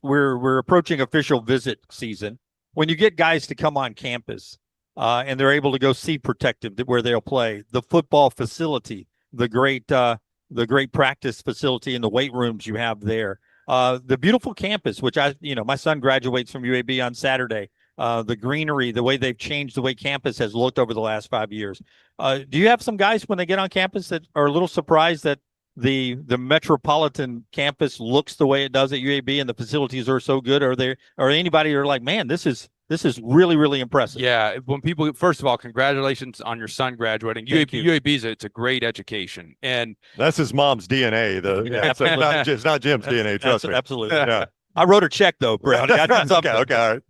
we're approaching official visit season, when you get guys to come on campus and they're able to go see Protective where they'll play, the football facility, the great practice facility and the weight rooms you have there, the beautiful campus, which my son graduates from UAB on Saturday, the greenery, the way they've changed the way campus has looked over the last 5 years. Do you have some guys when they get on campus that are a little surprised that the metropolitan campus looks the way it does at UAB and the facilities are so good? Or anybody are like, man, this is really, really impressive. Yeah. When people, first of all, congratulations on your son graduating. UAB it's a great education. And that's his mom's DNA. It's not Jim's DNA. Trust me. Absolutely. Yeah. I wrote a check though, Brown. Okay. All right.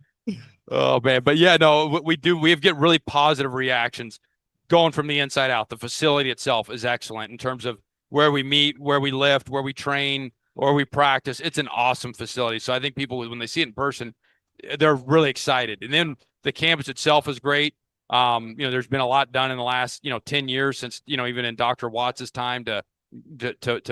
Oh man. But yeah, no, we get really positive reactions going from the inside out. The facility itself is excellent in terms of where we meet, where we lift, where we train, or we practice. It's an awesome facility. So I think people, when they see it in person, they're really excited. And then the campus itself is great. There's been a lot done in the last, 10 years since, even in Dr. Watts' time to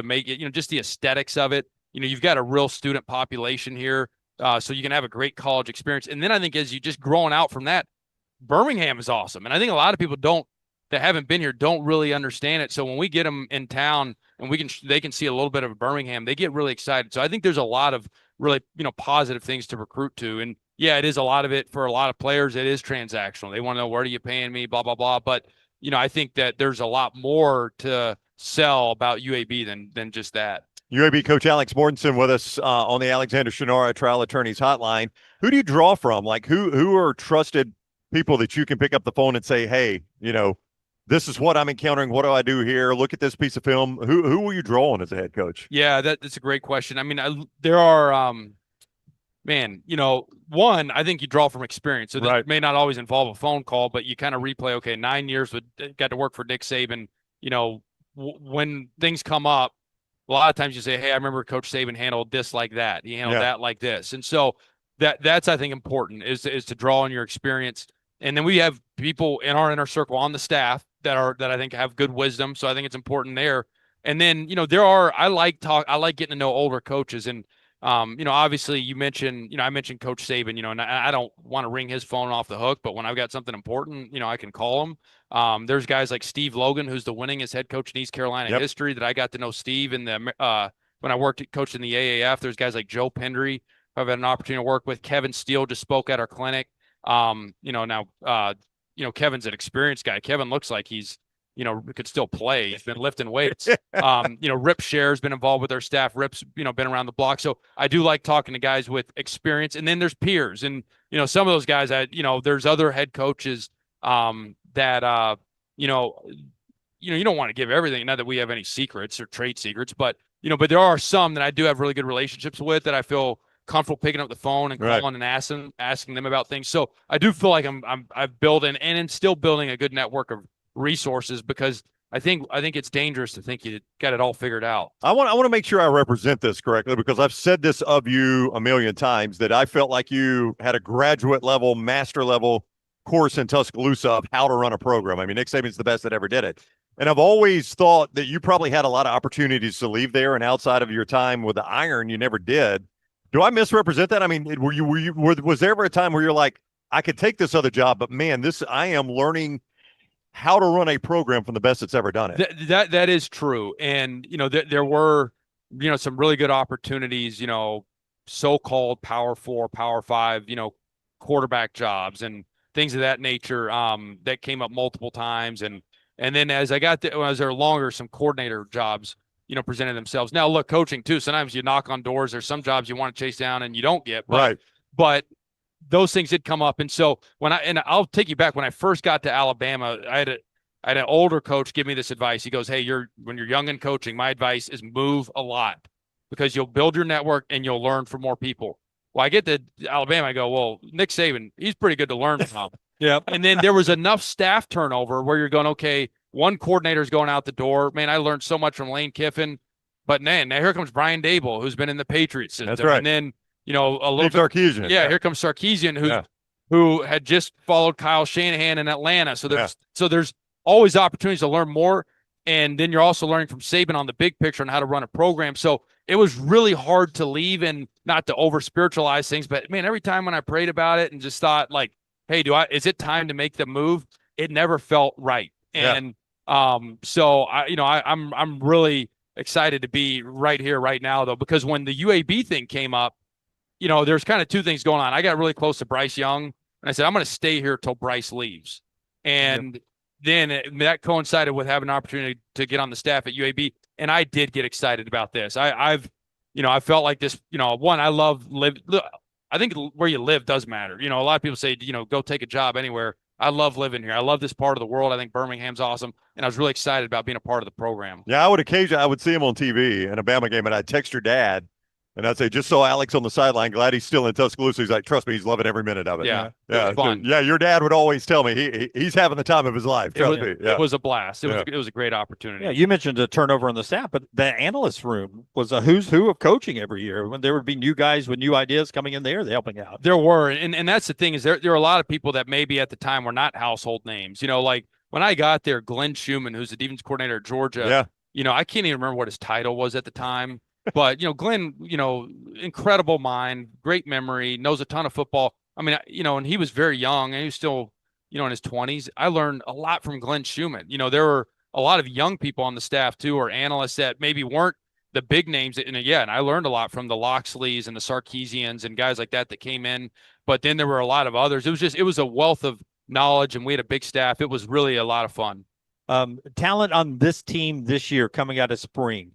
make it, just the aesthetics of it. You've got a real student population here. So you can have a great college experience. And then I think as you just growing out from that, Birmingham is awesome. And I think a lot of people that haven't been here don't really understand it. So when we get them in town and they can see a little bit of Birmingham, they get really excited. So I think there's a lot of really, positive things to recruit to. And yeah, it is a lot of it for a lot of players. It is transactional. They want to know, where are you paying me, blah, blah, blah. But, I think that there's a lot more to sell about UAB than just that. UAB coach Alex Mortensen with us on the Alexander Shinara Trial Attorneys Hotline. Who do you draw from? Like who are trusted people that you can pick up the phone and say, hey, this is what I'm encountering. What do I do here? Look at this piece of film. Who will you draw on as a head coach? Yeah, that's a great question. I mean, there are, one, I think you draw from experience. So this may not always involve a phone call, but you kind of replay, okay, 9 years got to work for Nick Saban. When things come up, a lot of times you say, hey, I remember Coach Saban handled this like that. He handled that like this. And so that's, I think, important is to draw on your experience. And then we have people in our inner circle on the staff that I think have good wisdom. So I think it's important there. And then, I like getting to know older coaches. And, obviously you mentioned, I mentioned Coach Saban, and I don't want to ring his phone off the hook, but when I've got something important, I can call him. There's guys like Steve Logan, who's the winningest head coach in East Carolina history, that I got to know Steve in when I coached in the AAF. There's guys like Joe Pendry, who I've had an opportunity to work with. Kevin Steele just spoke at our clinic. Kevin's an experienced guy. Kevin looks like he's, could still play. He's been lifting weights. Rip Scher's been involved with our staff. Rip's, been around the block. So I do like talking to guys with experience. And then there's peers. And, some of those guys, there's other head coaches that, you don't want to give everything. Not that we have any secrets or trade secrets, but there are some that I do have really good relationships with that I feel comfortable picking up the phone and calling and asking them about things. So I do feel like I've built and am still building a good network of resources, because I think it's dangerous to think you got it all figured out. I want to make sure I represent this correctly, because I've said this of you a million times, that I felt like you had a graduate level, master level course in Tuscaloosa of how to run a program. I mean, Nick Saban's the best that ever did it. And I've always thought that you probably had a lot of opportunities to leave there, and outside of your time with the Iron, you never did. Do I misrepresent that? I mean, was there ever a time where you're like, I could take this other job, but man, I am learning how to run a program from the best that's ever done it? That is true. And, there were, some really good opportunities, so-called Power 4, Power 5, quarterback jobs and things of that nature that came up multiple times. And then as I got when I was there longer, some coordinator jobs, presented themselves. Now, look, coaching too, sometimes you knock on doors. There's some jobs you want to chase down and you don't get. But those things did come up. And so and I'll take you back. When I first got to Alabama, I had an older coach give me this advice. He goes, hey, when you're young and coaching, my advice is move a lot, because you'll build your network and you'll learn from more people. Well, I get to Alabama. I go, well, Nick Saban, he's pretty good to learn from. Yeah. And then there was enough staff turnover where you're going, okay, one coordinator's going out the door. Man, I learned so much from Lane Kiffin. But then now here comes Brian Dable, who's been in the Patriots system. That's right. And then, a little bit Sarkisian. Yeah, here comes Sarkisian, who had just followed Kyle Shanahan in Atlanta. So there's always opportunities to learn more. And then you're also learning from Saban on the big picture on how to run a program. So it was really hard to leave, and not to over spiritualize things. But man, every time when I prayed about it and just thought like, hey, is it time to make the move? It never felt right. And so I'm really excited to be right here, right now, though, because when the UAB thing came up, there's kind of two things going on. I got really close to Bryce Young, and I said, I'm going to stay here till Bryce leaves. And then that coincided with having an opportunity to get on the staff at UAB. And I did get excited about this. I felt like this, I love I think where you live does matter. A lot of people say, go take a job anywhere. I love living here. I love this part of the world. I think Birmingham's awesome. And I was really excited about being a part of the program. Yeah, I would see him on TV in a Bama game, and I'd text your dad, and I'd say, just so Alex on the sideline, glad he's still in Tuscaloosa. He's like, trust me, he's loving every minute of it. Yeah. Fun. Yeah, your dad would always tell me he's having the time of his life. Trust me. Yeah. It was a blast. It was a great opportunity. Yeah, you mentioned a turnover on the staff, but the analyst room was a who's who of coaching every year. When there would be new guys with new ideas coming in there, they're helping out. There were, and that's the thing is there are a lot of people that maybe at the time were not household names. Like when I got there, Glenn Schumann, who's the defense coordinator at Georgia. Yeah. I can't even remember what his title was at the time. But, Glenn, incredible mind, great memory, knows a ton of football. I mean, and he was very young, and he was still, in his 20s. I learned a lot from Glenn Schumann. There were a lot of young people on the staff, too, or analysts that maybe weren't the big names. And I learned a lot from the Loxleys and the Sarkisians and guys like that came in. But then there were a lot of others. It was a wealth of knowledge, and we had a big staff. It was really a lot of fun. Talent on this team this year coming out of spring.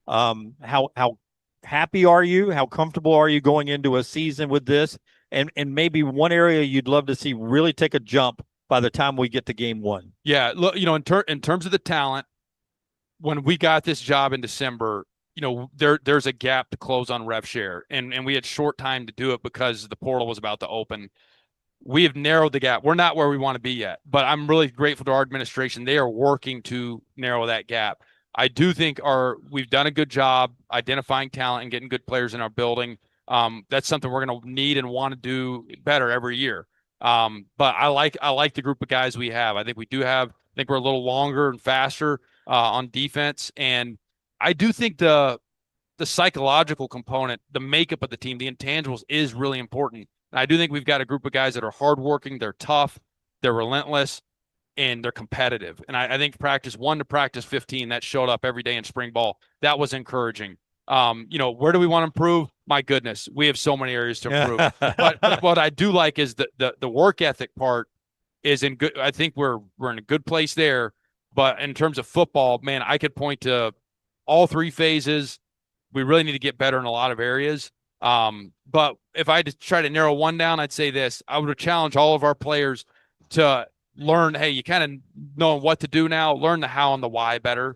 How happy are you? How comfortable are you going into a season with this? And maybe one area you'd love to see really take a jump by the time we get to game one. Yeah, look, in terms of the talent, when we got this job in December, there's a gap to close on rev share, and we had short time to do it because the portal was about to open. We have narrowed the gap. We're not where we want to be yet, but I'm really grateful to our administration. They are working to narrow that gap. I do think we've done a good job identifying talent and getting good players in our building. That's something we're going to need and want to do better every year. But I like the group of guys we have. I think we're a little longer and faster on defense. And I do think the psychological component, the makeup of the team, the intangibles is really important. And I do think we've got a group of guys that are hardworking, they're tough, they're relentless, and they're competitive. And I think practice 1 to practice 15, that showed up every day in spring ball. That was encouraging. Where do we want to improve? My goodness, we have so many areas to improve. but what I do like is the work ethic part is in good. I think we're in a good place there. But in terms of football, man, I could point to all three phases. We really need to get better in a lot of areas. But if I had to try to narrow one down, I'd say this. I would challenge all of our players to learn, hey, you kind of know what to do now, learn the how and the why better,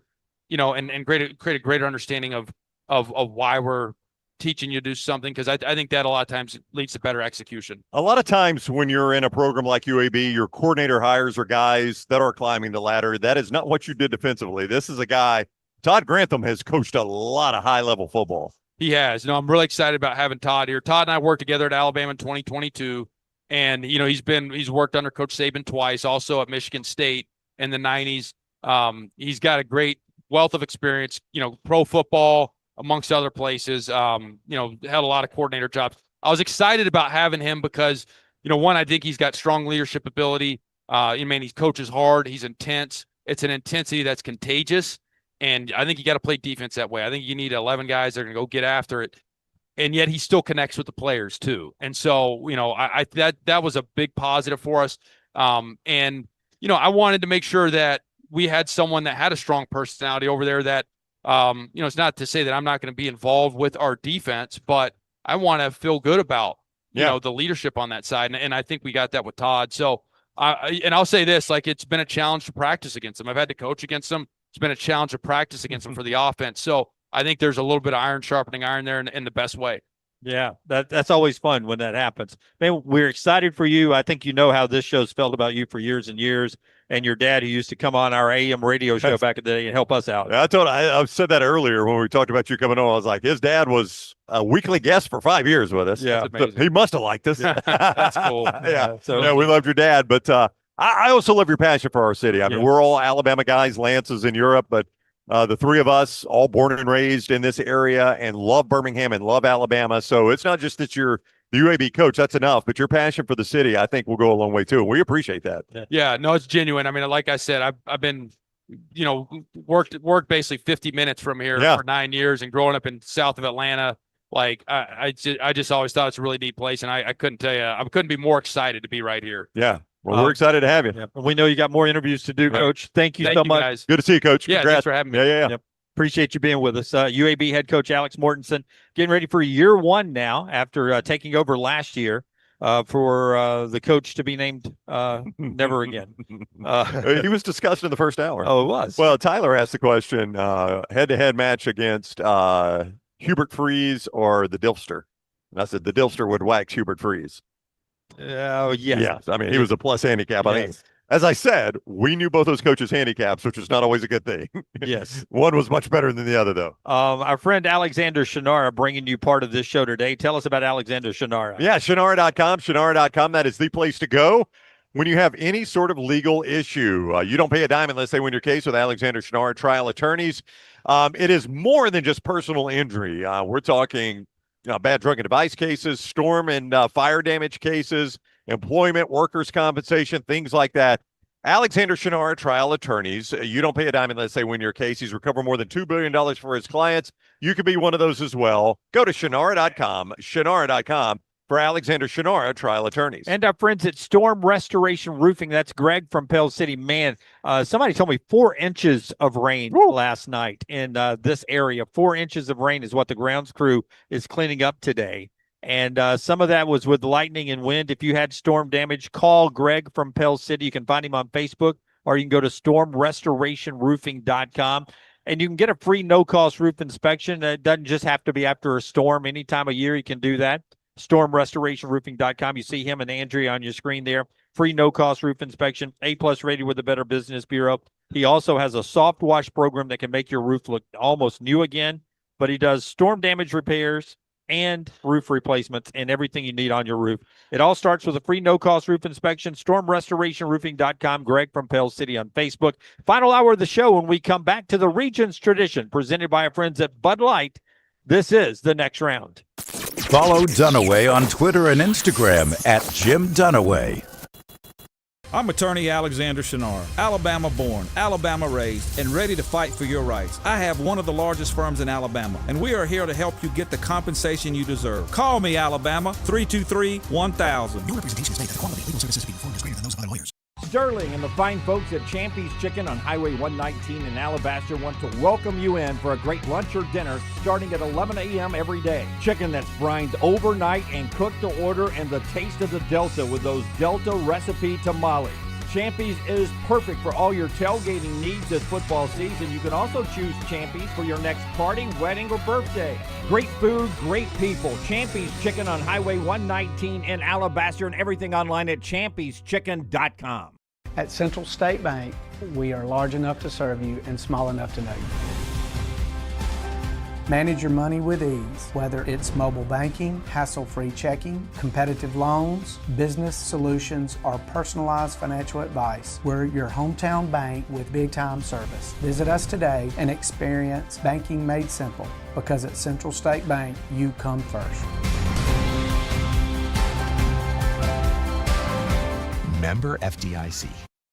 and create a greater understanding of why we're teaching you to do something, because I think that a lot of times leads to better execution. A lot of times when you're in a program like UAB, your coordinator hires are guys that are climbing the ladder. That is not what you did defensively. This is a guy, Todd Grantham has coached a lot of high-level football. He has. I'm really excited about having Todd here. Todd and I worked together at Alabama in 2022. And, he's worked under Coach Saban twice, also at Michigan State in the 90s. He's got a great wealth of experience, pro football, amongst other places, had a lot of coordinator jobs. I was excited about having him because, one, I think he's got strong leadership ability. He coaches hard. He's intense. It's an intensity that's contagious. And I think you got to play defense that way. I think you need 11 guys that are going to go get after it. And yet he still connects with the players too. And so, that was a big positive for us. I wanted to make sure that we had someone that had a strong personality over there that, it's not to say that I'm not going to be involved with our defense, but I want to feel good about, the leadership on that side. And I think we got that with Todd. So, and I'll say this, it's been a challenge to practice against him. I've had to coach against him. It's been a challenge to practice against him for the offense. So I think there's a little bit of iron sharpening iron there in the best way. Yeah, that's always fun when that happens. Man, we're excited for you. I think you know how this show's felt about you for years and years, and your dad who used to come on our AM radio show back in the day and help us out. I said that earlier when we talked about you coming on. I was like, his dad was a weekly guest for 5 years with us. Yeah, so he must have liked us. That's cool. Yeah, so we loved your dad, but I also love your passion for our city. I mean, we're all Alabama guys. Lance is in Europe, but the three of us all born and raised in this area and love Birmingham and love Alabama. So it's not just that you're the UAB coach, that's enough, but your passion for the city, I think, will go a long way too. And we appreciate that. Yeah, no, it's genuine. I mean, like I said, I've been, worked basically 50 minutes from here for 9 years, and growing up in south of Atlanta. Like I just always thought it's a really neat place, and I couldn't tell you, I couldn't be more excited to be right here. Yeah. Well, we're excited to have you. Yeah. We know you got more interviews to do, Coach. Thank you so much. Guys. Good to see you, Coach. Yeah, Congrats. thanks for having me. Yeah. Yep. Appreciate you being with us. UAB head coach Alex Mortensen getting ready for year one now after taking over last year for the coach to be named never again. He was discussed in the first hour. Oh, it was. Well, Tyler asked the question, head-to-head match against Hubert Freeze or the Dilfster. And I said the Dilfster would wax Hubert Freeze. Oh, yes. Yes. I mean, he was a plus handicap. Yes. I mean, as I said, we knew both those coaches' handicaps, which is not always a good thing. Yes. One was much better than the other, though. Our friend Alexander Shinara bringing you part of this show today. Tell us about Alexander Shinara. Yeah, Shinara.com. Shinara.com. That is the place to go when you have any sort of legal issue. You don't pay a dime unless they win your case with Alexander Shinara trial attorneys. It is more than just personal injury. We're talking bad drug and device cases, storm and fire damage cases, employment, workers' compensation, things like that. Alexander Shinara trial attorneys. You don't pay a dime unless they win your case. He's recovered more than $2 billion for his clients. You could be one of those as well. Go to Shinara.com, Shinara.com for Alexander Shinara trial attorneys. And our friends at Storm Restoration Roofing. That's Greg from Pell City. Man, somebody told me 4 inches of rain last night in this area. 4 inches of rain is what the grounds crew is cleaning up today. And some of that was with lightning and wind. If you had storm damage, call Greg from Pell City. You can find him on Facebook, or you can go to stormrestorationroofing.com. And you can get a free no-cost roof inspection. It doesn't just have to be after a storm. Any time of year, you can do that. stormrestorationroofing.com. You see him and Andrea on your screen there. Free no-cost roof inspection, A+ rated with the Better Business Bureau. He also has a soft wash program that can make your roof look almost new again. But he does storm damage repairs and roof replacements and everything you need on your roof. It all starts with a free no-cost roof inspection. stormrestorationroofing.com. Greg from Pell City on Facebook. Final hour of the show when we come back to the Regions Tradition presented by our friends at Bud Light. This is The Next Round. Follow Dunaway on Twitter and Instagram at Jim Dunaway. I'm attorney Alexander Shinara, Alabama born, Alabama raised, and ready to fight for your rights. I have one of the largest firms in Alabama, and we are here to help you get the compensation you deserve. Call me, Alabama, 323-1000. Your representation is made that the quality of legal services being performed is greater than those of other lawyers. Sterling and the fine folks at Champy's Chicken on Highway 119 in Alabaster want to welcome you in for a great lunch or dinner starting at 11 a.m. every day. Chicken that's brined overnight and cooked to order, and the taste of the Delta with those Delta recipe tamales. Champy's is perfect for all your tailgating needs this football season. You can also choose Champy's for your next party, wedding, or birthday. Great food, great people. Champy's Chicken on Highway 119 in Alabaster, and everything online at champyschicken.com. At Central State Bank, we are large enough to serve you and small enough to know you. Manage your money with ease, whether it's mobile banking, hassle-free checking, competitive loans, business solutions, or personalized financial advice. We're your hometown bank with big-time service. Visit us today and experience banking made simple, because at Central State Bank, you come first. Member FDIC.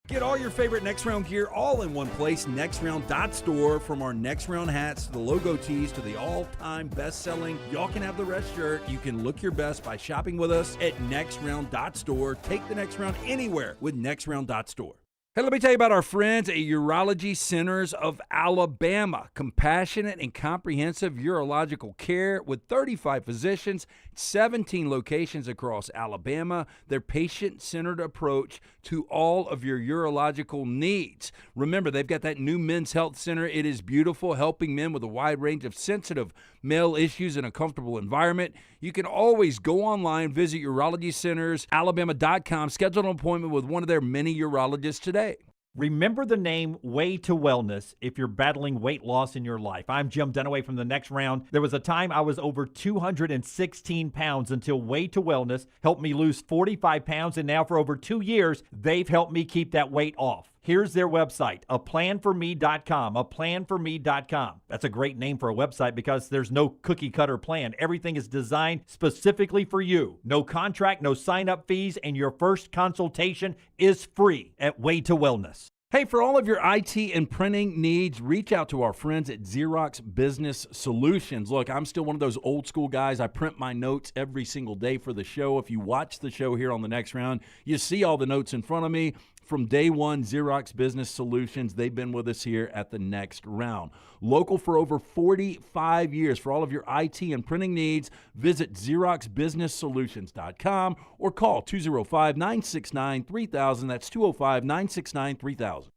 Get all your favorite Next Round gear all in one place, nextround.store. From our Next Round hats to the logo tees to the all-time best-selling Y'all Can Have the Rest shirt, you can look your best by shopping with us at nextround.store. Take the Next Round anywhere with nextround.store. Hey, let me tell you about our friends at Urology Centers of Alabama. Compassionate and comprehensive urological care with 35 physicians. 17 locations across Alabama. Their patient-centered approach to all of your urological needs. Remember, they've got that new men's health center. It is beautiful, helping men with a wide range of sensitive male issues in a comfortable environment. You can always go online, visit urology centers, alabama.com, schedule an appointment with one of their many urologists today. Remember the name Way to Wellness if you're battling weight loss in your life. I'm Jim Dunaway from the next round. There was a time I was over 216 pounds until Way to Wellness helped me lose 45 pounds, and now for over 2 years, they've helped me keep that weight off. Here's their website, aplanforme.com, aplanforme.com. That's a great name for a website because there's no cookie-cutter plan. Everything is designed specifically for you. No contract, no sign-up fees, and your first consultation is free at Way to Wellness. Hey, for all of your IT and printing needs, reach out to our friends at Xerox Business Solutions. Look, I'm still one of those old school guys. I print my notes every single day for the show. If you watch the show here on the next round, you see all the notes in front of me. From day one, Xerox Business Solutions, they've been with us here at the next round. Local for over 45 years. For all of your IT and printing needs, visit XeroxBusinessSolutions.com or call 205-969-3000. That's 205-969-3000.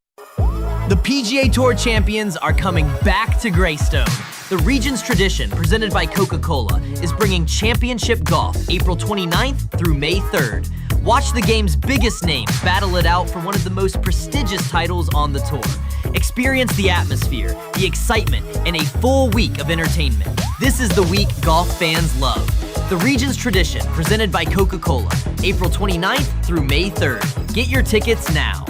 The PGA Tour champions are coming back to Greystone. The region's tradition, presented by Coca-Cola, is bringing championship golf April 29th through May 3rd. Watch the game's biggest names battle it out for one of the most prestigious titles on the tour. Experience the atmosphere, the excitement, and a full week of entertainment. This is the week golf fans love. The region's tradition, presented by Coca-Cola, April 29th through May 3rd. Get your tickets now.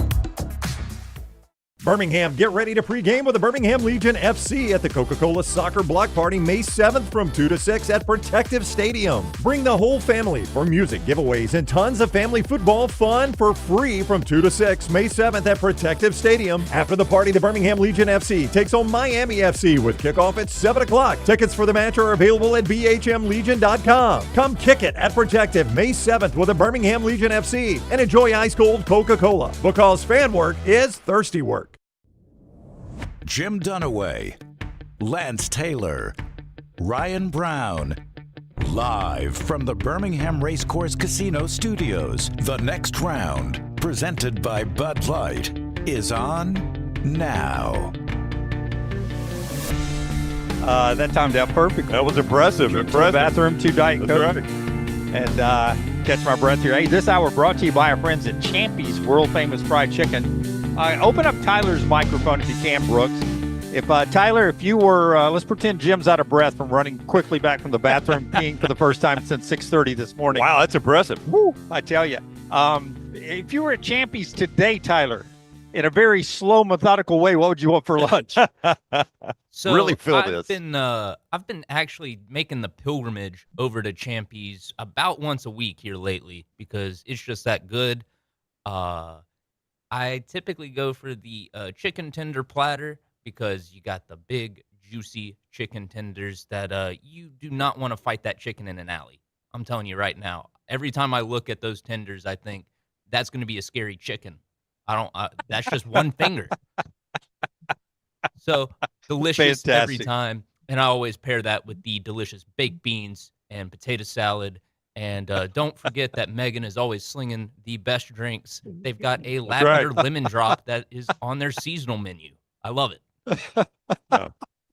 Birmingham, get ready to pregame with the Birmingham Legion FC at the Coca-Cola Soccer Block Party May 7th from 2 to 6 at Protective Stadium. Bring the whole family for music, giveaways, and tons of family football fun for free from 2 to 6 May 7th at Protective Stadium. After the party, the Birmingham Legion FC takes on Miami FC with kickoff at 7 o'clock. Tickets for the match are available at bhmlegion.com. Come kick it at Protective May 7th with the Birmingham Legion FC and enjoy ice-cold Coca-Cola because fan work is thirsty work. Jim Dunaway, Lance Taylor, Ryan Brown, live from the Birmingham Racecourse Casino Studios. The next round, presented by Bud Light, is on now. That timed out perfect. That was impressive. To the bathroom, 2 Diet Coke. Right. And catch my breath here. Hey, this hour brought to you by our friends at Champy's World Famous Fried Chicken. Open up Tyler's microphone if you can, Brooks. If Tyler, if you were, let's pretend Jim's out of breath from running quickly back from the bathroom, peeing for the first time since 6:30 this morning. Wow, that's impressive. Woo, I tell you. If you were at Champy's today, Tyler, in a very slow, methodical way, what would you want for lunch? So really feel this. I've been actually making the pilgrimage over to Champy's about once a week here lately because it's just that good. I typically go for the chicken tender platter because you got the big, juicy chicken tenders that you do not want to fight that chicken in an alley. I'm telling you right now. Every time I look at those tenders, I think that's going to be a scary chicken. That's just one finger. So delicious every time. And I always pair that with the delicious baked beans and potato salad. And don't forget that Megan is always slinging the best drinks. They've got a lavender lemon drop that is on their seasonal menu. I love it.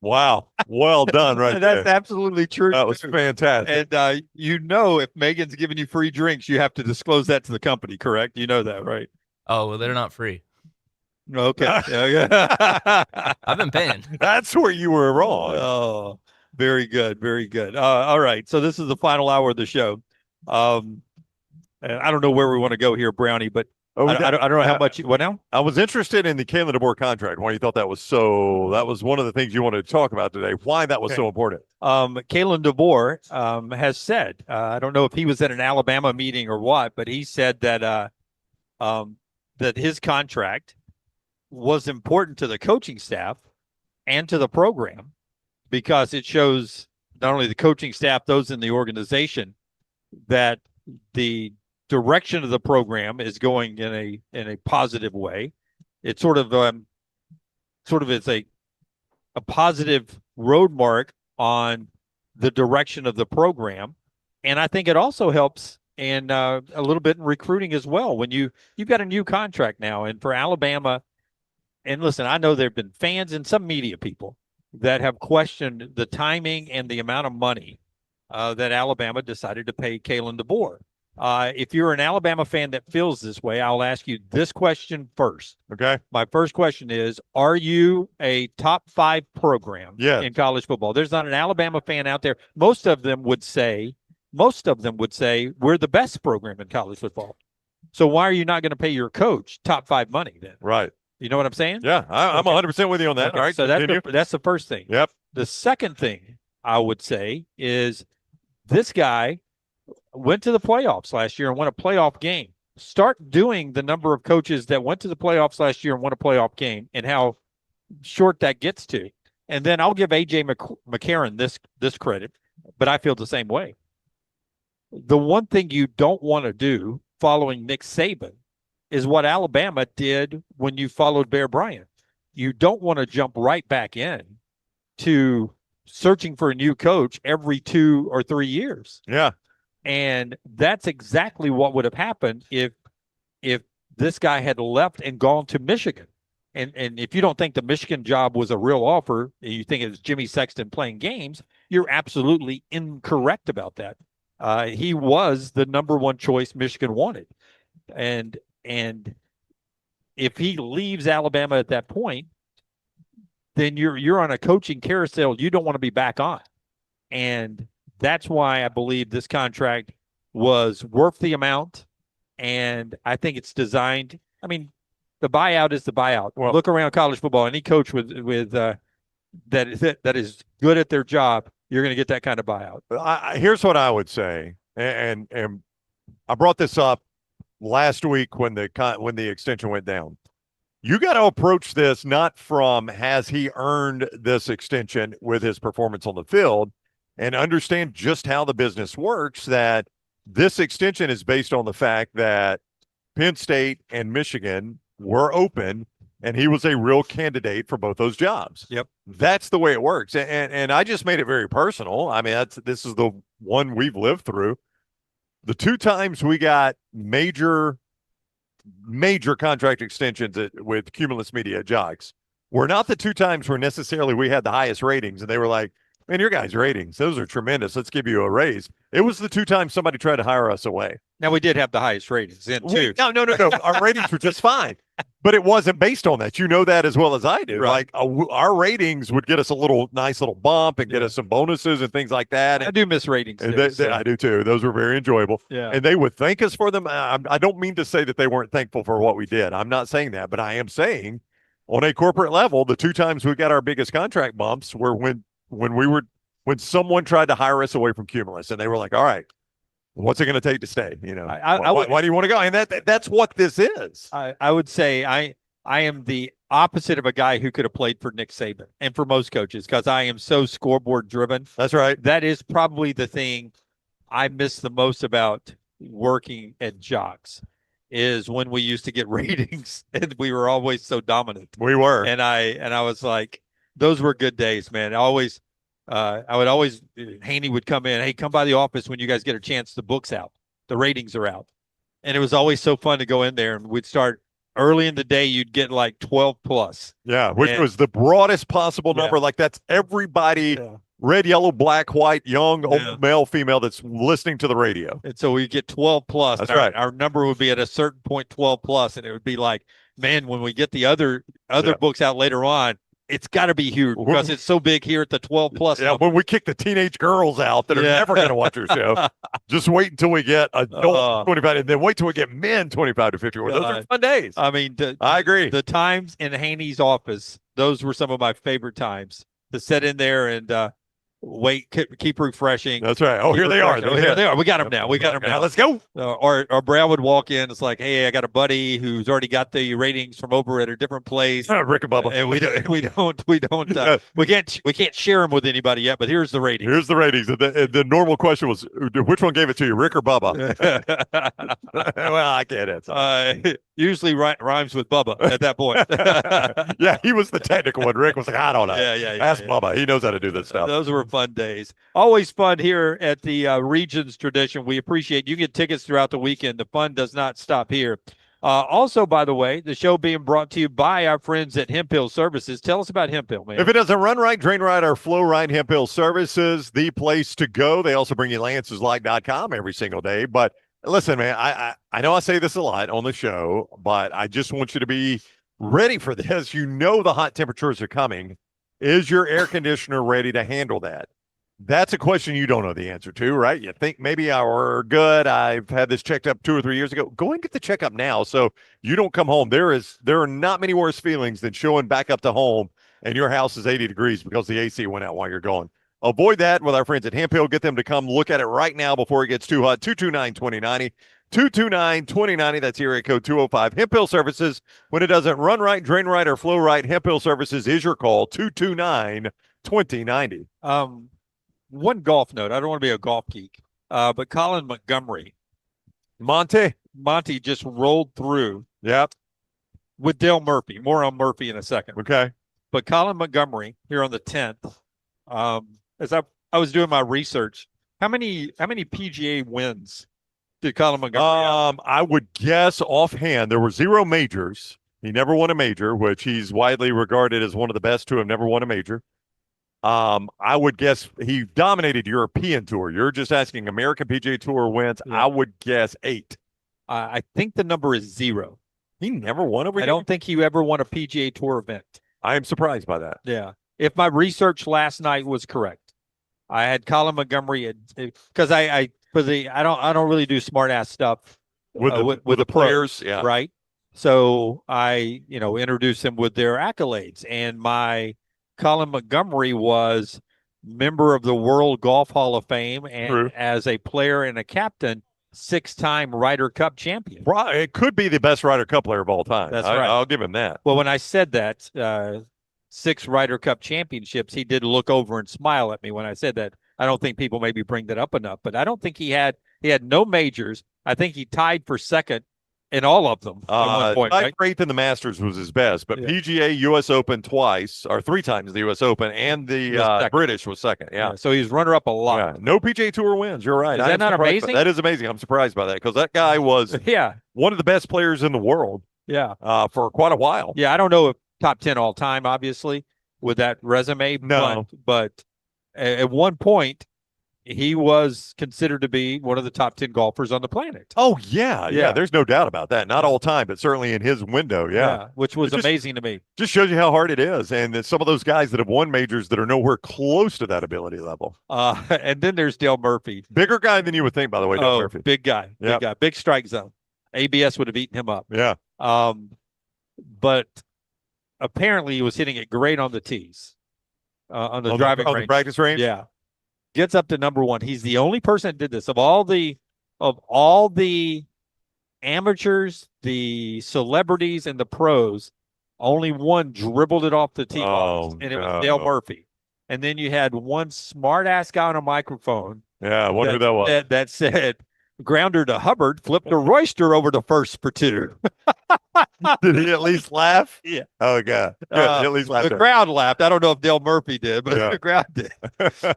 Wow. Well done right there. That's absolutely true. That was fantastic. And if Megan's giving you free drinks, you have to disclose that to the company, correct? You know that, right? Oh, well, they're not free. Okay. I've been paying. That's where you were wrong. Oh, very good. Very good. All right. So this is the final hour of the show. And I don't know where we want to go here, Brownie, but I don't know how much. What now? I was interested in the Kalen DeBoer contract. Why you thought that was so? That was one of the things you wanted to talk about today. Why that was so important? Kalen DeBoer has said. I don't know if he was at an Alabama meeting or what, but he said that that his contract was important to the coaching staff and to the program because it shows not only the coaching staff, those in the organization, that the direction of the program is going in a positive way. It sort of is a positive road mark on the direction of the program. And I think it also helps in a little bit in recruiting as well. When you've got a new contract now, and for Alabama, and listen, I know there have been fans and some media people that have questioned the timing and the amount of money that Alabama decided to pay Kalen DeBoer. If you're an Alabama fan that feels this way, I'll ask you this question first. Okay. My first question is, are you a top 5 program in college football? There's not an Alabama fan out there. Most of them would say we're the best program in college football. So why are you not going to pay your coach top 5 money then? Right. You know what I'm saying? Yeah, I'm 100% with you on that. Okay, All right. So that's the first thing. Yep. The second thing I would say is this guy went to the playoffs last year and won a playoff game. Start doing the number of coaches that went to the playoffs last year and won a playoff game and how short that gets to. And then I'll give A.J. McCarron this credit, but I feel the same way. The one thing you don't want to do following Nick Saban is what Alabama did when you followed Bear Bryant. You don't want to jump right back in to searching for a new coach every 2 or 3 years. Yeah. And that's exactly what would have happened if this guy had left and gone to Michigan. And if you don't think the Michigan job was a real offer, and you think it was Jimmy Sexton playing games, you're absolutely incorrect about that. He was the number 1 choice Michigan wanted. And if he leaves Alabama at that point, then you're on a coaching carousel you don't want to be back on. And that's why I believe this contract was worth the amount. And I think it's designed. I mean, the buyout is the buyout. Well, look around college football. Any coach with that is good at their job, you're going to get that kind of buyout. Here's what I would say, and I brought this up last week when the extension went down. You got to approach this not from has he earned this extension with his performance on the field, and understand just how the business works, that this extension is based on the fact that Penn State and Michigan were open and he was a real candidate for both those jobs. Yep. That's the way it works. And I just made it very personal. I mean, this is the one we've lived through. The 2 times we got major contract extensions with Cumulus Media Jocks were not the 2 times where necessarily we had the highest ratings and they were like, man, your guys' ratings, those are tremendous. Let's give you a raise. It was the 2 times somebody tried to hire us away. Now, we did have the highest ratings then, too. No. Our ratings were just fine. But it wasn't based on that. You know that as well as I do. Right. Like our ratings would get us a nice little bump and get us some bonuses and things like that. I do miss ratings. I do too. Those were very enjoyable. Yeah. And they would thank us for them. I don't mean to say that they weren't thankful for what we did. I'm not saying that, but I am saying on a corporate level, the 2 times we got our biggest contract bumps were when someone tried to hire us away from Cumulus and they were like, all right, what's it going to take to stay? You know, why do you want to go? And that's what this is. I would say I am the opposite of a guy who could have played for Nick Saban and for most coaches, because I am so scoreboard driven. That's right. That is probably the thing I miss the most about working at Jocks, is when we used to get ratings and we were always so dominant. We were. And I was like, those were good days, man. Haney would come in, hey, come by the office when you guys get a chance. The book's out, the ratings are out. And it was always so fun to go in there, and we'd start early in the day. You'd get like 12 plus. Yeah. Which was the broadest possible number. Like that's everybody, red, yellow, black, white, young, old, male, female, that's listening to the radio. And so we get 12 plus. That's right. Our number would be at a certain point, 12 plus. And it would be like, man, when we get the other books out later on, it's got to be huge because it's so big here at the 12 plus. Yeah, when we kick the teenage girls out that are never going to watch our show, just wait until we get adult 25, and then wait till we get men 25 to 54. Those are fun days. I mean, I agree. The times in Haney's office, those were some of my favorite times to sit in there and wait, keep refreshing. That's right. Oh, here they are. Here they are. We got them now. Now let's go. Or Brad would walk in. It's like, hey, I got a buddy who's already got the ratings from over at a different place. Rick and Bubba. And we can't share them with anybody yet. But here's the ratings. Here's the ratings. The normal question was, which one gave it to you, Rick or Bubba? Well, I can't answer. usually rhymes with Bubba at that point. Yeah, he was the technical one. Rick was like, I don't know. Yeah. Ask Bubba. He knows how to do this stuff. Those were fun days. Always fun here at the Regions Tradition. We appreciate you get tickets throughout the weekend. The fun does not stop here. Also, by the way, the show being brought to you by our friends at Hemp Hill Services. Tell us about Hemp Hill, man. If it doesn't run right, drain right, or flow right, Hemp Hill Services, the place to go. They also bring you Lance'sLike.com every single day. But listen, man, I know I say this a lot on the show, but I just want you to be ready for this. You know the hot temperatures are coming. Is your air conditioner ready to handle that? That's a question you don't know the answer to, right? You think maybe we're good. I've had this checked up 2 or 3 years ago. Go and get the checkup now so you don't come home. There are not many worse feelings than showing back up to home and your house is 80 degrees because the AC went out while you're gone. Avoid that with our friends at Hemp Hill. Get them to come look at it right now before it gets too hot. 229-2090. 229-2090. That's area code 205. Hemp Hill Services. When it doesn't run right, drain right, or flow right, Hemp Hill Services is your call. 229-2090. One golf note. I don't want to be a golf geek, but Colin Montgomery. Monty just rolled through. Yep. With Dale Murphy. More on Murphy in a second. Okay. But Colin Montgomery here on the 10th, as I was doing my research, how many PGA wins did Colin Montgomery have? I would guess offhand there were 0 majors. He never won a major, which he's widely regarded as one of the best to have never won a major. I would guess he dominated European Tour. You're just asking American PGA Tour wins. Yeah. I would guess 8. I think the number is 0. He never won over. I don't think he ever won a PGA Tour event. I am surprised by that. Yeah. If my research last night was correct, I had Colin Montgomery because I don't really do smart ass stuff with the players. Yeah. Right. So I introduced them with their accolades, and my Colin Montgomery was member of the World Golf Hall of Fame and as a player and a captain, 6-time Ryder Cup champion. It could be the best Ryder Cup player of all time. That's right. I'll give him that. Well, when I said that, 6 Ryder Cup championships, he did look over and smile at me when I said that. I don't think people maybe bring that up enough, but I don't think he had no majors. I think he tied for second in all of them at one point. Tied for 8th in the Masters was his best, but PGA, U.S. Open twice, or 3 times the U.S. Open, and the British was second. Yeah. So he's runner-up a lot. Yeah. No PGA Tour wins. You're right. Is that not amazing? That is amazing. I'm surprised by that because that guy was one of the best players in the world for quite a while. Yeah, I don't know if top 10 all time, obviously, with that resume. No. But at one point, he was considered to be one of the top 10 golfers on the planet. Oh, yeah. There's no doubt about that. Not all time, but certainly in his window, which was amazing to me. Just shows you how hard it is. And some of those guys that have won majors that are nowhere close to that ability level. And then there's Dale Murphy. Bigger guy than you would think, by the way, Dale Murphy. Big guy. Big guy. Big strike zone. ABS would have eaten him up. Yeah. But apparently he was hitting it great on the tees. On the practice range? Yeah. Gets up to number 1. He's the only person that did this. Of all the amateurs, the celebrities, and the pros, only one dribbled it off the tee box, and it was Dale Murphy. And then you had one smart-ass guy on a microphone. Yeah, I wonder who that was. That said, grounder to Hubbard, flipped a Royster over to first for 2. Did he at least laugh? Yeah. Oh, God. Good. At least laughed. The crowd laughed. I don't know if Dale Murphy did, but the crowd did.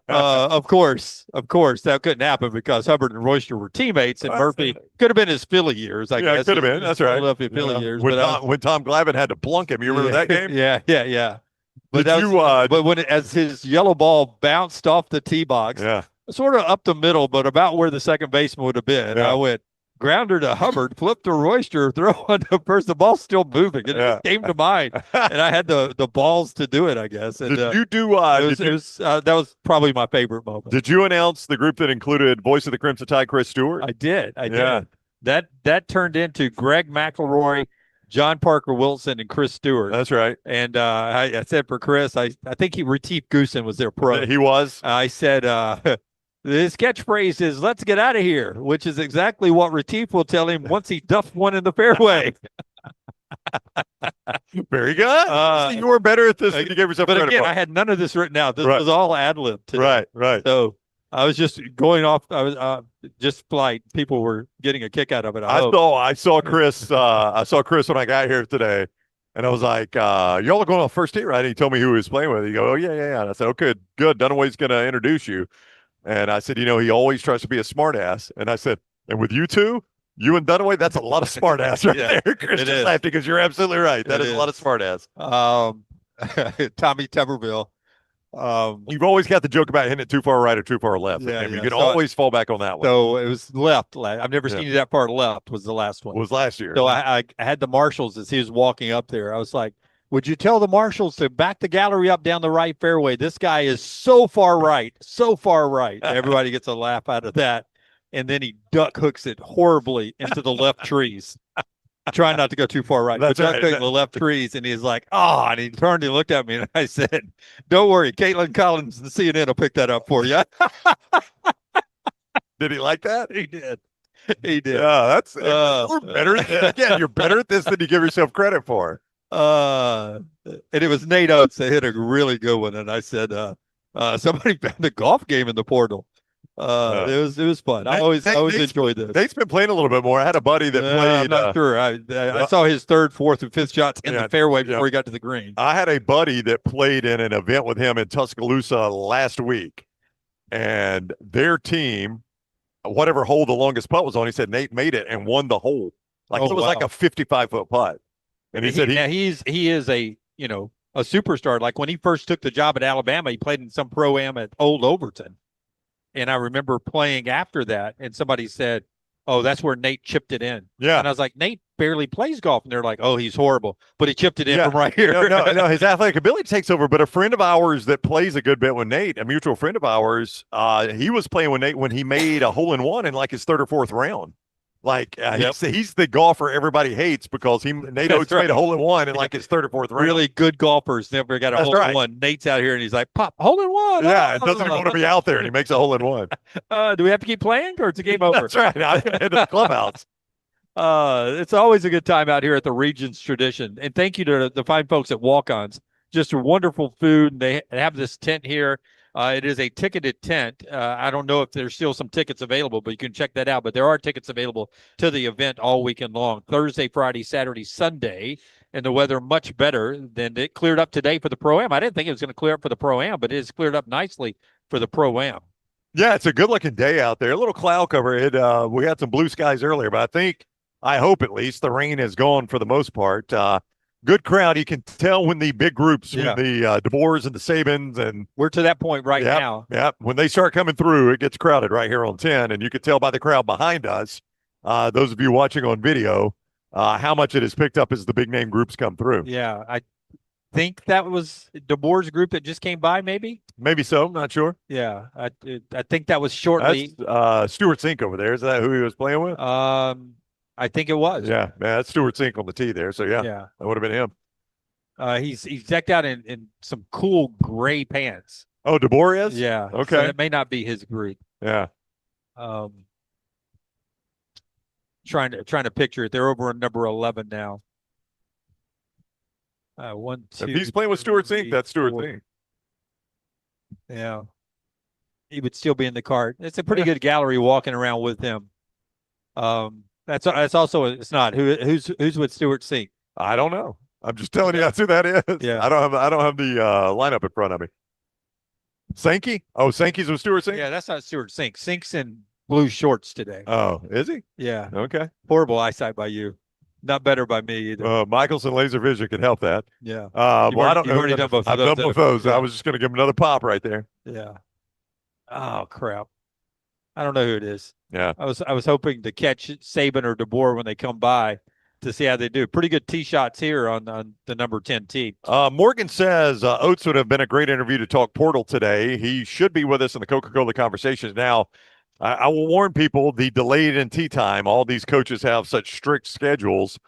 Of course, that couldn't happen because Hubbard and Royster were teammates, and Murphy could have been his Philly years, I guess. Yeah, could have been. That's right. Philadelphia Philly years. When Tom Glavine had to plunk him. You remember that game? Yeah. But as his yellow ball bounced off the tee box, sort of up the middle, but about where the second baseman would have been, I went, grounder to Hubbard, flipped to Royster, throw on the first. The ball's still moving. It just came to mind, and I had the balls to do it, I guess. And, did you do? That was probably my favorite moment. Did you announce the group that included Voice of the Crimson Tide, Chris Stewart? I did. That turned into Greg McElroy, John Parker Wilson, and Chris Stewart. That's right. And I said for Chris, I think Retief Goosen was their pro. He was. I said. His catchphrase is "Let's get out of here," which is exactly what Retief will tell him once he duffed one in the fairway. Very good. You were better at this than you gave yourself credit for. But again, for. I had none of this written out. This was all ad lib today. Right. So I was just going off. I was just polite. People were getting a kick out of it. I saw Chris. I saw Chris when I got here today, and I was like, "Y'all are going on first team, right?" And he told me who he was playing with. He go, "Oh yeah." And I said, "Okay, good. Dunaway's going to introduce you." And I said, he always tries to be a smart ass. And I said, "And with you two, you and Dunaway, that's a lot of smart ass right there." Chris just laughed because you're absolutely right. That is a lot of smart ass. Tommy Tuberville. You've always got the joke about hitting it too far right or too far left. You can always fall back on that one. So it was left. I've never seen you that far left. Was the last one? Was last year. So I had the marshals as he was walking up there. I was like, "Would you tell the marshals to back the gallery up down the right fairway? This guy is so far right, so far right." Everybody gets a laugh out of that, and then he duck hooks it horribly into the left trees. Trying not to go too far right. That's but right. The left trees, and he's like, "Oh," and he turned and looked at me, and I said, "Don't worry, Caitlin Collins and CNN will pick that up for you." Did he like that? He did. He did. Yeah, we're better. Again, you're better at this than you give yourself credit for. And it was Nate Oates that hit a really good one, and I said, "Somebody found a golf game in the portal." It was fun. I always enjoyed this. Nate's been playing a little bit more. I had a buddy that played. I'm not sure. I saw his third, fourth, and fifth shots in the fairway before he got to the green. I had a buddy that played in an event with him in Tuscaloosa last week, and their team, whatever hole the longest putt was on, he said Nate made it and won the hole. It was like a 55-foot putt. And he said he is a superstar. Like when he first took the job at Alabama, he played in some pro-am at Old Overton. And I remember playing after that, and somebody said, "Oh, that's where Nate chipped it in." Yeah. And I was like, "Nate barely plays golf." And they're like, "Oh, he's horrible." But he chipped it in from right here. No, his athletic ability takes over. But a friend of ours that plays a good bit with Nate, a mutual friend of ours, he was playing with Nate when he made a hole-in-one in like his third or fourth round. He's the golfer everybody hates because Nate Oates made a hole-in-one in like his third or fourth round. Really good golfers never got a hole-in-one. Nate's out here and he's like, "Pop, hole-in-one." Yeah, it doesn't want to be out there, and he makes a hole-in-one. Do we have to keep playing, or it's a game over? That's right. I'm going to head to the clubhouse. It's always a good time out here at the Regions Tradition. And thank you to the fine folks at Walk-Ons. Just wonderful food. They have this tent here. It is a ticketed tent. I don't know if there's still some tickets available, but you can check that out. But there are tickets available to the event all weekend long, Thursday, Friday, Saturday, Sunday. And the weather much better than it cleared up today for the Pro-Am. I didn't think it was going to clear up for the Pro-Am, but it has cleared up nicely for the Pro-Am. Yeah, it's a good-looking day out there. A little cloud cover. We had some blue skies earlier, but I hope at least, the rain is gone for the most part. Good crowd. You can tell when the big groups, when the DeBoer's and the Sabans, and we're to that point now. Yeah, when they start coming through, it gets crowded right here on 10, and you can tell by the crowd behind us, those of you watching on video, how much it has picked up as the big name groups come through. Yeah, I think that was DeBoer's group that just came by, maybe so. Not sure. Yeah, I think that was shortly. That's Stuart Sink over there. Is that who he was playing with? I think it was. Yeah, that's Stuart Sink on the tee there. So yeah, that would have been him. He's decked out in some cool gray pants. Oh, DeBoer is? Yeah. Okay. So it may not be his group. Yeah. Trying to picture it. They're over on number 11 now. 1, 2. If he's playing with Stuart Sink, that's Stuart Sink. Yeah. He would still be in the cart. It's a pretty good gallery walking around with him. That's also it's not who's with Stuart Sink. I don't know. I'm just telling you that's who that is. Yeah. I don't have the lineup in front of me. Sankey? Oh, Sankey's with Stuart Sink? Yeah, that's not Stuart Sink. Sink's in blue shorts today. Oh, is he? Yeah. Okay. Horrible eyesight by you. Not better by me either. Michelson laser vision could help that. Yeah. I don't know. Already done both. I've done both those. I was just going to give him another pop right there. Yeah. Oh crap. I don't know who it is. Yeah. I was hoping to catch Saban or DeBoer when they come by to see how they do. Pretty good tee shots here on the number 10 tee. Morgan says Oates would have been a great interview to talk portal today. He should be with us in the Coca-Cola conversations. Now, I will warn people, the delayed in tee time, all these coaches have such strict schedules.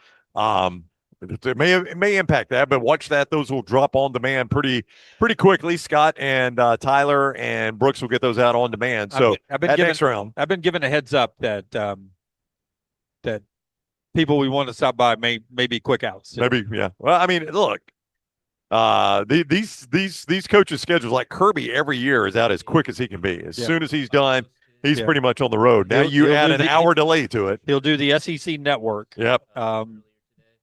It may impact that, but watch that. Those will drop on demand pretty quickly. Scott and Tyler and Brooks will get those out on demand. So next round. I've been given a heads up that that people we want to stop by may be quick outs. So. Maybe, yeah. Well, I mean, look, These coaches' schedules, like Kirby, every year is out as quick as he can be. As soon as he's done, he's pretty much on the road. Now you add an hour delay to it. He'll do the SEC network. Yep.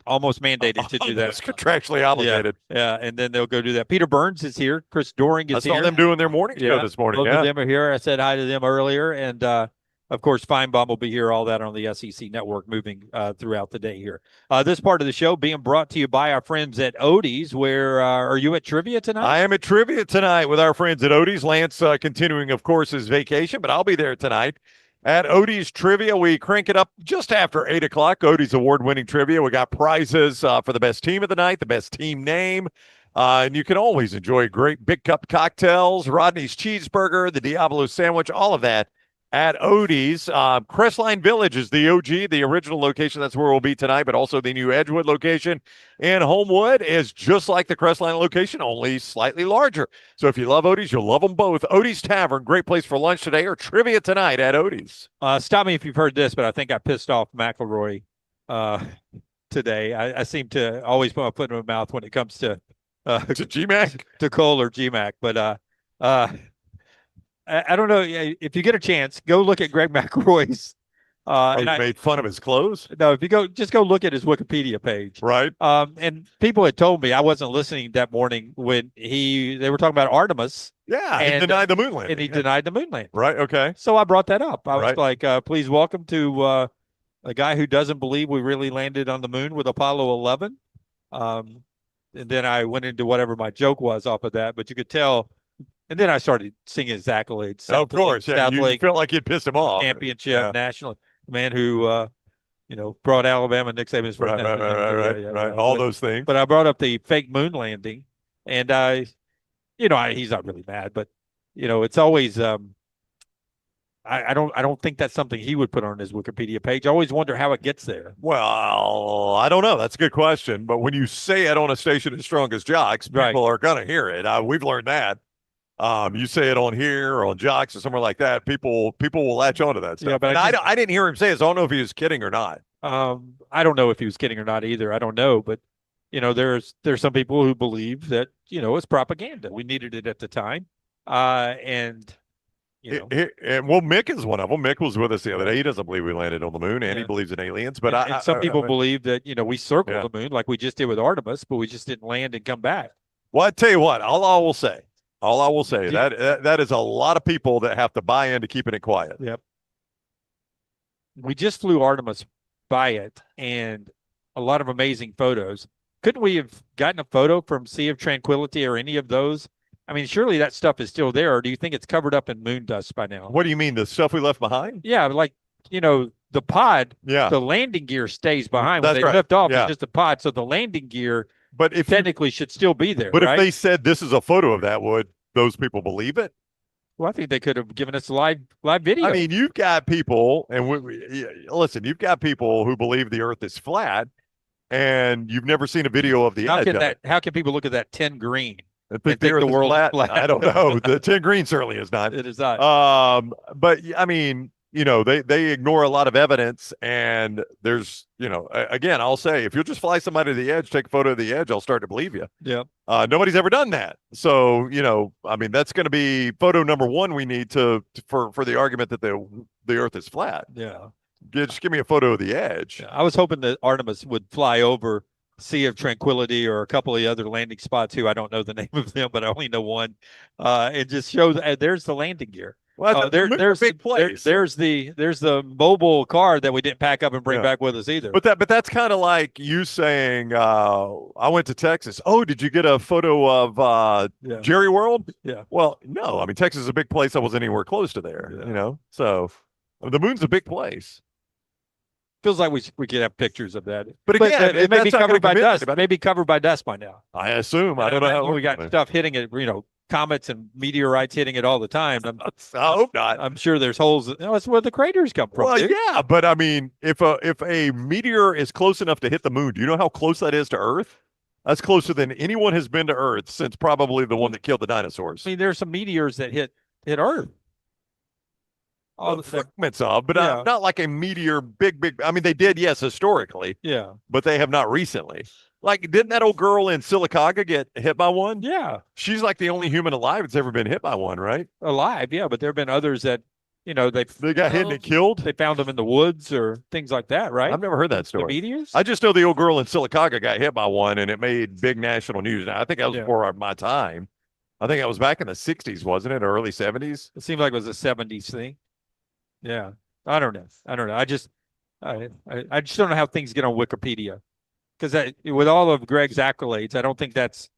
Almost mandated to do that. It's contractually obligated. Yeah, and then they'll go do that. Peter Burns is here. Chris Doring is here. I saw them doing their morning show this morning. Both of them are here. I said hi to them earlier. And, of course, Feinbaum will be here, all that on the SEC network moving throughout the day here. This part of the show being brought to you by our friends at Odie's. Where are you at trivia tonight? I am at trivia tonight with our friends at Odie's. Lance continuing, of course, his vacation, but I'll be there tonight. At Odie's Trivia, we crank it up just after 8 o'clock. Odie's award-winning trivia. We got prizes for the best team of the night, the best team name. And you can always enjoy great big cup cocktails, Rodney's cheeseburger, the Diablo sandwich, all of that at Odie's. Crestline Village is the OG, the original location. That's where we'll be tonight, but also the new Edgewood location. And Homewood is just like the Crestline location, only slightly larger. So if you love Odie's, you'll love them both. Odie's Tavern, great place for lunch today or trivia tonight at Odie's. Stop me if you've heard this, but I think I pissed off McElroy today. I seem to always put my foot in my mouth when it comes to GMAC, to Cole or GMAC, but I don't know if you get a chance, go look at Greg McElroy's. You made fun of his clothes? No, if you just go look at his Wikipedia page. Right. And people had told me I wasn't listening that morning when they were talking about Artemis. Yeah, he denied the moon landing. And he denied the moon landing. Right, okay. So I brought that up. I was like, please welcome to a guy who doesn't believe we really landed on the moon with Apollo 11. And then I went into whatever my joke was off of that, but you could tell. And then I started singing his accolades. Of course, yeah. You felt like you'd pissed him off. Championship, national man who, brought Alabama, Nick Saban's first. Right. All those things. But I brought up the fake moon landing, and he's not really mad, but it's always. I don't think that's something he would put on his Wikipedia page. I always wonder how it gets there. Well, I don't know. That's a good question. But when you say it on a station as strong as Jocks, people are going to hear it. We've learned that. You say it on here or on Jocks or somewhere like that, people will latch onto that stuff. Yeah, but I didn't hear him say it, so I don't know if he was kidding or not. I don't know if he was kidding or not either. I don't know, but there's some people who believe that it's propaganda. We needed it at the time, and Mick is one of them. Mick was with us the other day. He doesn't believe we landed on the moon, and he believes in aliens. But and some people believe that we circled the moon like we just did with Artemis, but we just didn't land and come back. Well, I tell you what, all I will say, that is a lot of people that have to buy into keeping it quiet. Yep. We just flew Artemis by it, and a lot of amazing photos. Couldn't we have gotten a photo from Sea of Tranquility or any of those? I mean, surely that stuff is still there, or do you think it's covered up in moon dust by now? What do you mean, the stuff we left behind? Yeah, like, the pod, the landing gear stays behind. When they lift off, it's just a pod, so the landing gear technically should still be there. But if they said this is a photo of that, would those people believe it? Well, I think they could have given us live video. I mean, you've got people, and listen, you've got people who believe the Earth is flat, and you've never seen a video of the edge. How can people look at that 10 green and think the world is flat? I don't know. The 10 green certainly is not. It is not. But I mean, they ignore a lot of evidence, and there's, again, I'll say, if you'll just fly somebody to the edge, take a photo of the edge, I'll start to believe you. Yeah. Nobody's ever done that. So, I mean, that's going to be photo number one we need for the argument that the Earth is flat. Yeah. Just give me a photo of the edge. Yeah, I was hoping that Artemis would fly over Sea of Tranquility or a couple of other landing spots I don't know the name of them, but I only know one. It just shows there's the landing gear. Well, there's a big place. There's the mobile car that we didn't pack up and bring back with us either. But that's kind of like you saying, I went to Texas. Oh, did you get a photo of Jerry World? Yeah. Well, no. I mean, Texas is a big place. I wasn't anywhere close to there. So the moon's a big place. Feels like we could have pictures of that. But again, it may be covered by dust. It may be covered by dust by now. I assume. I don't know how we got stuff hitting it. Comets and meteorites hitting it all the time. I hope not. I'm sure there's holes. That's where the craters come from. Well, yeah, but I mean, if a meteor is close enough to hit the moon, do you know how close that is to Earth? That's closer than anyone has been to Earth since probably the one that killed the dinosaurs. I mean, there's some meteors that hit Earth. the fragments of, but Yeah. not like a meteor, big. I mean, they did, yes, historically. Yeah. But they have not recently. Like, didn't that old girl in Sylacauga get hit by one? Yeah. She's like the only human alive that's ever been hit by one, right? Alive, yeah. But there have been others that, they got hit and killed. They found them in the woods or things like that, right? I've never heard that story. The meteors? I just know the old girl in Sylacauga got hit by one, and it made big national news. Now, I think that was before my time. I think that was back in the 60s, wasn't it? Early 70s? It seemed like it was a 70s thing. Yeah. I don't know. I just don't know how things get on Wikipedia. Because with all of Greg's accolades, I don't think that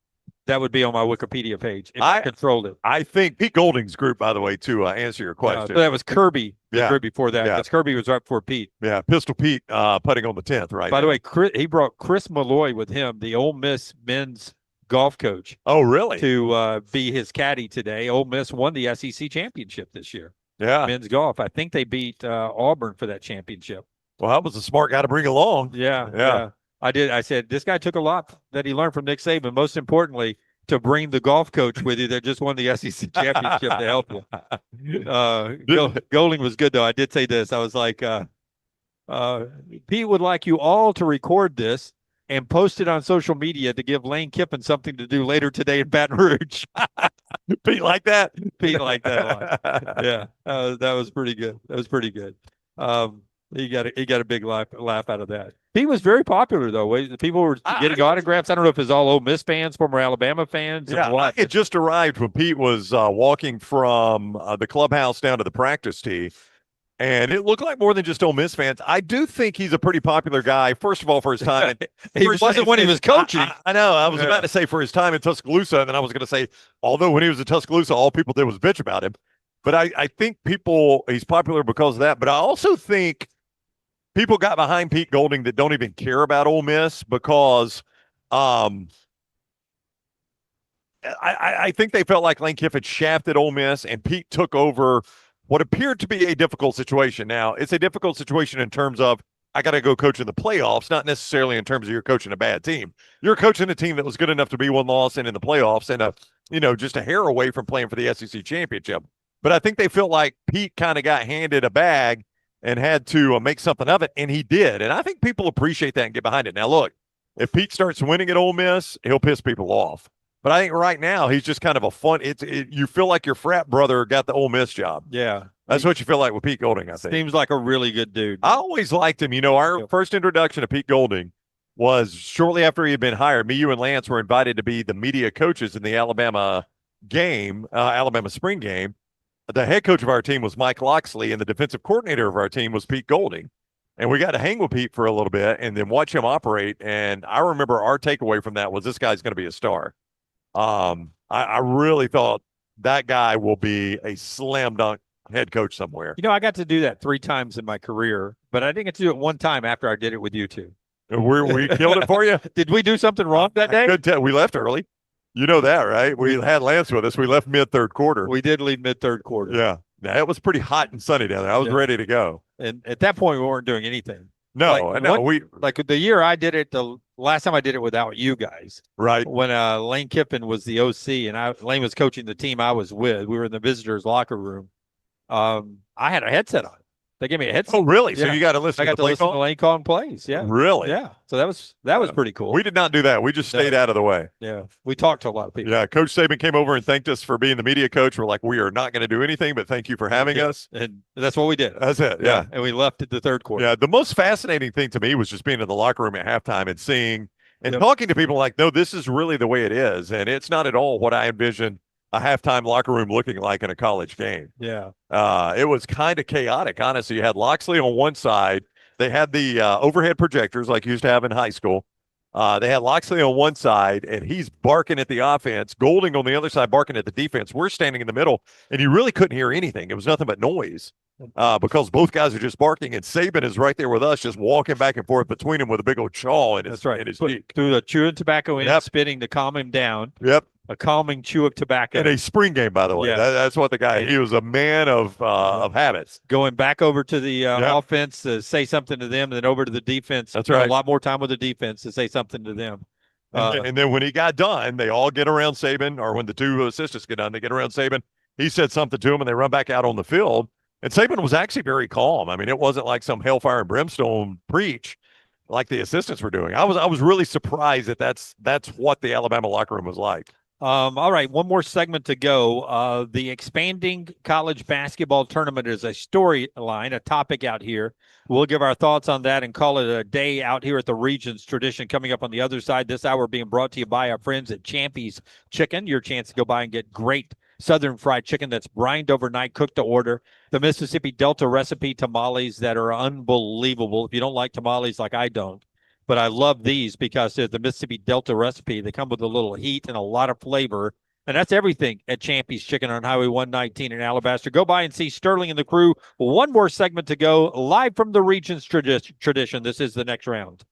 would be on my Wikipedia page if I controlled it. I think Pete Golding's group, by the way, to answer your question. So that was Kirby. Yeah. The group before that. Yeah. Because Kirby was right before Pete. Yeah, Pistol Pete putting on the 10th, right? By the way, he brought Chris Malloy with him, the Ole Miss men's golf coach. Oh, really? To be his caddy today. Ole Miss won the SEC championship this year. Yeah. Men's golf. I think they beat Auburn for that championship. Well, that was a smart guy to bring along. Yeah. I said, this guy took a lot that he learned from Nick Saban. Most importantly, to bring the golf coach with you that just won the SEC championship to help you. Golding was good, though. I did say this. I was like, Pete would like you all to record this and post it on social media to give Lane Kiffin something to do later today in Baton Rouge. Pete like that? Pete liked that a lot. Yeah, that was pretty good. He got a big laugh out of that. He was very popular, though. People were getting autographs. I don't know if it's all Ole Miss fans, former Alabama fans. Yeah, I had just arrived when Pete was walking from the clubhouse down to the practice tee, and it looked like more than just Ole Miss fans. I do think he's a pretty popular guy, first of all, for his time. He wasn't when he was coaching. I know. I was about to say for his time in Tuscaloosa, and then I was going to say, although when he was in Tuscaloosa, all people did was bitch about him. But I think he's popular because of that. But I also think people got behind Pete Golding that don't even care about Ole Miss because I think they felt like Lane Kiffin shafted Ole Miss and Pete took over what appeared to be a difficult situation. Now, it's a difficult situation in terms of I got to go coach in the playoffs, not necessarily in terms of you're coaching a bad team. You're coaching a team that was good enough to be one loss and in the playoffs and just a hair away from playing for the SEC championship. But I think they felt like Pete kind of got handed a bag and had to make something of it, and he did. And I think people appreciate that and get behind it. Now, look, if Pete starts winning at Ole Miss, he'll piss people off. But I think right now he's just kind of a fun. You feel like your frat brother got the Ole Miss job. Yeah, that's what you feel like with Pete Golding. I think seems like a really good dude. I always liked him. Our first introduction to Pete Golding was shortly after he had been hired. Me, you, and Lance were invited to be the media coaches in the Alabama game, Alabama Spring Game. The head coach of our team was Mike Loxley, and the defensive coordinator of our team was Pete Golding. And we got to hang with Pete for a little bit and then watch him operate. And I remember our takeaway from that was this guy's going to be a star. I really thought that guy will be a slam dunk head coach somewhere. I got to do that 3 times in my career, but I didn't get to do it one time after I did it with you two. We killed it for you? Did we do something wrong that day? We left early. You know that, right? We had Lance with us. We left mid-third quarter. We did leave mid-third quarter. Yeah. Now, it was pretty hot and sunny down there. I was ready to go. And at that point, we weren't doing anything. No, like the year I did it, the last time I did it without you guys. Right. When Lane Kiffin was the OC and Lane was coaching the team I was with. We were in the visitors' locker room. I had a headset on. They gave me a headset. Oh, really? Yeah. So you got to listen. I got to listen to Lane calling plays. Yeah. Really? Yeah. So that was pretty cool. We did not do that. We just stayed out of the way. Yeah. We talked to a lot of people. Yeah. Coach Saban came over and thanked us for being the media coach. We're like, we are not going to do anything, but thank you for having us. And that's what we did. That's it. Yeah. And we left at the third quarter. Yeah. The most fascinating thing to me was just being in the locker room at halftime and seeing and talking to people like, no, this is really the way it is. And it's not at all what I envisioned a halftime locker room looking like in a college game. Yeah. It was kind of chaotic, honestly. You had Loxley on one side. They had the overhead projectors like you used to have in high school. They had Loxley on one side, and he's barking at the offense. Golding on the other side barking at the defense. We're standing in the middle, and you really couldn't hear anything. It was nothing but noise because both guys are just barking, and Saban is right there with us just walking back and forth between them with a big old chaw in his, in his cheek. Through the chewing tobacco and spitting to calm him down. Yep. A calming chew of tobacco. And a spring game, by the way. Yeah. That's what the guy, he was a man of habits. Going back over to the offense to say something to them, then over to the defense. That's right. A lot more time with the defense to say something to them. And then when he got done, they all get around Saban, or when the two assistants get done, they get around Saban. He said something to him, and they run back out on the field. And Saban was actually very calm. I mean, it wasn't like some hellfire and brimstone preach like the assistants were doing. I was really surprised that that's what the Alabama locker room was like. All right, one more segment to go. The expanding college basketball tournament is a storyline, a topic out here. We'll give our thoughts on that and call it a day out here at the Regions Tradition. Coming up on the other side, this hour being brought to you by our friends at Champy's Chicken. Your chance to go by and get great Southern fried chicken that's brined overnight, cooked to order. The Mississippi Delta recipe tamales that are unbelievable. If you don't like tamales like I don't, but I love these because they're the Mississippi Delta recipe. They come with a little heat and a lot of flavor. And that's everything at Champy's Chicken on Highway 119 in Alabaster. Go by and see Sterling and the crew. One more segment to go, live from the Regions Tradition. This is the next round.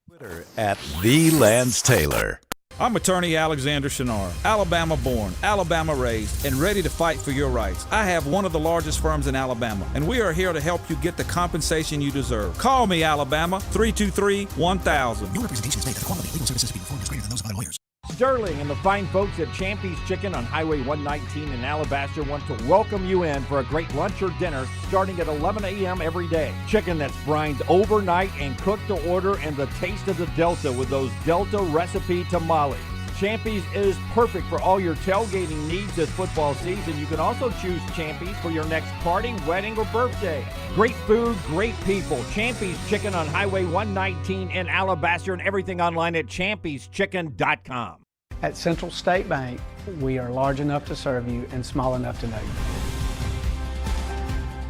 Twitter at The Lance Taylor. I'm attorney Alexander Shinar, Alabama born, Alabama raised, and ready to fight for your rights. I have one of the largest firms in Alabama, and we are here to help you get the compensation you deserve. Call me, Alabama, 323-1000. No representation is made that the quality of legal services being performed is greater than those of other lawyers. Sterling and the fine folks at Champy's Chicken on Highway 119 in Alabaster want to welcome you in for a great lunch or dinner starting at 11 a.m. every day. Chicken that's brined overnight and cooked to order, and the taste of the Delta with those Delta recipe tamales. Champy's is perfect for all your tailgating needs this football season. You can also choose Champy's for your next party, wedding, or birthday. Great food, great people. Champy's Chicken on Highway 119 in Alabaster, and everything online at champyschicken.com. At Central State Bank, we are large enough to serve you and small enough to know you.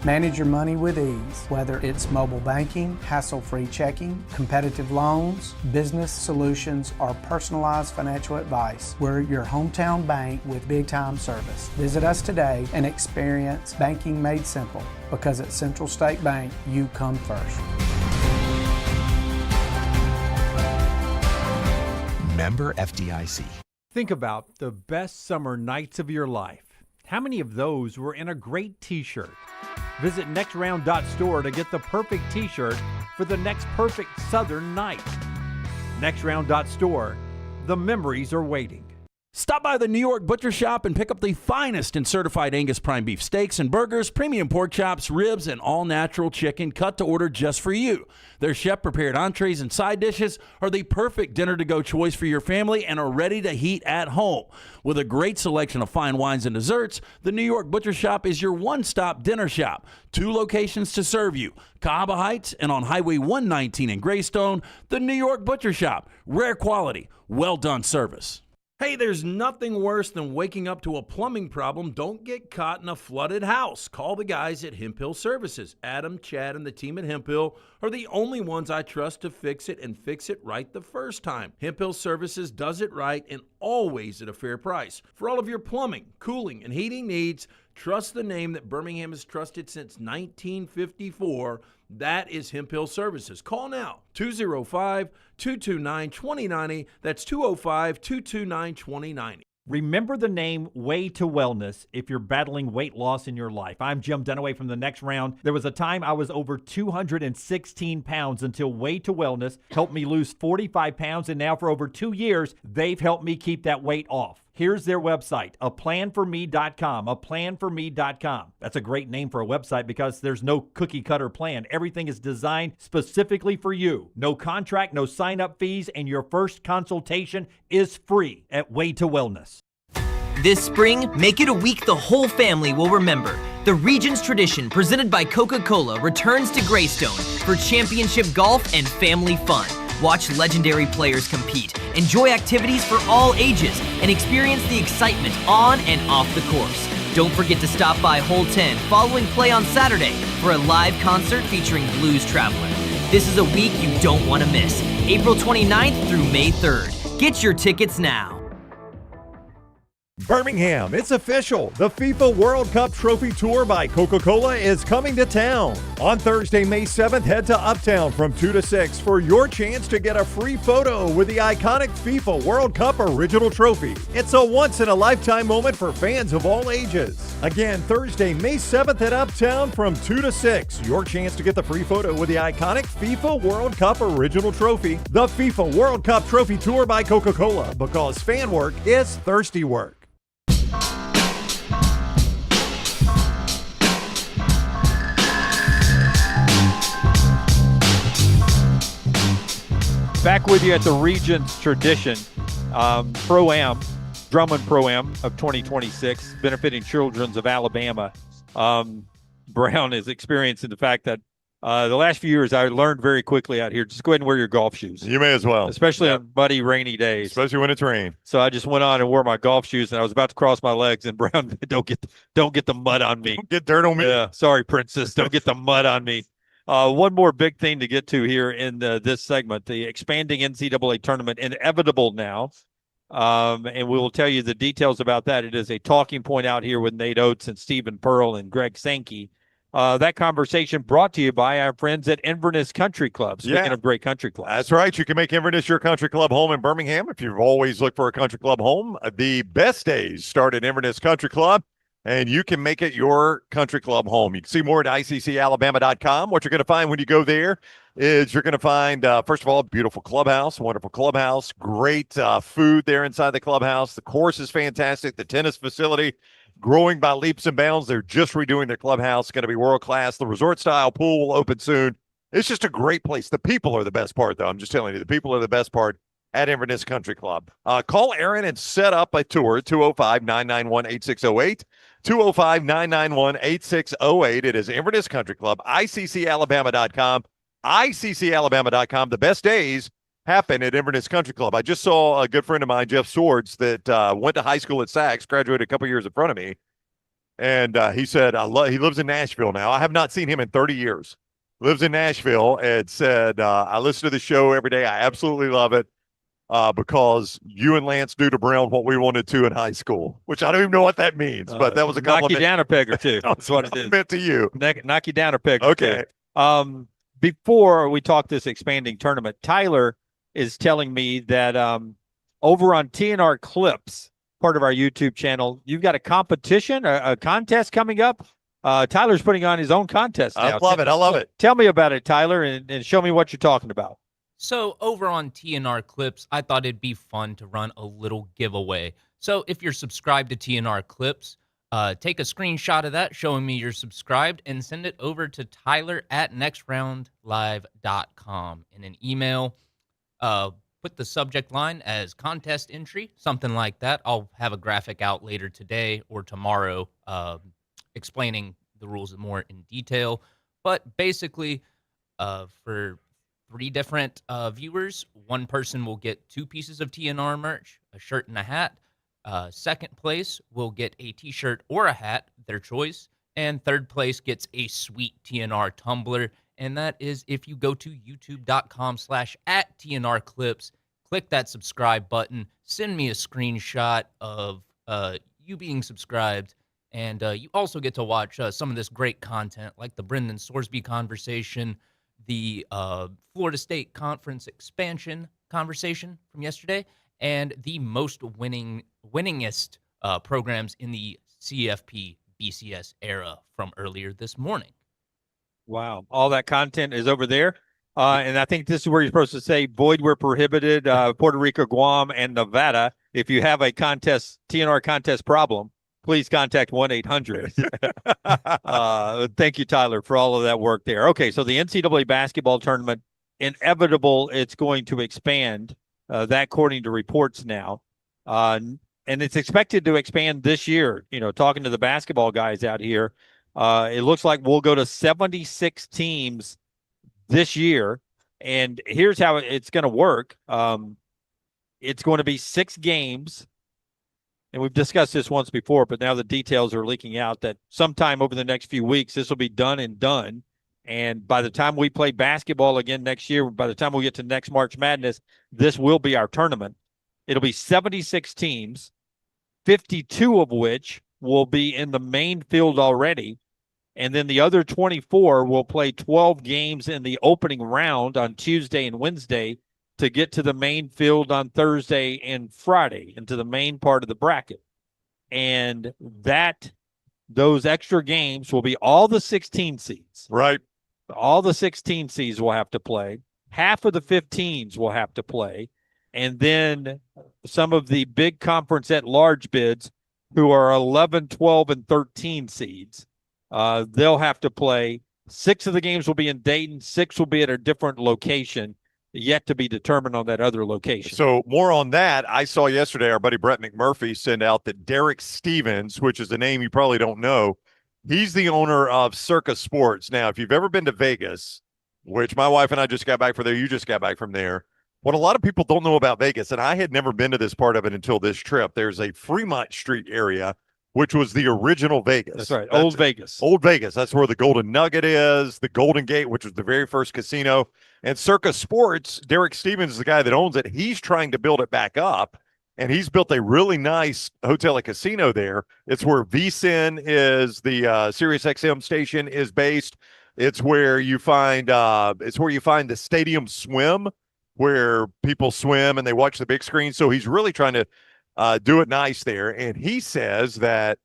Manage your money with ease, whether it's mobile banking, hassle-free checking, competitive loans, business solutions, or personalized financial advice. We're your hometown bank with big-time service. Visit us today and experience banking made simple, because at Central State Bank, you come first. Member FDIC. Think about the best summer nights of your life. How many of those were in a great t-shirt? Visit nextround.store to get the perfect t-shirt for the next perfect Southern night. Nextround.store, the memories are waiting. Stop by the New York Butcher Shop and pick up the finest in certified Angus prime beef steaks and burgers, premium pork chops, ribs, and all-natural chicken cut to order just for you. Their chef-prepared entrees and side dishes are the perfect dinner-to-go choice for your family and are ready to heat at home. With a great selection of fine wines and desserts, the New York Butcher Shop is your one-stop dinner shop. 2 locations to serve you, Cahaba Heights and on Highway 119 in Greystone. The New York Butcher Shop, rare quality, well-done service. Hey, there's nothing worse than waking up to a plumbing problem. Don't get caught in a flooded house. Call the guys at Hemp Hill Services. Adam, Chad, and the team at Hemp Hill are the only ones I trust to fix it and fix it right the first time. Hemp Hill Services does it right and always at a fair price. For all of your plumbing, cooling, and heating needs, trust the name that Birmingham has trusted since 1954. That is Hemp Hill Services. Call now, 205-229-2090. That's 205-229-2090. Remember the name Way to Wellness if you're battling weight loss in your life. I'm Jim Dunaway from the next round. There was a time I was over 216 pounds until Way to Wellness helped me lose 45 pounds, and now for over 2 years, they've helped me keep that weight off. Here's their website, aplanforme.com, aplanforme.com. That's a great name for a website because there's no cookie-cutter plan. Everything is designed specifically for you. No contract, no sign-up fees, and your first consultation is free at Way to Wellness. This spring, make it a week the whole family will remember. The Regions Tradition, presented by Coca-Cola, returns to Greystone for championship golf and family fun. Watch legendary players compete, enjoy activities for all ages, and experience the excitement on and off the course. Don't forget to stop by Hole 10 following play on Saturday for a live concert featuring Blues Traveler. This is a week you don't want to miss. April 29th through May 3rd. Get your tickets now. Birmingham, it's official. The FIFA World Cup Trophy Tour by Coca-Cola is coming to town. On Thursday, May 7th, head to Uptown from 2 to 6 for your chance to get a free photo with the iconic FIFA World Cup original trophy. It's a once-in-a-lifetime moment for fans of all ages. Again, Thursday, May 7th at Uptown from 2 to 6. Your chance to get the free photo with the iconic FIFA World Cup original trophy. The FIFA World Cup Trophy Tour by Coca-Cola, because fan work is thirsty work. Back with you at the Regions Tradition Pro-Am, Drummond Pro-Am of 2026, benefiting Children's of Alabama. Brown is experiencing the fact that the last few years I learned very quickly out here, just go ahead and wear your golf shoes. You may as well. Especially on muddy, rainy days. Especially when it's rain. So I just went on and wore my golf shoes, and I was about to cross my legs, and Brown, don't get the mud on me. Don't get dirt on me. Yeah, sorry, Princess. Don't get the mud on me. One more big thing to get to here in this segment, the expanding NCAA tournament, inevitable now. And we will tell you the details about that. It is a talking point out here with Nate Oates and Stephen Pearl and Greg Sankey. That conversation brought to you by our friends at Inverness Country Club. Speaking of great country clubs. That's right. You can make Inverness your country club home in Birmingham. If you've always looked for a country club home, the best days start at Inverness Country Club, and you can make it your country club home. You can see more at iccalabama.com. What you're going to find when you go there is you're going to find, first of all, a beautiful clubhouse, wonderful clubhouse, great food there inside the clubhouse. The course is fantastic. The tennis facility, growing by leaps and bounds. They're just redoing their clubhouse. It's going to be world-class. The resort-style pool will open soon. It's just a great place. The people are the best part, though. I'm just telling you, the people are the best part at Inverness Country Club. Call Aaron and set up a tour, 205-991-8608. 205-991-8608. It is Inverness Country Club, iccalabama.com. iccalabama.com. The best days happen at Inverness Country Club. I just saw a good friend of mine, Jeff Swords, that went to high school at Sachs, graduated a couple years in front of me. And he said, he lives in Nashville now. I have not seen him in 30 years. Lives in Nashville and said, I listen to the show every day. I absolutely love it because you and Lance do to Brown what we wanted to in high school, which I don't even know what that means, but that was a compliment. Knock you down a peg or two. That's what it is. Meant to you. Knock you down a peg. Okay. Before we talk this expanding tournament, Tyler is telling me that over on TNR Clips, part of our YouTube channel, you've got a competition, a contest coming up. Tyler's putting on his own contest now. I love it. Tell me about it, Tyler, and show me what you're talking about. So over on TNR Clips, I thought it'd be fun to run a little giveaway. So if you're subscribed to TNR Clips, take a screenshot of that showing me you're subscribed and send it over to tyler@nextroundlive.com in an email. Put the subject line as contest entry, something like that. I'll have a graphic out later today or tomorrow explaining the rules more in detail. But basically, for 3 different viewers, one person will get 2 pieces of TNR merch, a shirt and a hat. Second place will get a t-shirt or a hat, their choice. And third place gets a sweet TNR tumbler. And that is if you go to youtube.com/@TNRClips, click that subscribe button, send me a screenshot of you being subscribed. And you also get to watch some of this great content like the Brendan Sorsby conversation, the Florida State Conference expansion conversation from yesterday, and the most winningest programs in the CFP BCS era from earlier this morning. Wow. All that content is over there. And I think this is where you're supposed to say void where prohibited, Puerto Rico, Guam, and Nevada. If you have a TNR contest problem, please contact 1-800. Thank you, Tyler, for all of that work there. Okay, so the NCAA basketball tournament, inevitable, it's going to expand, that according to reports now. And it's expected to expand this year. You know, talking to the basketball guys out here, it looks like we'll go to 76 teams this year. And here's how it's going to work. It's going to be 6 games. And we've discussed this once before, but now the details are leaking out that sometime over the next few weeks, this will be done and done. And by the time we play basketball again next year, by the time we get to next March Madness, this will be our tournament. It'll be 76 teams, 52 of which will be in the main field already. And then the other 24 will play 12 games in the opening round on Tuesday and Wednesday to get to the main field on Thursday and Friday, into the main part of the bracket. And those extra games will be all the 16 seeds. Right. All the 16 seeds will have to play. Half of the 15s will have to play. And then some of the big conference at-large bids who are 11, 12, and 13 seeds, they'll have to play. 6 of the games will be in Dayton. 6 will be at a different location. yet to be determined on that other location. So more on that. I saw yesterday our buddy Brett McMurphy send out that Derek Stevens, which is a name you probably don't know, he's the owner of Circa Sports. Now, if you've ever been to Vegas, which my wife and I just got back from there, you just got back from there. What a lot of people don't know about Vegas, and I had never been to this part of it until this trip, there's a Fremont Street area, which was the original Vegas. That's right. Old Vegas. Old Vegas. That's where the Golden Nugget is, the Golden Gate, which was the very first casino. And Circa Sports, Derek Stevens is the guy that owns it. He's trying to build it back up, and he's built a really nice hotel and casino there. It's where VSiN is, the Sirius XM station is based. It's where you find the Stadium Swim, where people swim and they watch the big screen. So he's really trying to do it nice there. And he says that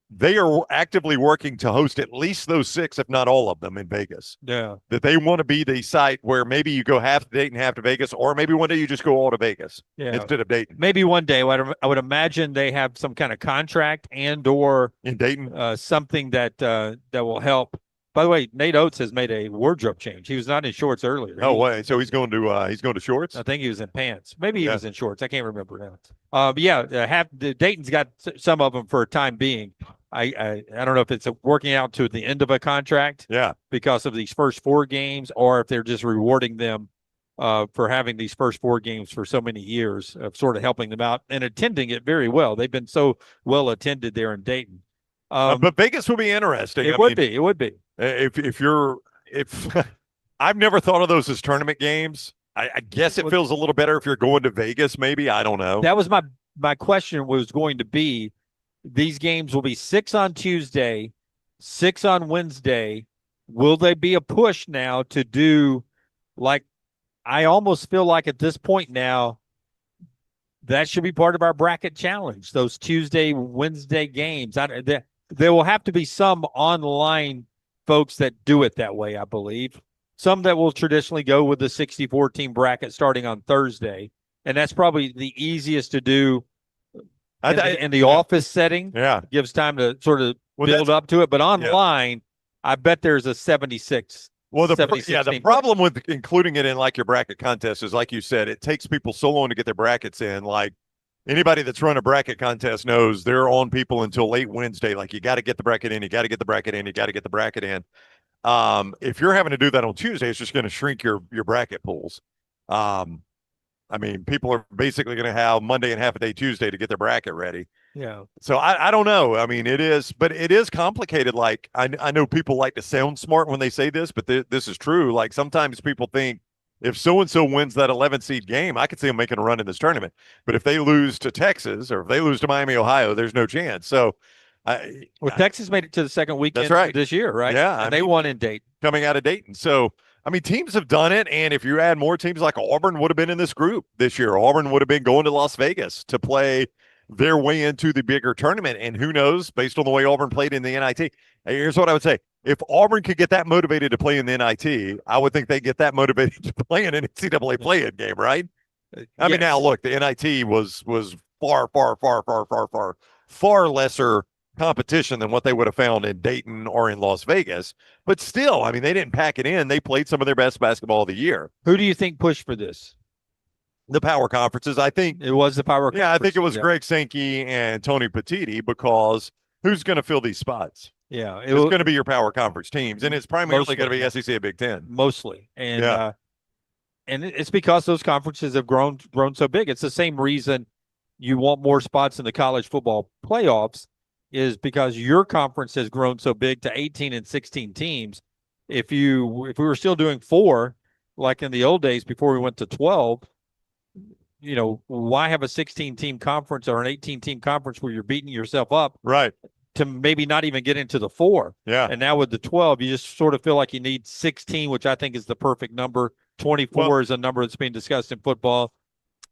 they are actively working to host at least those 6, if not all of them, in Vegas. Yeah. That they want to be the site where maybe you go half to Dayton, half to Vegas, or maybe one day you just go all to Vegas instead of Dayton. Maybe one day. I would imagine they have some kind of contract and or in Dayton, something that will help. By the way, Nate Oates has made a wardrobe change. He was not in shorts earlier. No way. So he's going to shorts? I think he was in pants. Maybe he was in shorts. I can't remember now. But Dayton's got some of them for a time being. I don't know if it's working out to the end of a contract. Yeah. Because of these first 4 games, or if they're just rewarding them for having these first 4 games for so many years of sort of helping them out and attending it very well. They've been so well attended there in Dayton. But Vegas will be interesting. It would be. If I've never thought of those as tournament games. I guess it feels a little better if you're going to Vegas. Maybe, I don't know. That was my question was going to be. These games will be 6 on Tuesday, 6 on Wednesday. Will they be a push now to do, like, I almost feel like at this point now, that should be part of our bracket challenge, those Tuesday, Wednesday games. There will have to be some online folks that do it that way, I believe. Some that will traditionally go with the 64-team bracket starting on Thursday, and that's probably the easiest to do. In the office setting, gives time to sort of build up to it. But online, I bet there's a 76. Well, the problem with including it in like your bracket contest is, like you said, it takes people so long to get their brackets in. Like anybody that's run a bracket contest knows they're on people until late Wednesday. Like you got to get the bracket in, you got to get the bracket in, you got to get the bracket in. If you're having to do that on Tuesday, it's just going to shrink your bracket pools. I mean, people are basically going to have Monday and half a day Tuesday to get their bracket ready. Yeah. So I don't know. I mean, it is complicated. Like I know people like to sound smart when they say this, but this is true. Like sometimes people think if so-and-so wins that 11 seed game, I could see them making a run in this tournament. But if they lose to Texas or if they lose to Miami, Ohio, there's no chance. So Texas made it to the second weekend this year, right? Yeah. And they won in Dayton. Coming out of Dayton. So I mean, teams have done it, and if you add more teams, like Auburn would have been in this group this year. Auburn would have been going to Las Vegas to play their way into the bigger tournament, and who knows, based on the way Auburn played in the NIT. Here's what I would say. If Auburn could get that motivated to play in the NIT, I would think they get that motivated to play in an NCAA play-in game, right? I mean, now, look, the NIT was far lesser competition than what they would have found in Dayton or in Las Vegas. But still, I mean, they didn't pack it in. They played some of their best basketball of the year. Who do you think pushed for this? The power conferences. I think it was the power conference. Yeah, I think it was Greg Sankey and Tony Petiti, because who's going to fill these spots? Yeah. It's going to be your power conference teams, and it's primarily going to be SEC and Big Ten. Mostly. And and it's because those conferences have grown so big. It's the same reason you want more spots in the college football playoffs, is because your conference has grown so big to 18 and 16 teams. If we were still doing 4, like in the old days before we went to 12, you know, why have a 16-team conference or an 18-team conference where you're beating yourself up? Right. To maybe not even get into the 4. Yeah. And now with the 12, you just sort of feel like you need 16, which I think is the perfect number. 24 is a number that's being discussed in football.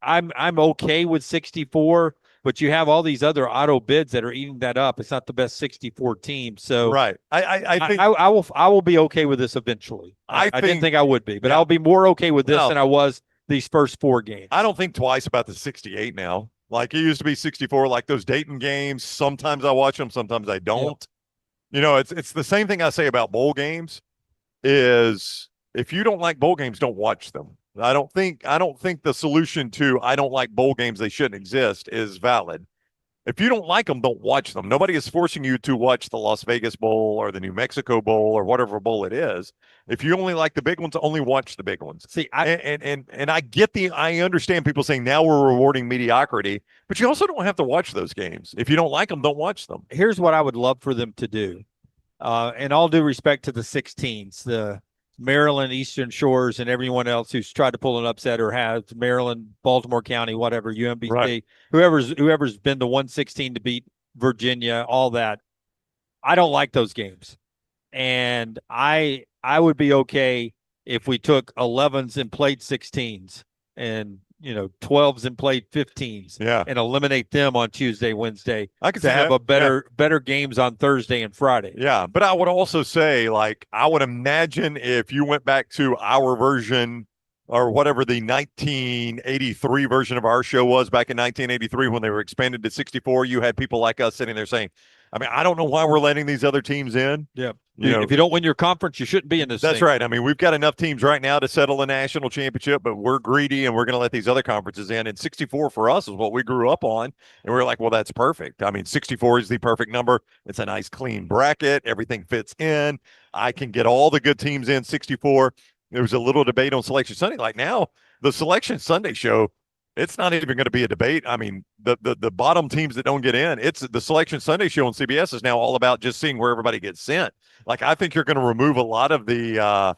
I'm okay with 64. But you have all these other auto bids that are eating that up. It's not the best 64 team. So right. I think I will be okay with this eventually. I didn't think I would be, but I'll be more okay with this than I was these first 4 games. I don't think twice about the 68 now. Like it used to be 64, like those Dayton games. Sometimes I watch them, sometimes I don't. Yeah. You know, it's the same thing I say about bowl games is If you don't like bowl games, don't watch them. I don't think the solution to I don't like bowl games, they shouldn't exist, is valid. If you don't like them, don't watch them. Nobody is forcing you to watch the Las Vegas Bowl or the New Mexico Bowl or whatever bowl it is. If you only like the big ones, only watch the big ones. See, I understand people saying now we're rewarding mediocrity, but you also don't have to watch those games. If you don't like them, don't watch them. Here's what I would love for them to do. And all due respect to the 16s, the Maryland, Eastern Shores, and everyone else who's tried to pull an upset or has Maryland, Baltimore County, whatever, UMBC, right. whoever's been the 116 to beat Virginia, all that. I don't like those games. And I would be okay if we took 11s and played 16s and 12s and played 15s, and eliminate them on Tuesday, Wednesday. I could to have a better games on Thursday and Friday. Yeah, but I would also say, I would imagine if you went back to our version or whatever the 1983 version of our show was back in 1983 when they were expanded to 64, you had people like us sitting there saying, I don't know why we're letting these other teams in. Yeah. If you don't win your conference, you shouldn't be in this. That's right. We've got enough teams right now to settle a national championship, but we're greedy and we're going to let these other conferences in. And 64 for us is what we grew up on. And we're like, well, that's perfect. 64 is the perfect number. It's a nice, clean bracket. Everything fits in. I can get all the good teams in 64. There was a little debate on Selection Sunday. Like now, the Selection Sunday show, it's not even going to be a debate. The bottom teams that don't get in, it's the Selection Sunday show on CBS is now all about just seeing where everybody gets sent. I think you're going to remove a lot of the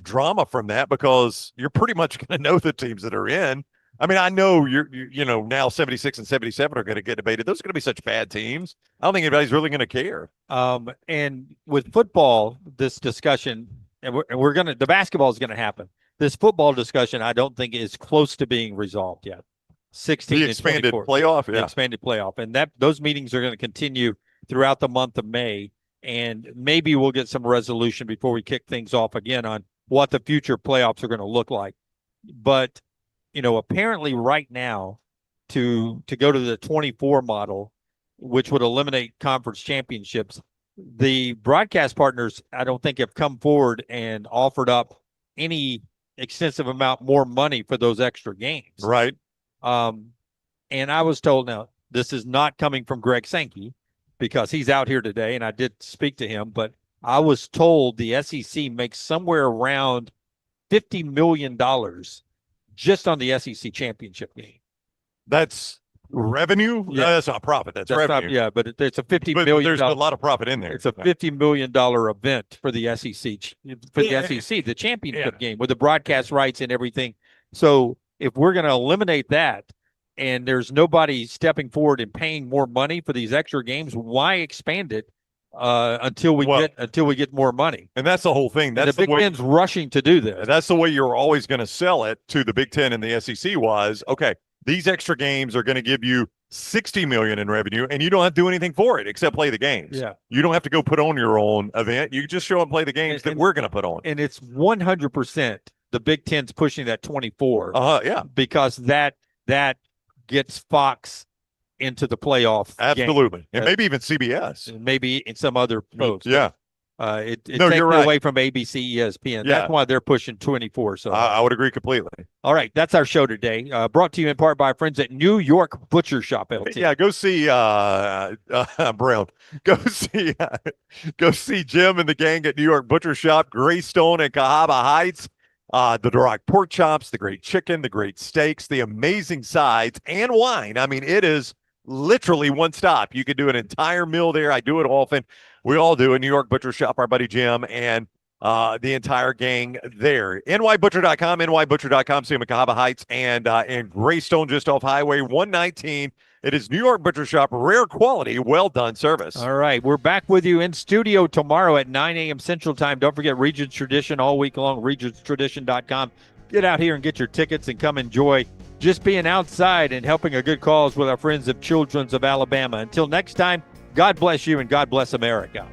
drama from that because you're pretty much going to know the teams that are in. I know you're now 76 and 77 are going to get debated. Those are going to be such bad teams. I don't think anybody's really going to care. And with football, this discussion, and we're going to, the basketball is going to happen. This football discussion, I don't think is close to being resolved yet. 16 the expanded playoff, the expanded playoff, and those meetings are going to continue throughout the month of May, and maybe we'll get some resolution before we kick things off again on what the future playoffs are going to look like. But apparently, right now, to go to the 24 model, which would eliminate conference championships, the broadcast partners, I don't think, have come forward and offered up any extensive amount more money for those extra games. Right. And I was told, now this is not coming from Greg Sankey because he's out here today and I did speak to him, but I was told the SEC makes somewhere around $50 million just on the SEC championship game. That's revenue? Yeah. No, that's not profit. That's revenue. But it's a $50 million. There's a lot of profit in there. It's a $50 million event for the SEC, the championship game with the broadcast rights and everything. So if we're going to eliminate that and there's nobody stepping forward and paying more money for these extra games, why expand it until we get more money? And that's the whole thing. That's the Big Ten's rushing to do this. That's the way you're always going to sell it to the Big Ten and the SEC was, okay, these extra games are going to give you $60 million in revenue, and you don't have to do anything for it except play the games. Yeah. You don't have to go put on your own event. You just show up and play the games that we're going to put on. And it's 100% the Big Ten's pushing that 24. Yeah. Because that gets Fox into the playoff. Absolutely. Game. And maybe even CBS. And maybe in some other folks. Yeah. It takes it away from ABC, ESPN. Yeah. That's why they're pushing 24. So I would agree completely. All right, that's our show today. Brought to you in part by our friends at New York Butcher Shop, LT. Yeah, go see Brown. Go see Jim and the gang at New York Butcher Shop, Greystone and Cahaba Heights. The Duroc pork chops, the great chicken, the great steaks, the amazing sides, and wine. It is literally one stop. You can do an entire meal there. I do it often. We all do at New York Butcher Shop, our buddy Jim, and the entire gang there. nybutcher.com, nybutcher.com, see them at Cahaba Heights and Greystone just off Highway 119. It is New York Butcher Shop, rare quality, well done service. All right, we're back with you in studio tomorrow at 9 a.m. Central Time. Don't forget Regions Tradition all week long, regionstradition.com. Get out here and get your tickets and come enjoy just being outside and helping a good cause with our friends of Children's of Alabama. Until next time, God bless you and God bless America.